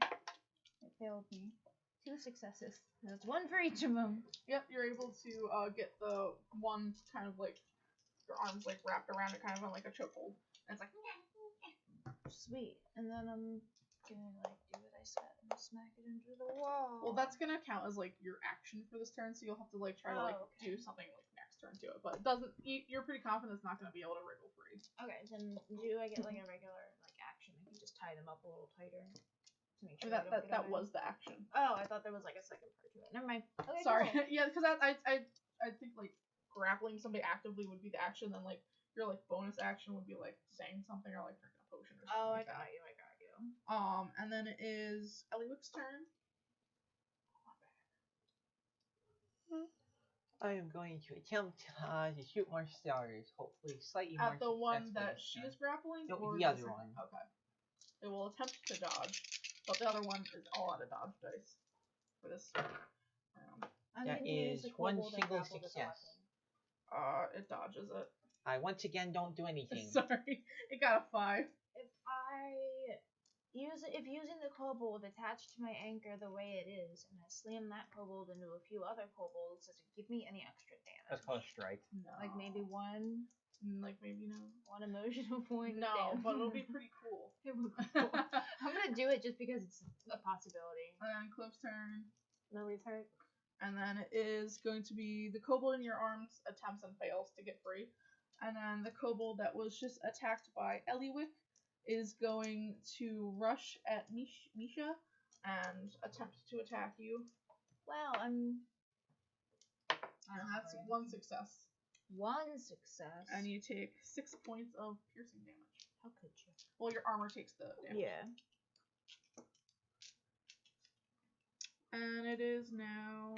It failed me. 2 successes. That's 1 for each of them. Yep, you're able to get the one kind of like your arms like wrapped around it, kind of like a chokehold. And it's like Sweet. And then I'm gonna like do what I said and smack it into the wall. well, that's gonna count as like your action for this turn, so you'll have to like try to like okay. do something like next turn to it. But it doesn't. You're pretty confident it's not gonna be able to wriggle free. Okay, then do I get like a regular like action? I can just tie them up a little tighter to make sure That they don't get that away. was the action. Oh, I thought there was like a second part to it. Never mind. Okay, Sorry. cool. Yeah, because I think like grappling somebody actively would be the action, then like your like bonus action would be like saying something or like drinking a potion or something. Oh, I like that. got you. I got you. And then it is Eliwick's turn. I am going to attempt to shoot more stars, hopefully slightly more At the one successful that this she time. is grappling? No, or the other this- one. Okay. It will attempt to dodge, but the other one is all out of dodge dice. for this round. I'm That going to use the is one kobold and single grapple as a success. weapon. It dodges it. I once again don't do anything. Sorry, it got a 5. If using the kobold attached to my anchor the way it is, and I slam that kobold into a few other kobolds, does it give me any extra damage? That's called a strike. No. Like maybe one Maybe no. emotional point. No, of but it'll damage. be pretty cool. It would be cool. I'm gonna do it just because it's a possibility. And then Clove's turn. Nobody's hurt. And then it is going to be the kobold in your arms attempts and fails to get free. And then the kobold that was just attacked by Eliwick is going to rush at Misha and attempt to attack you. Wow, And that's one success. one success. And you take 6 points of piercing damage. How could you? Well, your armor takes the damage. Yeah. And it is now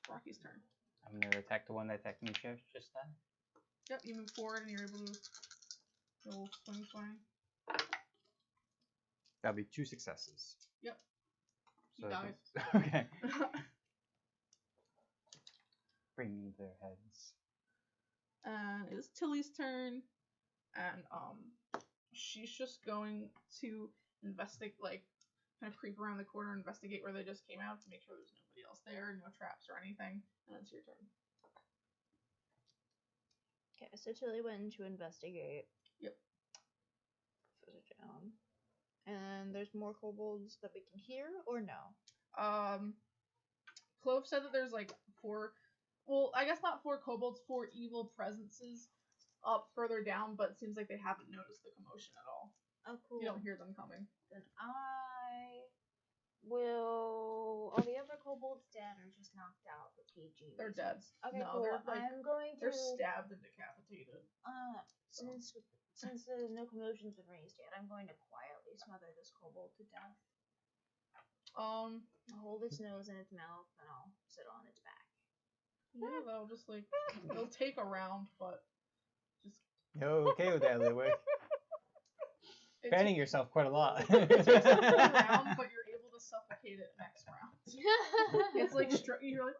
Rocky's turn. I'm gonna attack the one that attacked me just then. Yep, you move forward and you're able to roll swing. That'll be 2 successes. Yep. He So dies. Okay. Bring me their heads. And it's Tilly's turn, and she's just going to investigate, like, kind of creep around the corner, investigate where they just came out to make sure there's nobody else there, no traps or anything, and it's your turn. Okay, so Tilly went to investigate. Yep. Put it down. And there's more kobolds that we can hear, or no? Clove said that there's like 4, well, I guess not 4 kobolds, 4 evil presences up further down, but it seems like they haven't noticed the commotion at all. Oh, cool. You don't hear them coming. Then I will. Are the other kobolds dead or just knocked out for PG? They're dead. Okay, No, cool. they're like I'm going to. they're stabbed and decapitated. Since the no commotion's been raised yet, I'm going to quietly smother this kobold to death. I'll hold its nose in its mouth, and I'll sit on its back. Yeah, they'll just like they'll take a round, but just You're okay with that, Lidwig? it Fanning yourself quite a lot. takes a full round, but you're able to suffocate it next round. It's like you're like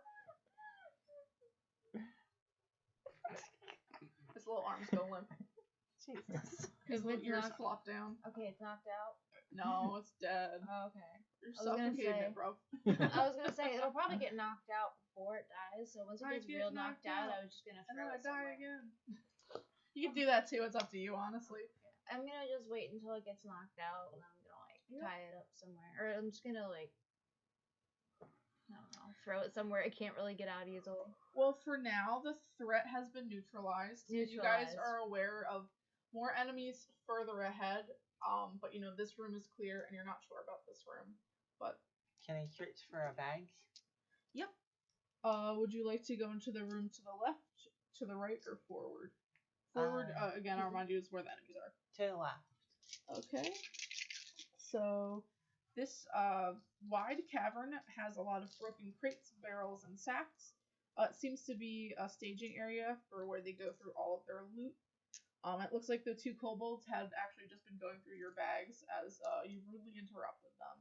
its little arms go limp. Jesus. His If it's ears knocked- flop down. Okay, it's knocked out. No, it's dead. Oh, okay. You're I was gonna suffocating say- it, bro. I was gonna say it'll probably get knocked out before it dies. So once it I gets get real knocked knocked out, out, I was just gonna And throw then I it die somewhere. again. You can do that too. It's up to you, honestly. I'm gonna just wait until it gets knocked out, and I'm gonna like tie it up somewhere, or I'm just gonna like I don't know, throw it somewhere it can't really get out easily. Well, for now, the threat has been neutralized. You guys Neutralized. are aware of more enemies further ahead. But you know this room is clear, and you're not sure about this room. But Can I search for a bag? yep. Would you like to go into the room to the left, to the right, or forward? Forward. Again, I'll remind you is where the enemies are. To the left. Okay. So this wide cavern has a lot of broken crates, barrels, and sacks. It seems to be a staging area for where they go through all of their loot. It looks like the 2 kobolds had actually just been going through your bags as you rudely interrupted them.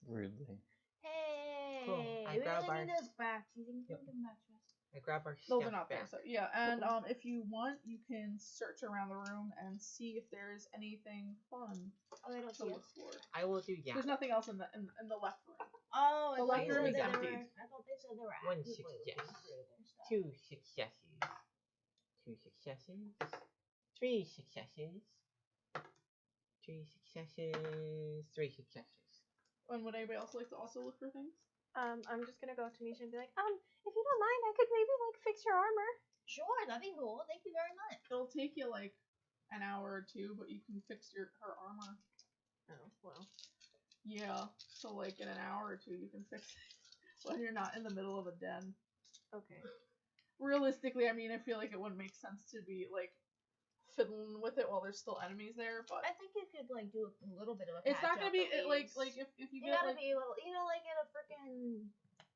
Rudely. Hey, I we grab really need our- those back. You can Yep. give them back to us. I grab our Those stuff are not there, back. so yeah. And if you want, you can search around the room and see if there's anything fun Oh, they don't to see look us. for. I will do yeah. There's nothing else in the in the left room. Oh, The I left thought room they is said there emptied. were- I thought they said there were One actively success. looking through their stuff. 2 successes. 2 successes. 3 successes. 3 successes. 3 successes. And would anybody else like to also look for things? I'm just gonna go up to Misha and be like, if you don't mind, I could maybe like fix your armor. Sure, that'd be cool. Thank you very much. It'll take you like an hour or 2, but you can fix her armor. Oh well. Yeah, so like in an hour or 2 you can fix it when you're not in the middle of a den. Okay. Realistically, I mean, I feel like it wouldn't make sense to be like fiddling with it while there's still enemies there, but I think you could like do a little bit of a. it's not patch gonna up be at like least. if you You get gotta like be a little, like in a freaking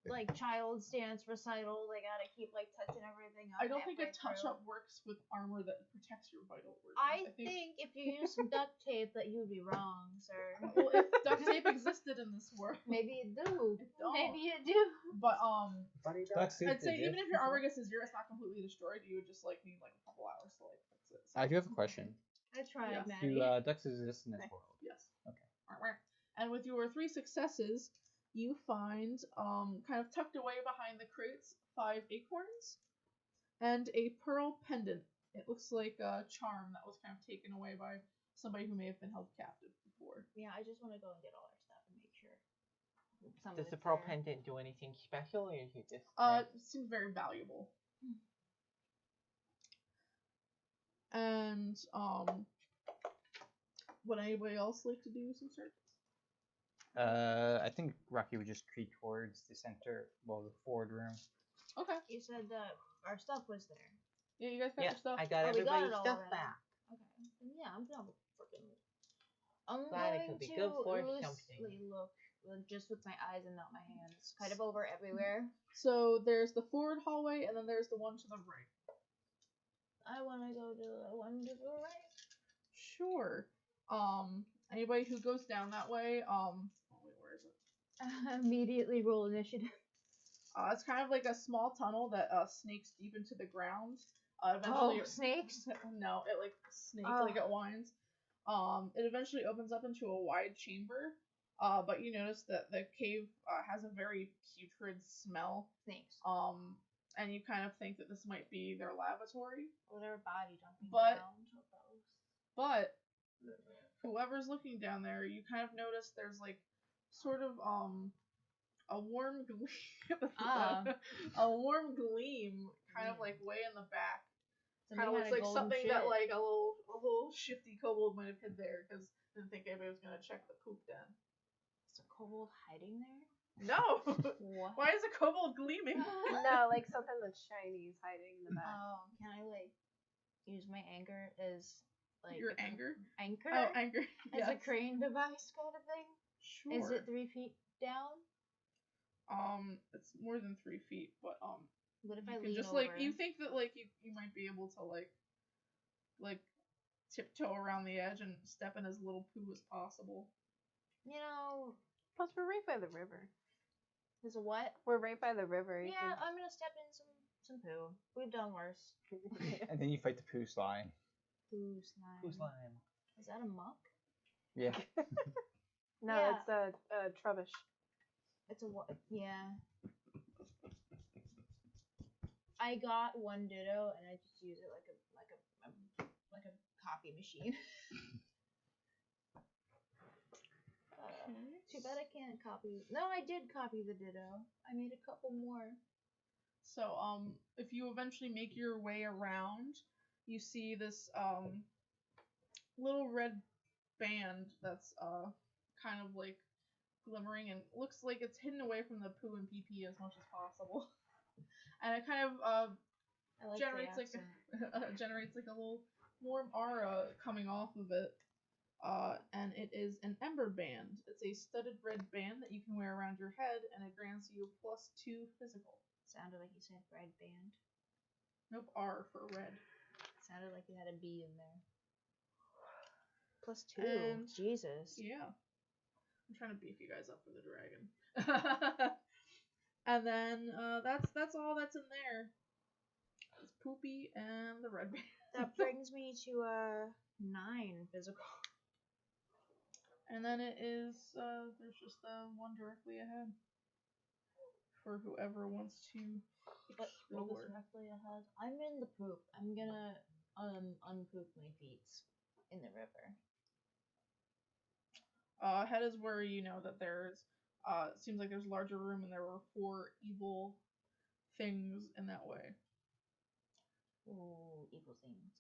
like child's dance recital. They gotta keep like touching everything up. I don't think a halfway touch through. up works with armor that protects your vital organs. I think if you use some duct tape, that you'd be wrong, sir. Well, if duct tape existed in this world, Maybe you do. don't. Maybe you do. but Duct tape I'd say even if exists your armor before? gets to zero, it's not completely destroyed. You would just like need like a couple hours to like fix it. I do have a question. I tried, Yes. Maddie. Do ducks exist in this world? Yes. Okay. And with your 3 successes, you find kind of tucked away behind the crates 5 acorns and a pearl pendant. It looks like a charm that was kind of taken away by somebody who may have been held captive before. Yeah, I just want to go and get all our stuff and make sure. Some of Does the it's pearl there. pendant do anything special, or is it just? It seems very valuable. And would anybody else like to do some search? I think Rocky would just creep towards the center, well, the forward room. Okay. You said that our stuff was there. Yeah, you guys got Yeah, your stuff. I got Oh, we got everybody's it all stuff already. back. Okay. Then yeah, I'm gonna freaking. I'm Glad it going could be to good for loosely something. look, just with my eyes and not my hands, kind of over everywhere. So there's the forward hallway, and then there's the one to the right. I want to go to the one to the right. Sure. Anybody who goes down that way, oh, wait, where is it? Immediately roll initiative. It's kind of like a small tunnel that snakes deep into the ground. Eventually, Oh, snakes! no, it like snake Oh. like it winds. It eventually opens up into a wide chamber. But you notice that the cave has a very putrid smell. Snakes. And you kind of think that this might be their lavatory. Or their body jumping But- around. Or both. But whoever's looking down there, you kind of notice there's like sort of a warm gleam, Ah. a warm gleam, kind of like way in the back. Kind of Somebody looks had a like golden something shit. that like a little shifty kobold might have hid there because didn't think anybody was gonna check the poop den. Is a kobold hiding there? No. What? Why is a kobold gleaming? No, like something that's shiny is hiding in the back. Can I like use my anger as like Your a- anger? Anchor? Oh, anger. As a Yes. crane device kind of thing? Sure. Is it 3 feet down? It's more than 3 feet, but What if you I can lean just over? like you think that like you might be able to like tiptoe around the edge and step in as little poo as possible. You know, Plus, we're right by the river. there's a what? We're right by the river. you Yeah, I'm gonna step in some poo. We've done worse. can- And then you fight the poo slime. Poo slime. Who's slime? Is that a muck? Yeah. No, Yeah. it's a trubbish. It's a what? Yeah. I got one ditto and I just use it like a copy machine. Too bad I can't copy. No, I did copy the ditto. I made a couple more. So if you eventually make your way around, you see this little red band that's kind of like glimmering and looks like it's hidden away from the poo and pee pee as much as possible. And it kind of I like generates the like accent. generates like a little warm aura coming off of it. And it is an ember band. It's a studded red band that you can wear around your head, and it grants you +2 physical. Sounded like you said red band. Nope, R for red. Sounded like you had a B in there. +2. And- Jesus. Yeah. I'm trying to beef you guys up for the dragon. And then that's all that's in there. It's Poopy and the red band. That brings me to 9 physical. And then it is there's just one directly ahead for whoever wants to What was explore. directly ahead? I'm in the poop. I'm gonna unpoop my feet in the river. Ahead is where you know that there's it seems like there's larger room and there were 4 evil things in that way. Ooh, evil things.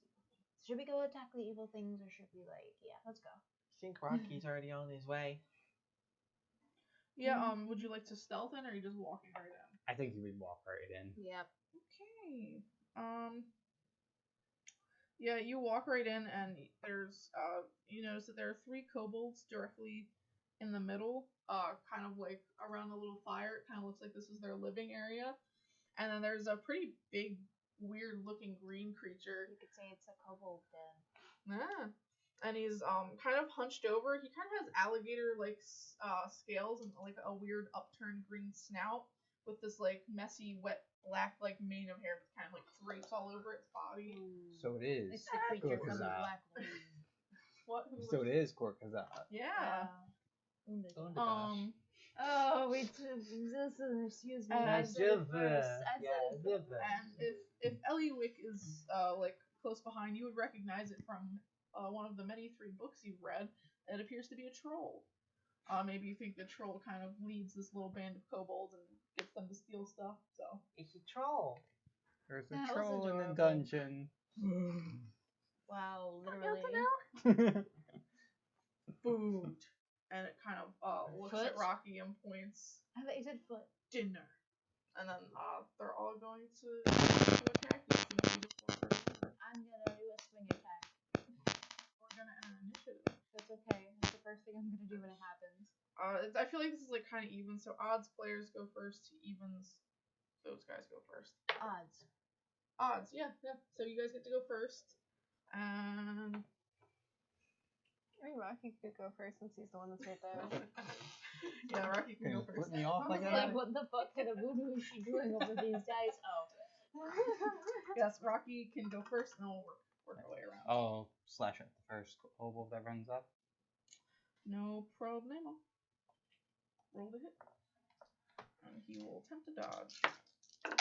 Should we go attack the evil things or should we yeah, let's go. I think Rocky's already on his way. Yeah, would you like to stealth in or are you just walking right in? I think you would walk right in. Yep. Okay. Yeah, you walk right in and there's you notice that there are 3 kobolds directly in the middle, kind of like around a little fire. It kind of looks like this is their living area. And then there's a pretty big, weird looking green creature. You could say it's a kobold den. Yeah. And he's kind of hunched over. He kind of has alligator like scales and like a weird upturned green snout with this like messy, wet, black like mane of hair that kind of like drapes all over its body. So it is. It's the creature from the Gorkazat. Black Lagoon. What? So it is Gorkazat. Yeah. Undagosh. Oh, wait, excuse me. I And- said it first. I said it first. And if Eliwick is like close behind, you would recognize it from one of the many 3 books you've read. It appears to be a troll. Maybe you think the troll kind of leads this little band of kobolds and gets them to steal stuff. So It's a troll. There's a That was troll in the adorable. dungeon. Wow, literally. food, and it kind of looks at Foot? Rocky and points I thought you said foot. dinner. And then they're all going to attack you. So you need to form a- I'm gonna do a swing attack. We're gonna end initiative. That's okay. That's the first thing I'm gonna do when it happens. I feel like this is like kind of even. So odds players go first. Evens, those guys go first. Odds. Odds, yeah. So you guys get to go first. And I mean, Rocky could go first since he's the one that's right there. yeah, Rocky can go Gonna first. flip me off I like was that? like, what the fuck kind of voodoo is she doing over these dice? Oh. Yes, Rocky can go first, and then we'll work our way around. I'll slash at the first kobold that runs up. No problemo. Roll the hit. And he will attempt to dodge.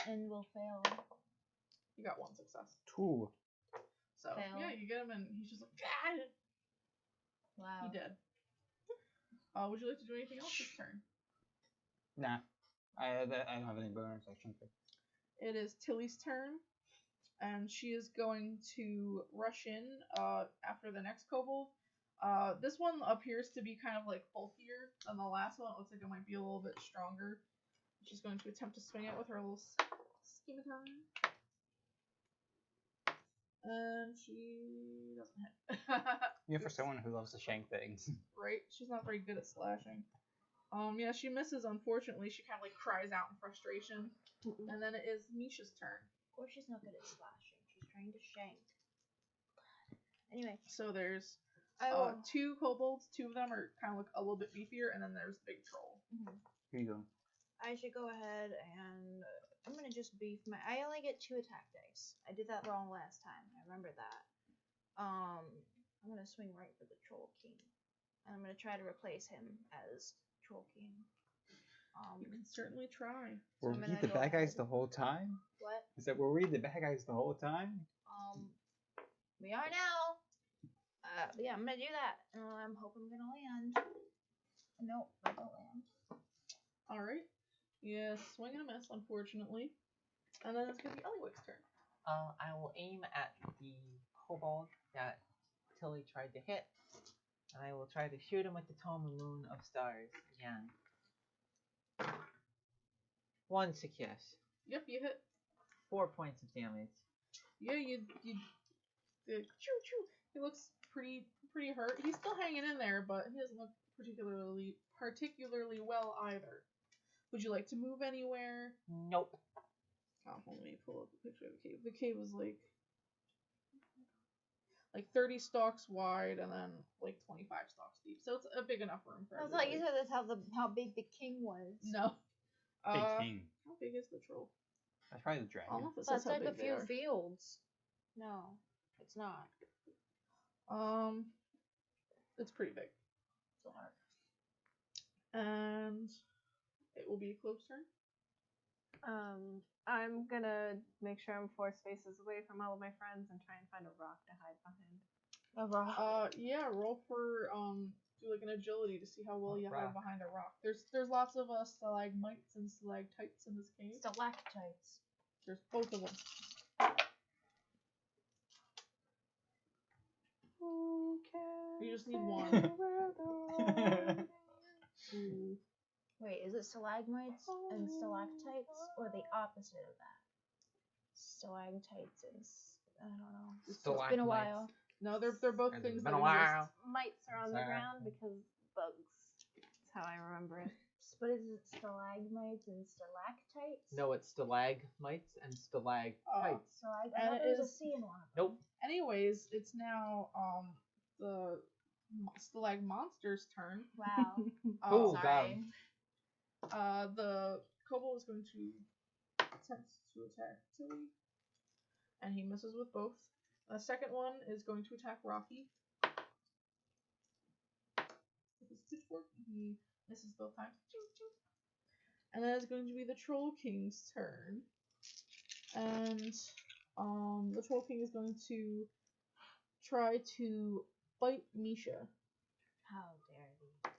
And will fail. You got 1 success. 2. So, Fail. yeah, you get him, and he's just like, ah! Wow. He did. Would you like to do anything else this turn? Nah. I don't have any bonus action. It is Tilly's turn, and she is going to rush in after the next kobold. This one appears to be kind of like bulkier than the last one. It looks like it might be a little bit stronger. She's going to attempt to swing it with her little scimitar. And she doesn't hit. Yeah, for someone who loves to shank things. Right? She's not very good at slashing. Yeah, she misses, unfortunately. She kind of like cries out in frustration. And then it is Misha's turn. Of course she's not good at slashing. She's trying to shank. Anyway. So there's I will. 2 kobolds. 2 of them are kind of look a little bit beefier, and then there's the big troll. Here you go. I should go ahead and I'm gonna just beef my. I only get 2 attack dice. I did that wrong last time. I remember that. I'm gonna swing right for the Troll King, and I'm gonna try to replace him as Troll King. You can certainly try. Were I'm we gonna the go bad guys ahead. the whole time? What? Is that were we the bad guys the whole time? We are now. But yeah, I'm gonna do that. I'm hoping I'm gonna land. Nope, I don't land. Alright. Yeah, swing and a miss, unfortunately. And then it's gonna be Eliwick's turn. I will aim at the kobold that Tilly tried to hit, and I will try to shoot him with the Toma Moon of Stars again. 1 success. Yep, you hit. 4 points of damage. Yeah, you choo choo. He looks pretty hurt. He's still hanging in there, but he doesn't look particularly well either. Would you like to move anywhere? Nope. Let me pull up a picture of the cave. The cave was like 30 stalks wide and then like 25 stalks deep. So it's a big enough room for I was like, you everybody. said that's how big the king was. No. Big king. How big is the troll? That's probably the I don't know dragon. if it says That's how like a big they few are. fields. No, it's not. It's pretty big. And it will be Clove's turn. I'm gonna make sure I'm 4 spaces away from all of my friends and try and find a rock to hide behind. A rock. Yeah, roll for do like an agility to see how well you hide Rock. behind a rock. There's lots of stalagmites and stalactites in this cave. Stalactites. There's both of them. You just need one. Wait, is it stalagmites and stalactites, or the opposite of that? Stalactites and I don't know. It's been a Stalagmites. while. No, they're both It's things been that a while. Mites are on the Sorry. ground because bugs. how I remember it. But is it stalagmites and stalactites? No, it's stalagmites and stalagtites. I And thought it there was a is- C in one of them. Nope. Anyways, it's now the Stalag Monster's turn. Wow. Oh, Sorry. The kobold is going to attempt to attack Tilly, and he misses with both. The second one is going to attack Rocky. With his pitchfork, he misses both times. And then it's going to be the Troll King's turn. And the Troll King is going to try to bite Misha. How dare thee?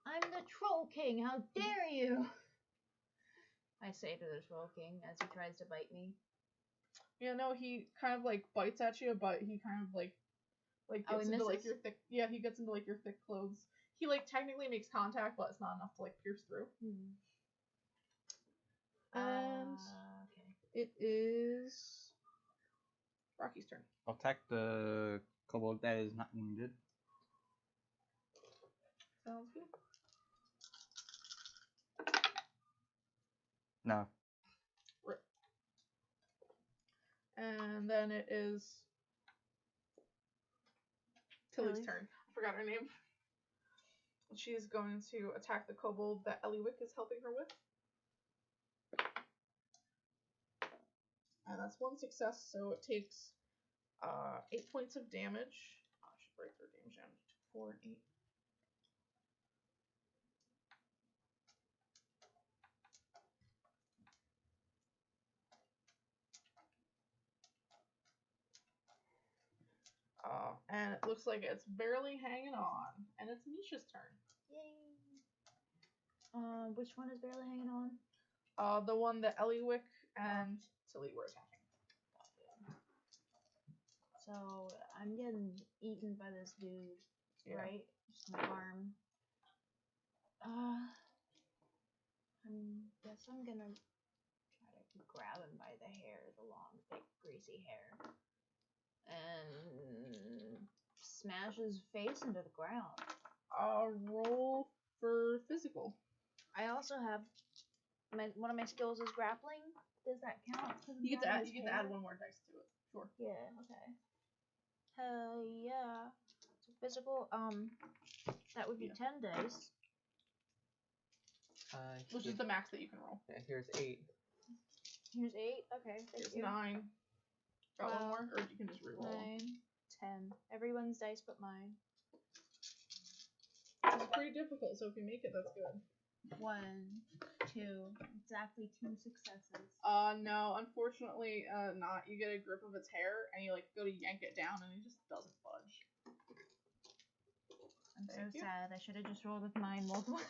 I'm the Troll King. How dare you? I say to the Troll King as he tries to bite me. Yeah, no, he kind of like bites at you, but he kind of like Oh, gets he into like misses? your thick. Yeah, he gets into like your thick clothes. He like technically makes contact, but it's not enough to like pierce through. And Okay. it is Rocky's turn. I'll attack the kobold that is not wounded. Sounds good. No. And then it is Tilly's Tilly's? turn. I forgot her name. She's going to attack the kobold that Eliwick is helping her with. And that's one success, so it takes 8 points of damage. I should break her damage down to 4 and 8. And it looks like it's barely hanging on. And it's Misha's turn. Yay. Which one is barely hanging on? The one that Eliwick and Tilly were attacking. So I'm getting eaten by this dude, Yeah. right? Just my arm. I guess I'm gonna try to grab him by the hair, the long, thick, greasy hair, and smash his face into the ground. Roll for physical. I also have one of my skills is grappling. Does that count? 'Cause I'm You get to grabbing add. his You get to add hair? one more dice to it. Sure. Yeah. Okay. Hell yeah. So physical. That would be Yeah. 10 dice. Which is the max that you can roll. Yeah, here's 8. Here's 8. Okay. Thank Here's you. 9. Got one Wow. more, or you can just reroll. 9, 10. Everyone's dice but mine. This is pretty difficult, so if you make it, that's good. 1, 2. Exactly 2 successes. No, unfortunately, not. You get a grip of its hair, and you like go to yank it down, and it just doesn't budge. I'm Thank so you. sad. I should have just rolled with mine multiple.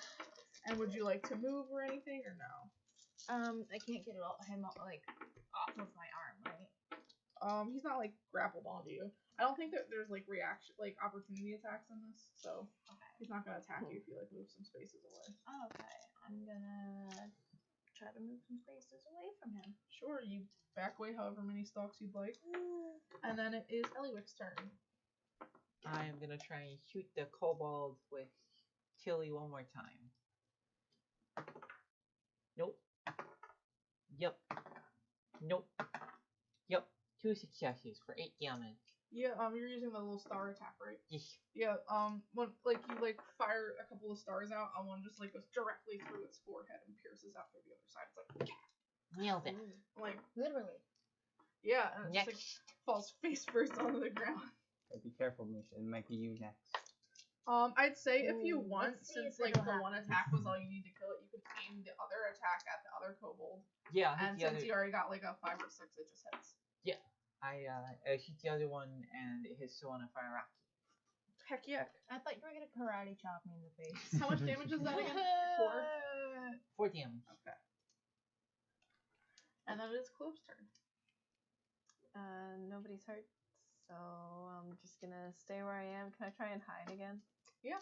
And would you like to move or anything, or no? I can't get him like off of my arm, right? He's not like grappled onto you. I don't think that there's like reaction, like opportunity attacks in this, so Okay. he's not gonna attack you if you like move some spaces away. Oh, okay. I'm gonna try to move some spaces away from him. Sure, you back away however many stalks you'd like, and then it is Eliwick's turn. I am gonna try and shoot the kobold with Tilly one more time. Nope. Yep. Nope. Yep. 2 successes for 8 damage. Yeah, you're using the little star attack, right? Yes. Yeah, when like you like fire a couple of stars out, and one just like goes directly through its forehead and pierces out through the other side. It's like, Nailed it. like Literally. yeah, and it just like Next. falls face first onto the ground. Be careful, Misha. It might be you next. I'd say if you Ooh, want, let's see since if like it'll the one happen. attack was all you need to kill it, you could aim the other attack at the other kobold. Yeah, I And hit the since other. you already got like a 5 or 6, it just hits. I hit the other one and it hits the one of Firaki. Heck yeah. I thought you were gonna karate chop me in the face. How much damage is that again? 4? 4 damage. Okay. And then it is Clove's turn. Nobody's hurt, so I'm just gonna stay where I am. Can I try and hide again? Yeah.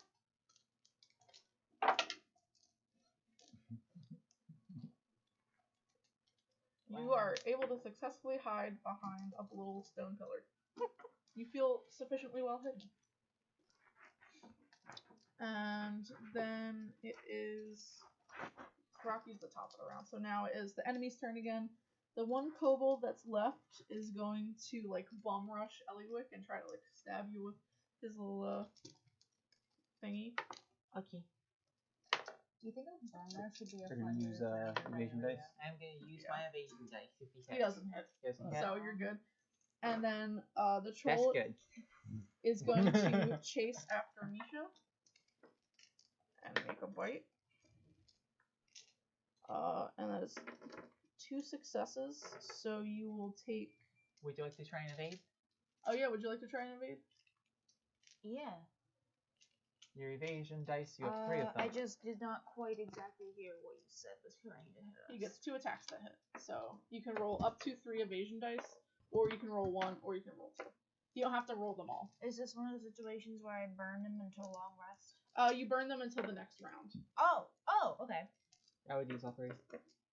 You are able to successfully hide behind a little stone pillar. You feel sufficiently well hidden. And then it is Rocky's the top of the round. So now it is the enemy's turn again. The one kobold that's left is going to like bum rush Eliwick and try to like stab you with his little thingy. Okay. Do you think a burner should be a We're gonna use evasion dice. I'm gonna use Yeah. my evasion dice if he He doesn't hit, Doesn't so you're good. And then the That's troll good. is going to chase after Misha and make a bite. And that is 2 successes, so you will take. Would you like to try and evade? Oh yeah, would you like to try and evade? Yeah. Your evasion dice, you have 3 of them. I just did not quite exactly hear what you said was trying to hit us. He gets 2 attacks to hit, so you can roll up to 3 evasion dice, or you can roll 1, or you can roll 2. You don't have to roll them all. Is this one of the situations where I burn him until long rest? You burn them until the next round. Oh, okay. I would use all 3.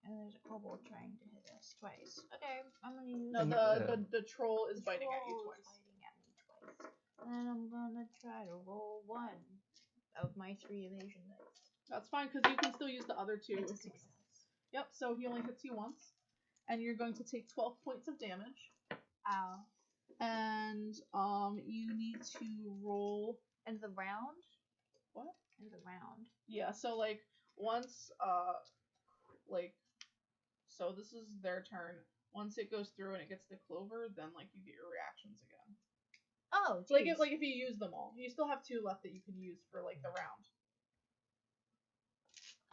And there's a kobold trying to hit us twice. Okay, I'm gonna use. No, And, the troll is the biting at you troll twice. is biting at me twice. And I'm gonna try to roll 1 of my 3 evasion dice. That's fine, because you can still use the other 2. It's a success. Yep, so he only hits you once. And you're going to take 12 points of damage. Ow. And you need to roll. End the round? What? End the round. Yeah, so like once so this is their turn. Once it goes through and it gets to Clover, then like you get your reactions again. Oh, So, geez. like if you use them all, you still have 2 left that you can use for like the round.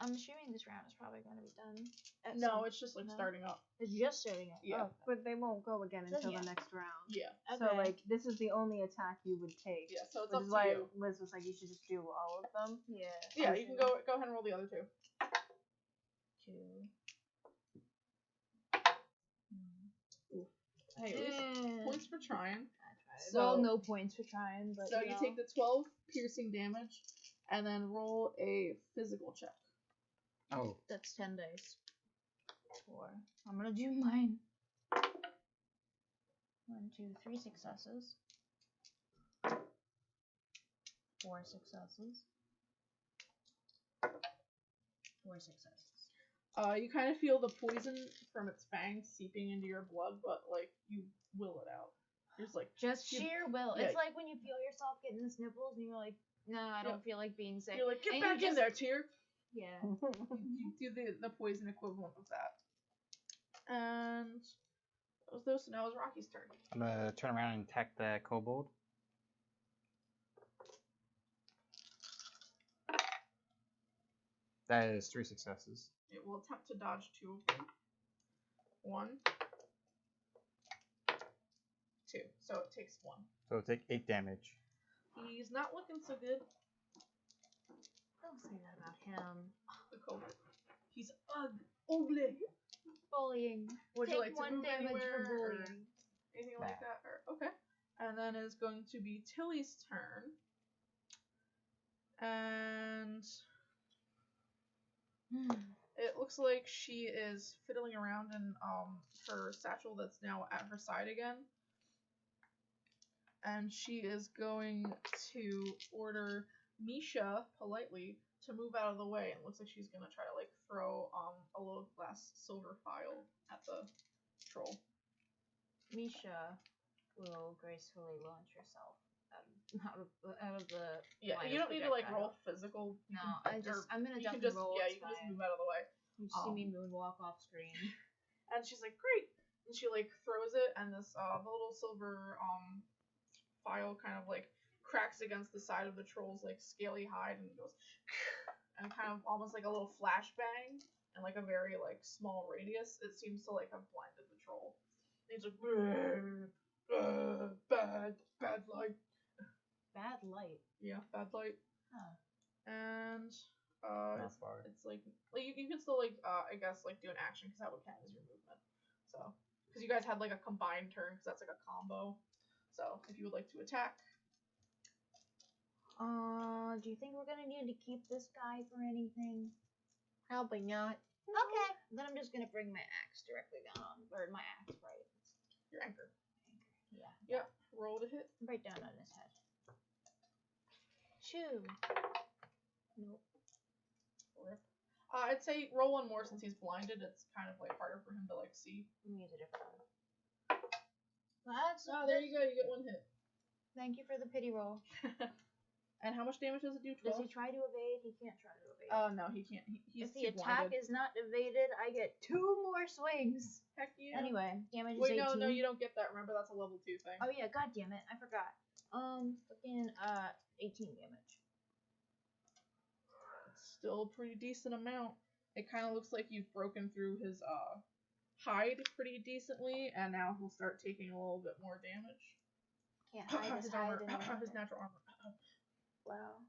I'm assuming this round is probably gonna be done. At No, some- it's just like no? starting up. It's just starting up. Yeah. Oh, But they won't go again So, until yeah. the next round. Yeah. So okay. like this is the only attack you would take. Yeah, so it's Which up is to why you. Liz was like, you should just do all of them. Yeah. Yeah, you can go ahead and roll the other 2. 2. Hey, at least points for trying. So, well, So- no points for trying, but So you you know. take the 12 piercing damage, and then roll a physical check. Oh, That's 10 dice. 4. I'm gonna do mine. 1, 2, 3 successes. 4 successes. 4 successes. You kind of feel the poison from its fangs seeping into your blood, but like you will it out. You're just like, Just You- sheer will. yeah. It's like when you feel yourself getting the sniffles and you're like, no, I don't feel like being sick. you're like, get And you back in just- there, Tyr. Yeah. You do the poison equivalent of that. And that was those. So now it's Rocky's turn. I'm gonna turn around and attack the kobold. That is 3 successes. It will attempt to dodge 2 of them. 1, 2. So it takes 1. So it'll take 8 damage. He's not looking so good. Don't say that about him. The kobold. He's ugly. Bullying. Would Take you like to 1 move damage anywhere, for or bullying. anything like that? Or okay. And then is going to be Tilly's turn. And it looks like she is fiddling around in her satchel that's now at her side again. And she is going to order Misha politely to move out of the way. And it looks like she's gonna try to like throw a little glass silver phial at the troll. Misha will gracefully launch herself out of the. Yeah, line you of don't need to like projectile. roll physical. No, or I'm gonna you jump can just and roll. yeah, it's you can just fine. move out of the way. You see me moonwalk off screen. And she's like, great. And she like throws it, and this the little silver phial kind of like cracks against the side of the troll's like scaly hide, and goes, and kind of almost like a little flashbang, and like a very like small radius. It seems to like have blinded the troll. And he's like, bad light. Bad light. Yeah, bad light. Huh. And Not far. it's like you can still like I guess like do an action because that would count as your movement. So because you guys had like a combined turn because that's like a combo. So if you would like to attack, Do you think we're gonna need to keep this guy for anything? Probably not. Okay. Then I'm just gonna bring my axe directly down on, or my axe right. your anchor. Yeah. Yep. Roll to hit. Right down on his head. 2. Nope. Rip. I'd say roll one more since he's blinded. It's kind of like harder for him to like see. Let me use a different one. That's There you go. You get one hit. Thank you for the pity roll. And how much damage does it do? Does 12? he try to evade? He can't try to evade. Oh no, he can't. He's if the too attack blinded. is not evaded, I get 2 more swings. Heck yeah. Anyway, damage Wait, is 18. no, you don't get that. Remember, that's a level 2 thing. Oh yeah, god damn it, I forgot. Fucking 18 damage. Still a pretty decent amount. It kind of looks like you've broken through his hide pretty decently, and now he'll start taking a little bit more damage. Can't hide his hide anymore. His natural armor. Wow.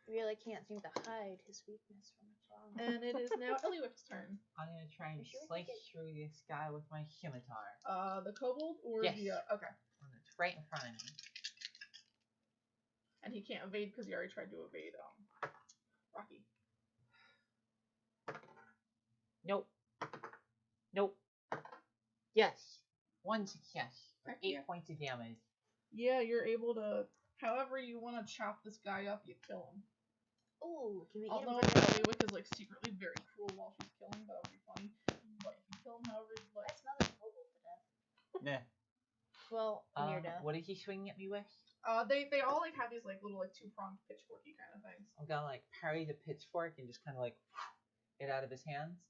Really can't seem to hide his weakness from its wrong. And it is now Eliwick's turn. I'm gonna try and You sure we slice can get- through this guy with my scimitar. The kobold or Yes. the okay, And it's right in front of me. and he can't evade because he already tried to evade Rocky. Nope. Nope. Yes. One success. For Heck 8 yeah. points of damage. Yeah, you're able to. However you want to chop this guy up, you kill him. Ooh, can we eat Although him for Eliwick is like secretly very cruel while she's killing, that would be funny. But you can kill him however you I like. smell the kobold to death. Yeah. Well, near death. What is he swinging at me with? They all like have these like little like 2-pronged pitchforky kind of things. I'm gonna like parry the pitchfork and just kind of like it out of his hands.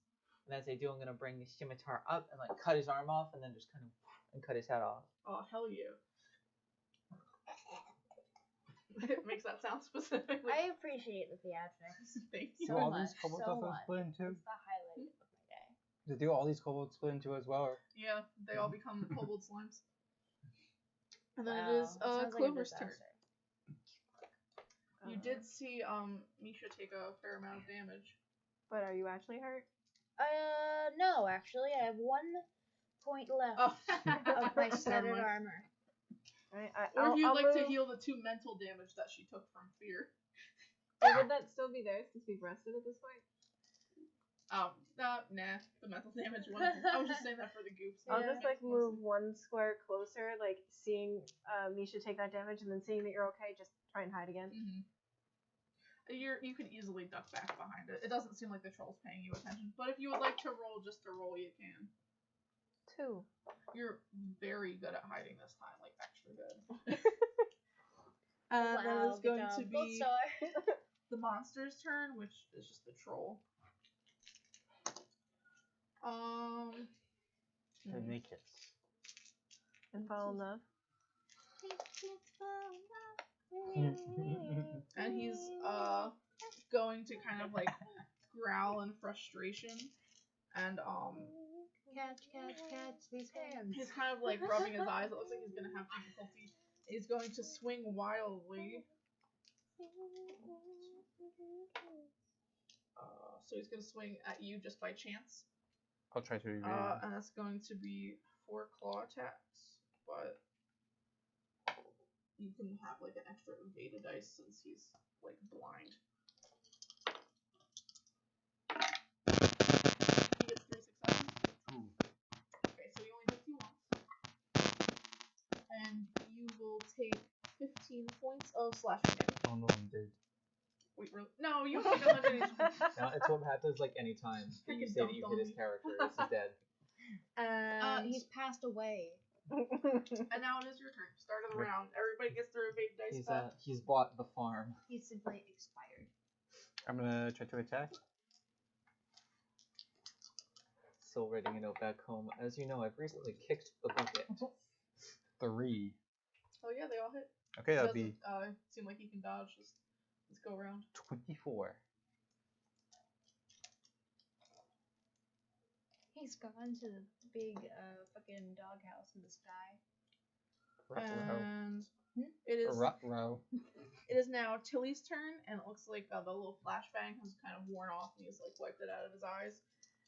And as I do, I'm gonna bring the scimitar up and like cut his arm off, and then just kind of and cut his head off. Oh hell yeah! It makes that sound specifically. I appreciate the theatrics. Thank you. Do So all much, these kobolds so also much. split in two? It's the highlight of my day. Do all these kobolds split into as well? Or? Yeah, they all become kobold slimes. And then Wow, it is that sounds like a Clover's turn. disaster. You did see Misha take a fair amount of damage. But are you actually hurt? No, actually, I have 1 point left Oh. of my Never studded mind. armor. Right. Or if you'd I'll like to move- heal the 2 mental damage that she took from fear. Or would that still be there since we've rested at this point? Nah, the mental damage one. I was just saying that for the goops. I'll Yeah. just like move 1 square closer, like seeing Misha take that damage, and then seeing that you're okay, just try and hide again. Mm-hmm. You can easily duck back behind it. It doesn't seem like the troll's paying you attention. But if you would like to roll just to roll, you can. 2. You're very good at hiding this time, like extra good. Wow, That is good going job. to Gold be star. the monster's turn, which is just the troll. To make it. And fall in love. And he's going to kind of like growl in frustration, and Catch these hands. he's kind of like rubbing his eyes. It looks like he's gonna have difficulty. He's going to swing wildly. So he's gonna swing at you just by chance. I'll try to evade. And that's going to be 4 claw attacks, but you can have like an extra evaded dice since he's like blind. He gets 3 successes. Ooh. Okay, so he only hits you once. And you will take 15 points of slashing damage. Oh no, I'm dead. Wait, really? No, you take 100 each. No, it's what happens like anytime you Freaking say that you dumb hit his dummy. character, he's dead. And, He's passed away. and now it is your turn. Start of the Okay. round. Everybody gets their evade dice back. He's bought the farm. He's simply expired. I'm gonna try to attack. Still writing a note back home. As you know, I've recently kicked the bucket. 3. Oh yeah, they all hit. Okay, that'll be Doesn't seem like he can dodge. Just let's go around. 24. He's gone to the big fucking doghouse in the sky. Ruh-roh. And it is Ruh-roh. it is now Tilly's turn, and it looks like the little flashbang has kind of worn off, and he's like wiped it out of his eyes.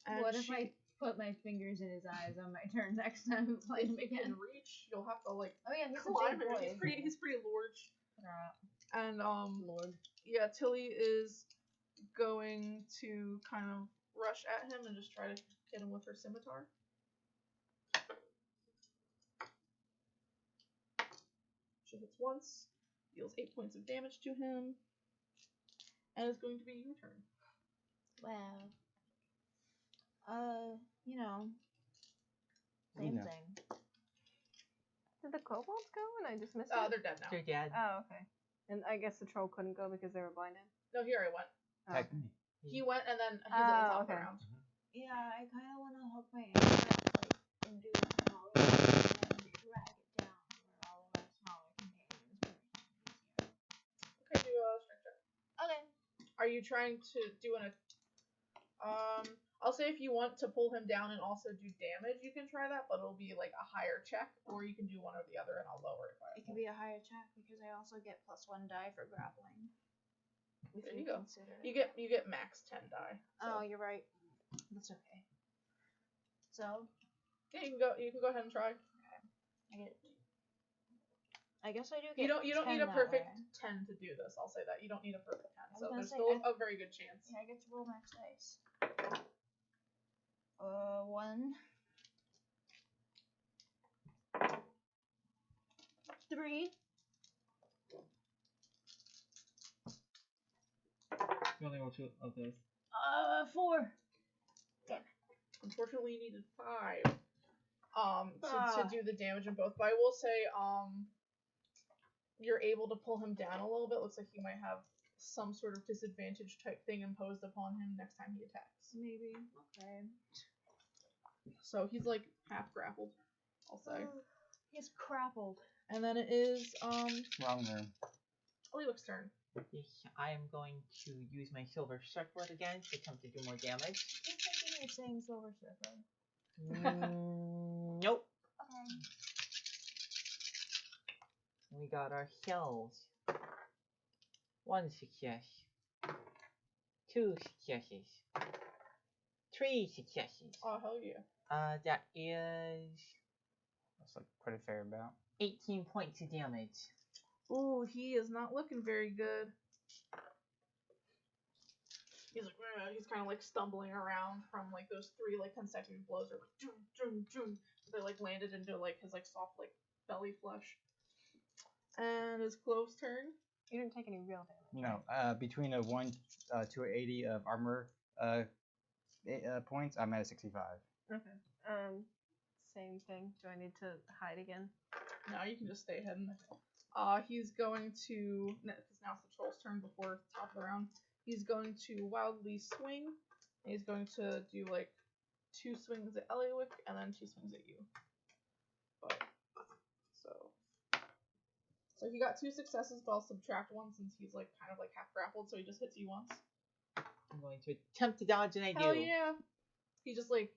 And What if I put my fingers in his eyes on my turn next time and play him if you can again? reach? You'll have to like Oh yeah, he's a climb big it. boy. He's pretty large. And Lord. yeah, Tilly is going to kind of rush at him and just try to hit him with her scimitar. She hits once, deals 8 points of damage to him. And it's going to be your turn. Well, you know, You same know. thing. Did the kobolds go and I just missed it? They're dead now. Your dad. Oh, okay. And I guess the troll couldn't go because they were blinded. No, he already went. Oh. Attack me. He went and then he's at the top of the okay. round. Yeah, I kind of want to hook my arrow like and do a smaller one and then drag it down where all of our smaller companions would be easier. Okay, do a strength check. Okay. Are you trying to do I'll say if you want to pull him down and also do damage, you can try that, but it'll be like a higher check, or you can do one or the other and I'll lower it by It can be a higher check because I also get +1 die for grappling. If There you go. consider You it. get max 10 die. Oh, So. you're right. That's okay. So Yeah, you can go ahead and try. I get. I guess I do You get. don't 10 need a that perfect way. 10 to do this. I'll say that. You don't need a perfect 10. I was So gonna there's say, still a very good chance. Yeah, I get to roll max dice. 1, 3. You only roll 2 of those. 4. Unfortunately, you needed 5 to do the damage in both. But I will say you're able to pull him down a little bit. Looks like you might have some sort of disadvantage type thing imposed upon him next time he attacks. Maybe. Okay. So he's like half grappled, I'll say. He's crappled. And then it is Wrong room. Eliwick's turn. I am going to use my silver circlet again to attempt to do more damage. You're thinking you're saying silver surfer. Nope. Okay. We got our shells. 1 success. 2 successes. 3 successes. Oh, hell yeah. That is That's like quite a fair amount. 18 points of damage. Ooh, he is not looking very good. He's like, he's kind of like stumbling around from like those 3 like consecutive blows are like, doom, doom, doom. They like landed into like his like soft like belly flesh. And it's Clove's turn. You didn't take any real damage. No, between a 1 to a 80 of armor points, I'm at a 65. Okay. Same thing. Do I need to hide again? No, you can just stay hidden. He's going to, because now it's the troll's turn before top of the round. He's going to wildly swing. And he's going to do like 2 swings at Eliwick and then 2 swings at you. But so he got 2 successes, but I'll subtract 1 since he's like kind of like half grappled, so he just hits you once. I'm going to attempt to dodge, and I Hell do. yeah! He just like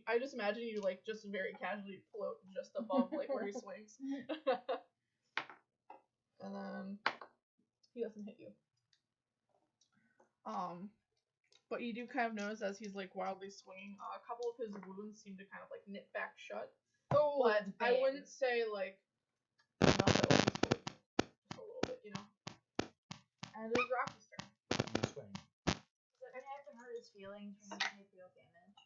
I just imagine you like just very casually float just above like where he swings. And then he doesn't hit you. But you do kind of notice as he's like wildly swinging, a couple of his wounds seem to kind of like knit back shut. Oh, But I wouldn't say like enough that would be just a little bit, you know. And it's Rocky's turn. Does it have to hurt his feelings for him to take real damage?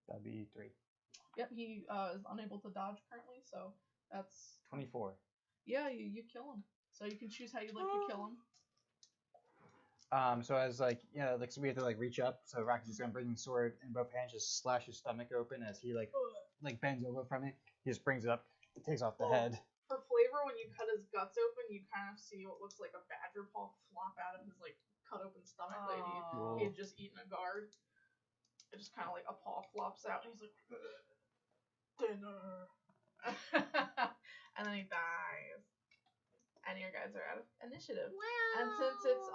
That'd be 3. Yep, he is unable to dodge currently, so that's 24. yeah, you kill him. So you can choose how you'd like to kill him. So as like so we have to like reach up. So Rocky's just gonna bring the sword in both hands, just slash his stomach open as he like bends over from it. He just brings it up, takes off the head. For flavor, when you cut his guts open, you kind of see what looks like a badger paw flop out of his like cut open stomach. Like Cool. he had just eaten a guard. It just kind of like a paw flops out, and he's like, dinner. And then he dies. And your guys are out of initiative. Wow. And since it's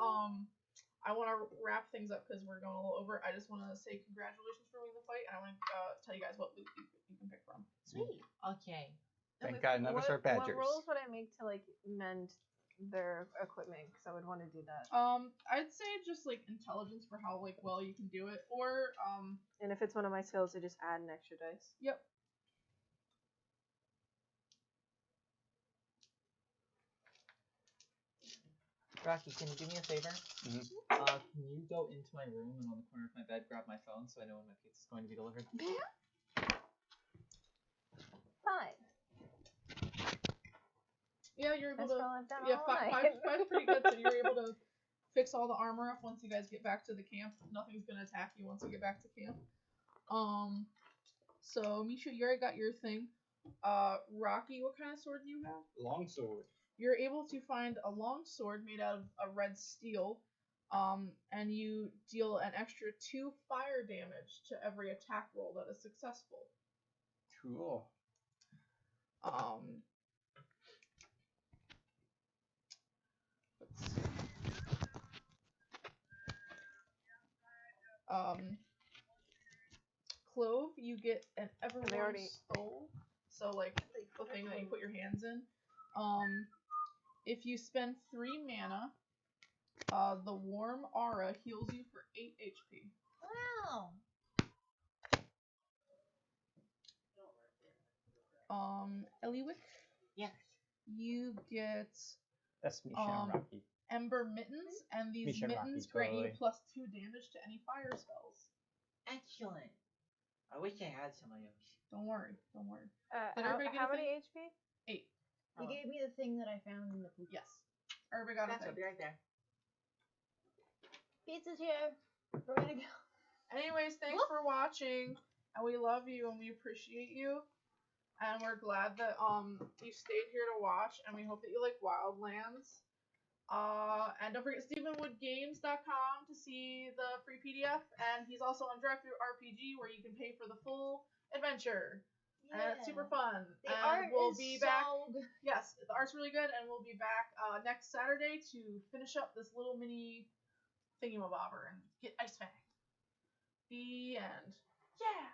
I want to wrap things up because we're going a little over. I just want to say congratulations for winning the fight, and I want to tell you guys what loot you can pick from. Sweet. Okay. Thank God none of us are badgers. What rolls would I make to like mend their equipment? Because I would want to do that. I'd say just like intelligence for how like well you can do it, or And if it's one of my skills, I just add an extra dice. Yep. Rocky, can you do me a favor? Mhm. Can you go into my room and on the corner of my bed grab my phone so I know when my pizza's going to be delivered? 5. Yeah, you're able That's to. all I've done Yeah, all five's night. pretty good. So you're able to fix all the armor up once you guys get back to the camp. Nothing's gonna attack you once you get back to camp. So Misha, you already got your thing. Rocky, what kind of sword do you have? Longsword. You're able to find a long sword made out of a red steel, and you deal an extra 2 fire damage to every attack roll that is successful. Cool. Let's see. Clove, you get an Everwarm already- Soul. So like the thing that you put your hands in. If you spend 3 mana, the warm aura heals you for 8 HP. Wow. Eliwick, Yes. you get That's Misha Um, and Rocky. Ember Mittens, and these Misha and Rocky, mittens grant you totally. +2 damage to any fire spells. Excellent. I wish I had some of those. Don't worry, don't worry. Did How, everybody get how a many thing? HP? 8. You gave me the thing that I found in the poop. Yes. Everybody got a That's thing. right there. Pizza's here. We're gonna go. Anyways, thanks for watching, and we love you and we appreciate you, and we're glad that you stayed here to watch, and we hope that you like Wildlands. And don't forget StephenWoodGames.com to see the free PDF, and he's also on DriveThru RPG where you can pay for the full adventure. And it's super fun. The and art we'll is be so back. good. Yes, the art's really good, and we'll be back next Saturday to finish up this little mini thingamabobber and get Ice Fang. The end. Yeah.